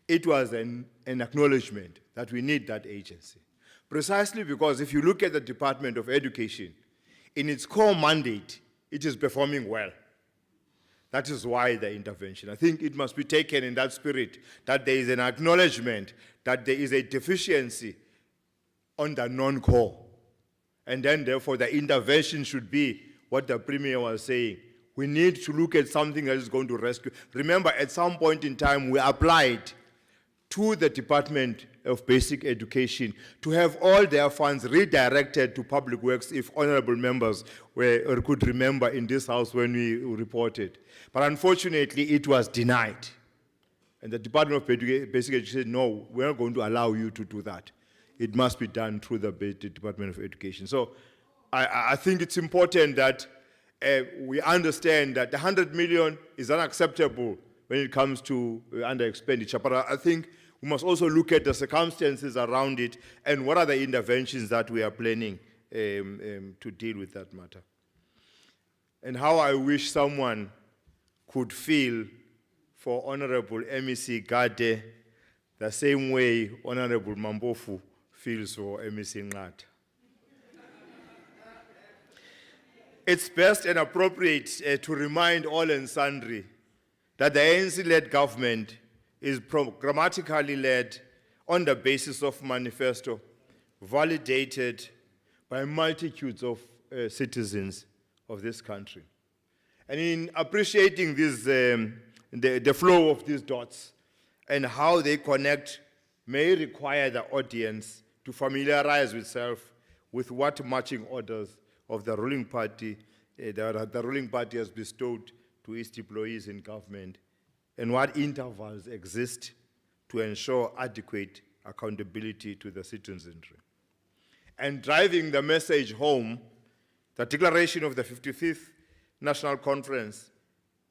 It was an acknowledgement that we need that agency. Precisely because if you look at the Department of Education, in its core mandate, it is performing well. That is why the intervention. I think it must be taken in that spirit, that there is an acknowledgement that there is a deficiency on the non-core. And then therefore the intervention should be what the Premier was saying. We need to look at something that is going to rescue. Remember, at some point in time, we applied to the Department of Basic Education to have all their funds redirected to public works, if honorable members could remember in this house when we reported. But unfortunately, it was denied. And the Department of Basic Education said, no, we're not going to allow you to do that. It must be done through the Department of Education. So I think it's important that we understand that the 100 million is unacceptable when it comes to under expenditure. But I think we must also look at the circumstances around it and what are the interventions that we are planning to deal with that matter. And how I wish someone could feel for Honorable MEC Gade the same way Honorable Mambofu feels for MEC Ngat. It's best and appropriate to remind all and sundry that the ANC-led government is programmatically led on the basis of manifesto, validated by multitudes of citizens of this country. And in appreciating this, the flow of these dots and how they connect may require the audience to familiarize itself with what marching orders of the ruling party, the ruling party has bestowed to its employees in government, and what intervals exist to ensure adequate accountability to the citizenry. And driving the message home, the declaration of the 55th National Conference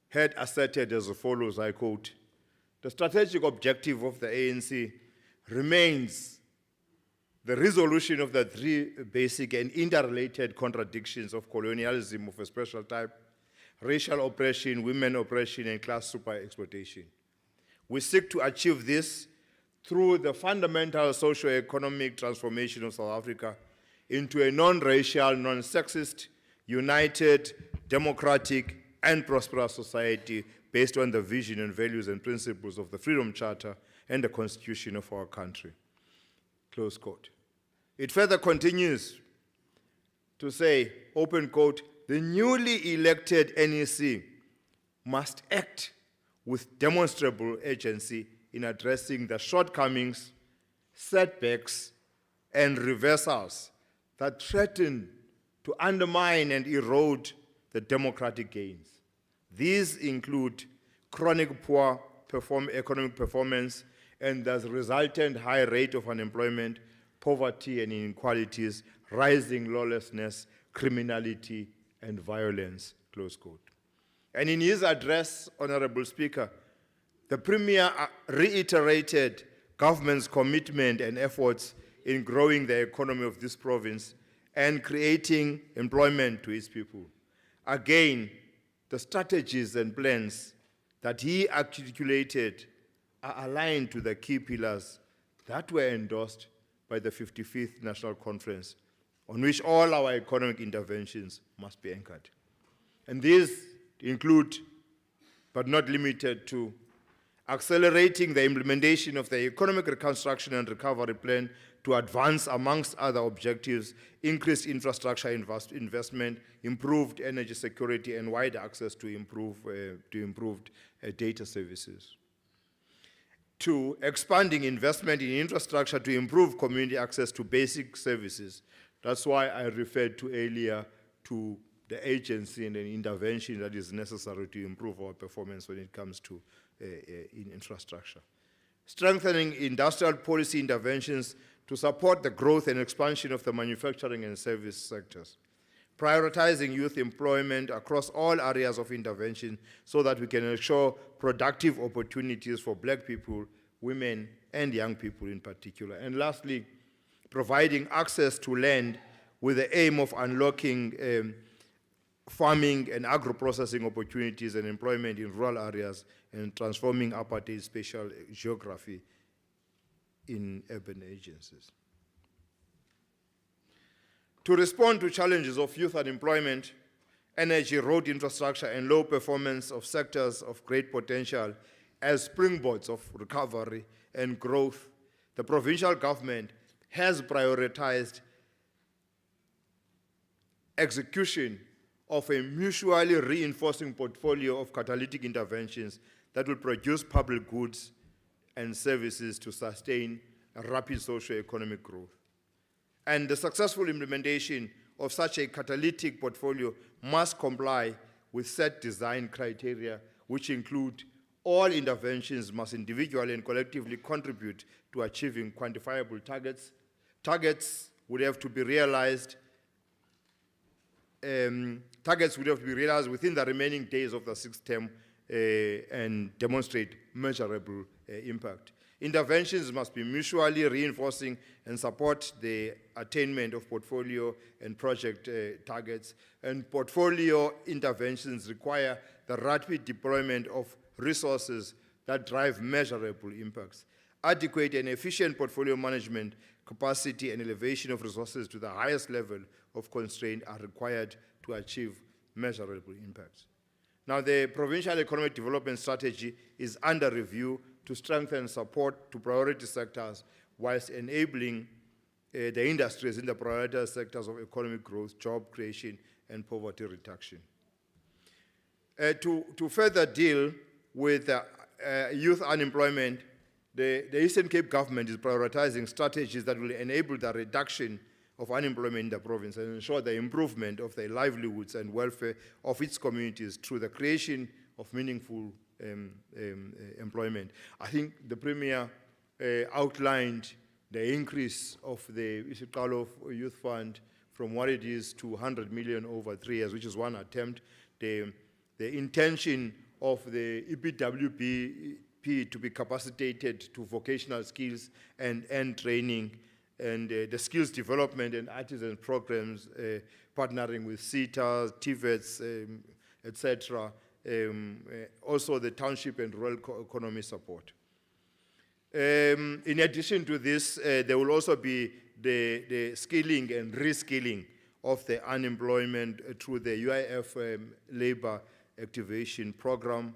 had asserted as follows, I quote, "The strategic objective of the ANC remains the resolution of the three basic and interrelated contradictions of colonialism of a special type, racial oppression, women oppression, and class super-exploitation. We seek to achieve this through the fundamental socio-economic transformation of South Africa into a non-racial, non-sexist, united, democratic, and prosperous society based on the vision and values and principles of the Freedom Charter and the Constitution of our country." Close quote. It further continues to say, open quote, "The newly elected NEC must act with demonstrable urgency in addressing the shortcomings, setbacks, and reversals that threaten to undermine and erode the democratic gains. These include chronic poor economic performance and the resultant high rate of unemployment, poverty and inequalities, rising lawlessness, criminality, and violence," close quote. And in his address, Honorable Speaker, the Premier reiterated government's commitment and efforts in growing the economy of this province and creating employment to its people. Again, the strategies and plans that he articulated are aligned to the key pillars that were endorsed by the 55th National Conference, on which all our economic interventions must be anchored. And these include, but not limited to, accelerating the implementation of the Economic Reconstruction and Recovery Plan to advance, amongst other objectives, increased infrastructure investment, improved energy security, and wider access to improved data services. 2, expanding investment in infrastructure to improve community access to basic services. That's why I referred to earlier to the agency and the intervention that is necessary to improve our performance when it comes to in infrastructure. Strengthening industrial policy interventions to support the growth and expansion of the manufacturing and service sectors. Prioritizing youth employment across all areas of intervention so that we can ensure productive opportunities for black people, women, and young people in particular. And lastly, providing access to land with the aim of unlocking farming and agro-processing opportunities and employment in rural areas and transforming apartheid spatial geography in urban agencies. To respond to challenges of youth unemployment, energy, road infrastructure, and low performance of sectors of great potential as springboards of recovery and growth, the provincial government has prioritized execution of a mutually reinforcing portfolio of catalytic interventions that will produce public goods and services to sustain rapid socio-economic growth. And the successful implementation of such a catalytic portfolio must comply with set design criteria, which include all interventions must individually and collectively contribute to achieving quantifiable targets. Targets would have to be realized within the remaining days of the sixth term and demonstrate measurable impact. Interventions must be mutually reinforcing and support the attainment of portfolio and project targets. And portfolio interventions require the rapid deployment of resources that drive measurable impacts. Adequate and efficient portfolio management capacity and elevation of resources to the highest level of constraint are required to achieve measurable impacts. Now, the Provincial Economic Development Strategy is under review to strengthen support to priority sectors whilst enabling the industries in the prioritized sectors of economic growth, job creation, and poverty reduction. To further deal with youth unemployment, the Eastern Cape government is prioritizing strategies that will enable the reduction of unemployment in the province and ensure the improvement of the livelihoods and welfare of its communities through the creation of meaningful employment. I think the Premier outlined the increase of the Isiqalo Youth Fund from what it is to 100 million over 3 years, which is one attempt. The intention of the EPWP to be capacitated to vocational skills and training, and the skills development and artisan programs, partnering with CETAs, TVETs, etc. Also the township and rural economy support. In addition to this, there will also be the skilling and reskilling of the unemployment through the UIF labor activation program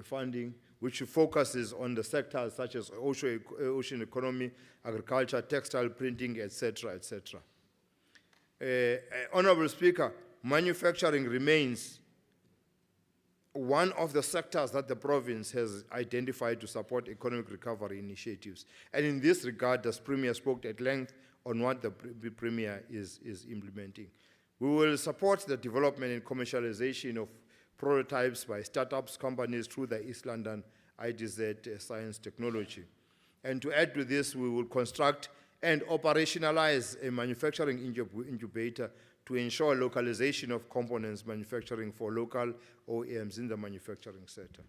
funding, which focuses on the sectors such as ocean economy, agriculture, textile, printing, etc., etc. Honorable Speaker, manufacturing remains one of the sectors that the province has identified to support economic recovery initiatives. And in this regard, the Premier spoke at length on what the Premier is implementing. We will support the development and commercialization of prototypes by startups, companies through the East London IDZ Science Technology. And to add to this, we will construct and operationalize a manufacturing incubator to ensure localization of components manufacturing for local OEMs in the manufacturing sector.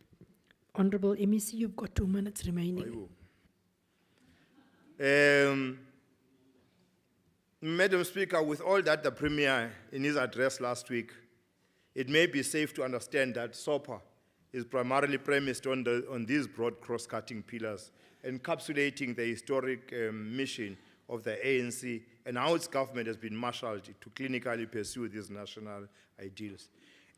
Honorable MEC, you've got 2 minutes remaining. Madam Speaker, with all that the Premier in his address last week, it may be safe to understand that SOPA is primarily premised on these broad cross-cutting pillars, encapsulating the historic mission of the ANC and how its government has been marshaled to clinically pursue these national ideals.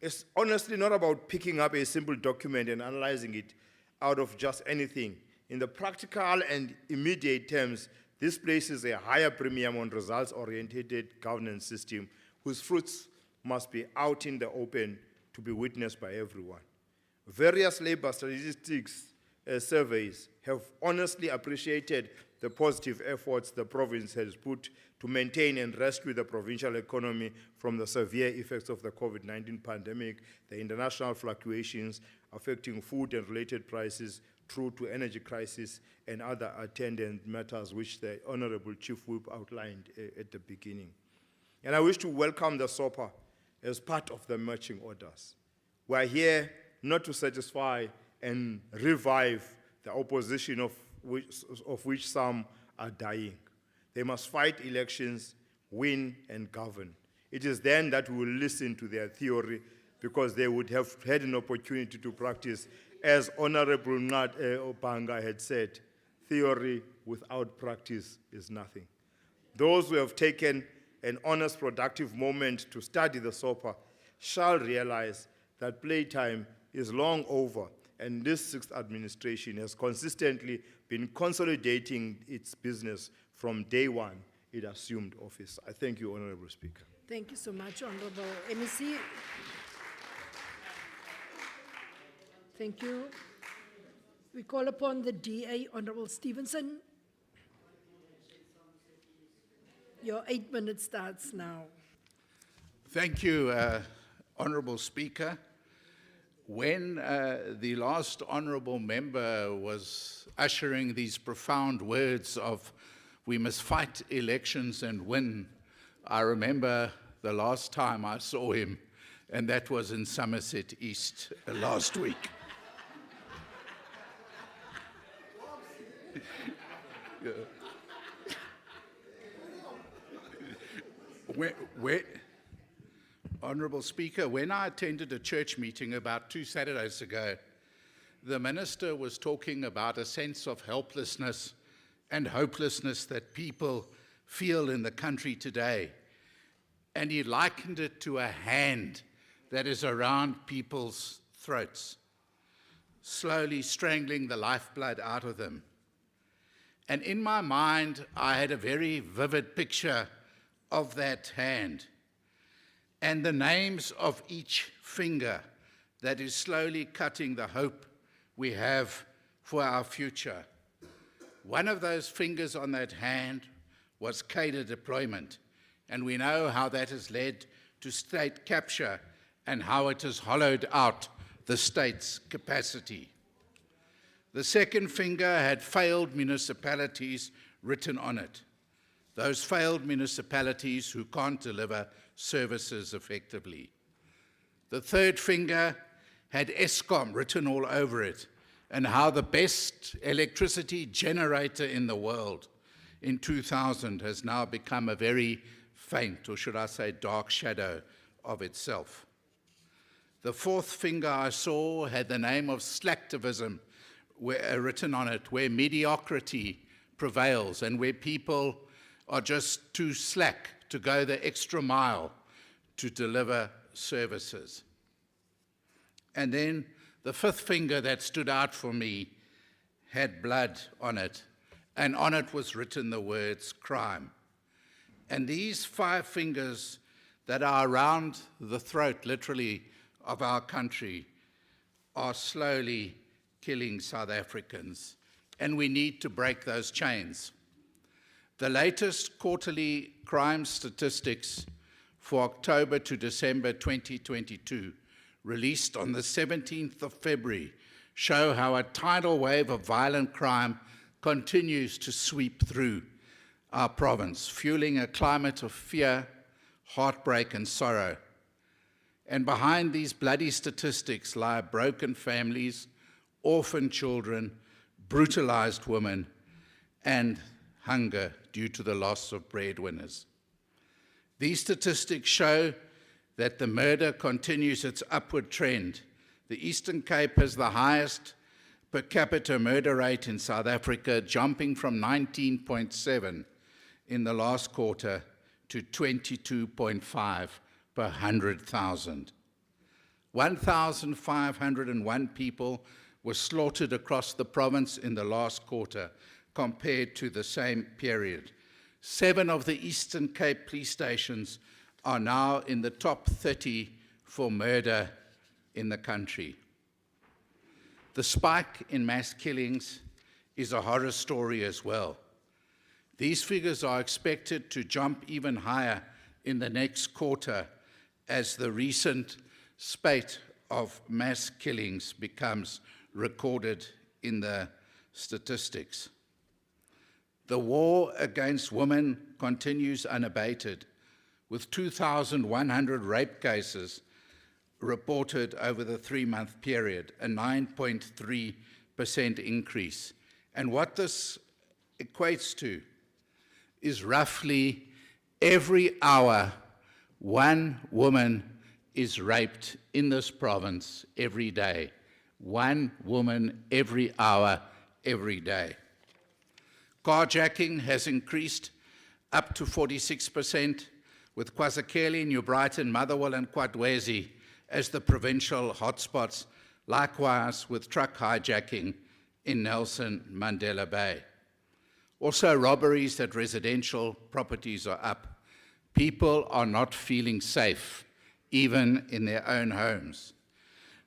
It's honestly not about picking up a simple document and analyzing it out of just anything. In the practical and immediate terms, this places a higher premium on results-oriented governance system whose fruits must be out in the open to be witnessed by everyone. Various labor statistics surveys have honestly appreciated the positive efforts the province has put to maintain and rescue the provincial economy from the severe effects of the COVID-19 pandemic, the international fluctuations affecting food and related prices, through to energy crisis and other attendant matters which the Honorable Chief Whip outlined at the beginning. And I wish to welcome the SOPA as part of the marching orders. We are here not to satisfy and revive the opposition of which some are dying. They must fight elections, win, and govern. It is then that we will listen to their theory, because they would have had an opportunity to practice. As Honorable Nat Opanga had said, theory without practice is nothing. Those who have taken an honest, productive moment to study the SOPA shall realize that playtime is long over, and this sixth administration has consistently been consolidating its business from day one it assumed office. I thank you, Honorable Speaker. Thank you so much, Honorable MEC. Thank you. We call upon the DA, Honorable Stevenson. Your 8 minutes starts now. Thank you, Honorable Speaker. When the last honorable member was ushering these profound words of we must fight elections and win, I remember the last time I saw him, and that was in Somerset East last week. Honorable Speaker, when I attended a church meeting about 2 Saturdays ago, the minister was talking about a sense of helplessness and hopelessness that people feel in the country today. And he likened it to a hand that is around people's throats, slowly strangling the lifeblood out of them. And in my mind, I had a very vivid picture of that hand and the names of each finger that is slowly cutting the hope we have for our future. One of those fingers on that hand was cadre deployment, and we know how that has led to state capture and how it has hollowed out the state's capacity. The second finger had failed municipalities written on it. Those failed municipalities who can't deliver services effectively. The third finger had ESCOM written all over it, and how the best electricity generator in the world in 2000 has now become a very faint, or should I say dark shadow of itself. The fourth finger I saw had the name of slacktivism written on it, where mediocrity prevails and where people are just too slack to go the extra mile to deliver services. And then the fifth finger that stood out for me had blood on it, and on it was written the words crime. And these 5 fingers that are around the throat, literally, of our country are slowly killing South Africans, and we need to break those chains. The latest quarterly crime statistics for October to December 2022, released on the 17th of February, show how a tidal wave of violent crime continues to sweep through our province, fueling a climate of fear, heartbreak, and sorrow. And behind these bloody statistics lie broken families, orphan children, brutalized women, and hunger due to the loss of breadwinners. These statistics show that the murder continues its upward trend. The Eastern Cape has the highest per capita murder rate in South Africa, jumping from 19.7 in the last quarter to 22.5 per 100,000. 1,501 people were slaughtered across the province in the last quarter compared to the same period. 7 of the Eastern Cape police stations are now in the top 30 for murder in the country. The spike in mass killings is a horror story as well. These figures are expected to jump even higher in the next quarter as the recent spate of mass killings becomes recorded in the statistics. The war against women continues unabated, with 2,100 rape cases reported over the 3-month period, a 9.3% increase. And what this equates to is roughly every hour, one woman is raped in this province every day. One woman every hour, every day. Carjacking has increased up to 46%, with KwaZulu, New Brighton, Motherwell, and Kwadwezi as the provincial hotspots, likewise with truck hijacking in Nelson Mandela Bay. Also, robberies at residential properties are up. People are not feeling safe, even in their own homes.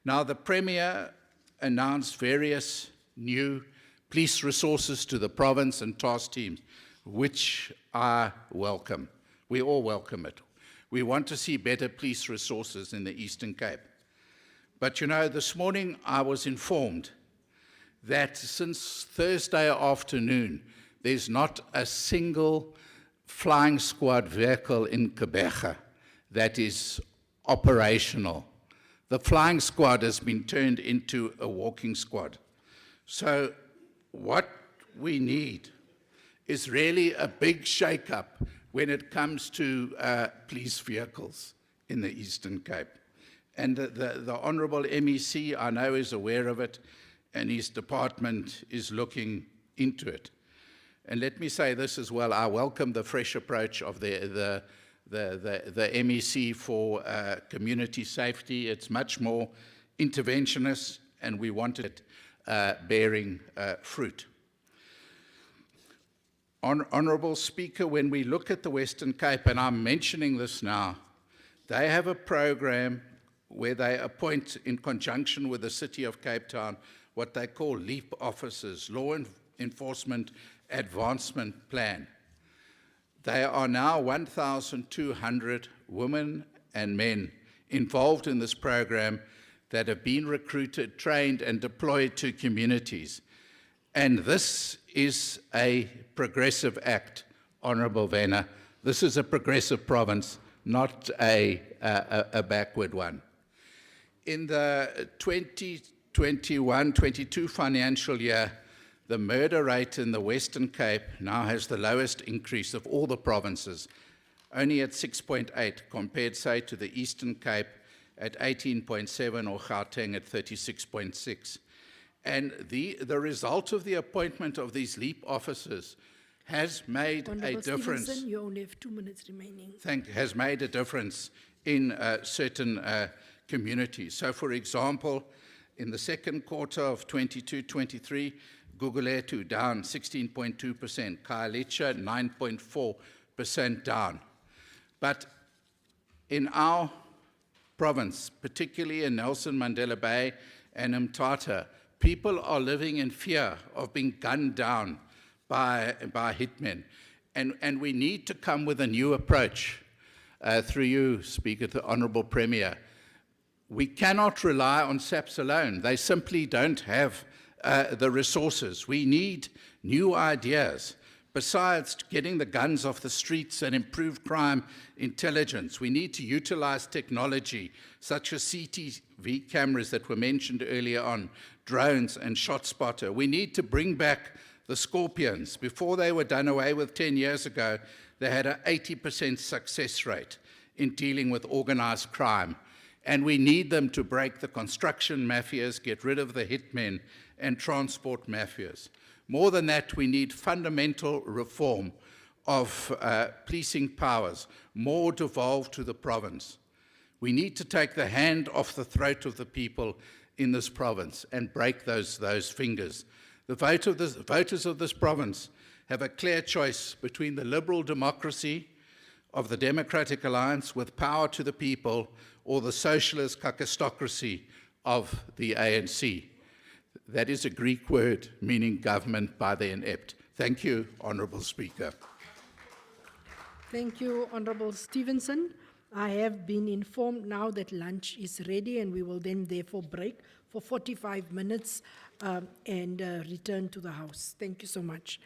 Now, the Premier announced various new police resources to the province and task teams, which I welcome. We all welcome it. We want to see better police resources in the Eastern Cape. But you know, this morning I was informed that since Thursday afternoon, there's not a single flying squad vehicle in Gqeberha that is operational. The flying squad has been turned into a walking squad. So what we need is really a big shake-up when it comes to police vehicles in the Eastern Cape. And the Honourable MEC, I know, is aware of it, and his department is looking into it. And let me say this as well, I welcome the fresh approach of the MEC for community safety. It's much more interventionist, and we want it bearing fruit. Honourable Speaker, when we look at the Western Cape, and I'm mentioning this now, they have a program where they appoint, in conjunction with the City of Cape Town, what they call LEAP officers, Law Enforcement Advancement Plan. There are now 1,200 women and men involved in this program that have been recruited, trained, and deployed to communities. And this is a progressive act, Honourable Vena. This is a progressive province, not a backward one. In the 2021-22 financial year, the murder rate in the Western Cape now has the lowest increase of all the provinces, only at 6.8, compared, say, to the Eastern Cape at 18.7 or Gauteng at 36.6. And the result of the appointment of these LEAP officers has made Honourable a difference. Stevenson, you only have 2 minutes remaining. Has made a difference in certain communities. So, for example, in the second quarter of 22-23, Guguletu down 16.2%, Khayelitsha 9.4% down. But in our province, particularly in Nelson Mandela Bay and Mthatha, people are living in fear of being gunned down by hitmen. And we need to come with a new approach. Through you, Speaker, to the Honourable Premier. We cannot rely on SAPS alone. They simply don't have the resources. We need new ideas. Besides getting the guns off the streets and improved crime intelligence, we need to utilize technology such as CCTV cameras that were mentioned earlier on, drones and ShotSpotter. We need to bring back the Scorpions. Before they were done away with 10 years ago, they had an 80% success rate in dealing with organized crime. And we need them to break the construction mafias, get rid of the hitmen and transport mafias. More than that, we need fundamental reform of policing powers, more devolved to the province. We need to take the hand off the throat of the people in this province and break those fingers. The voters of this province have a clear choice between the liberal democracy of the Democratic Alliance with power to the people or the socialist kakistocracy of the ANC. That is a Greek word meaning government by the inept. Thank you, Honourable Speaker. Thank you, Honorable Stevenson. I have been informed now that lunch is ready and we will then therefore break for 45 minutes and return to the House. Thank you so much.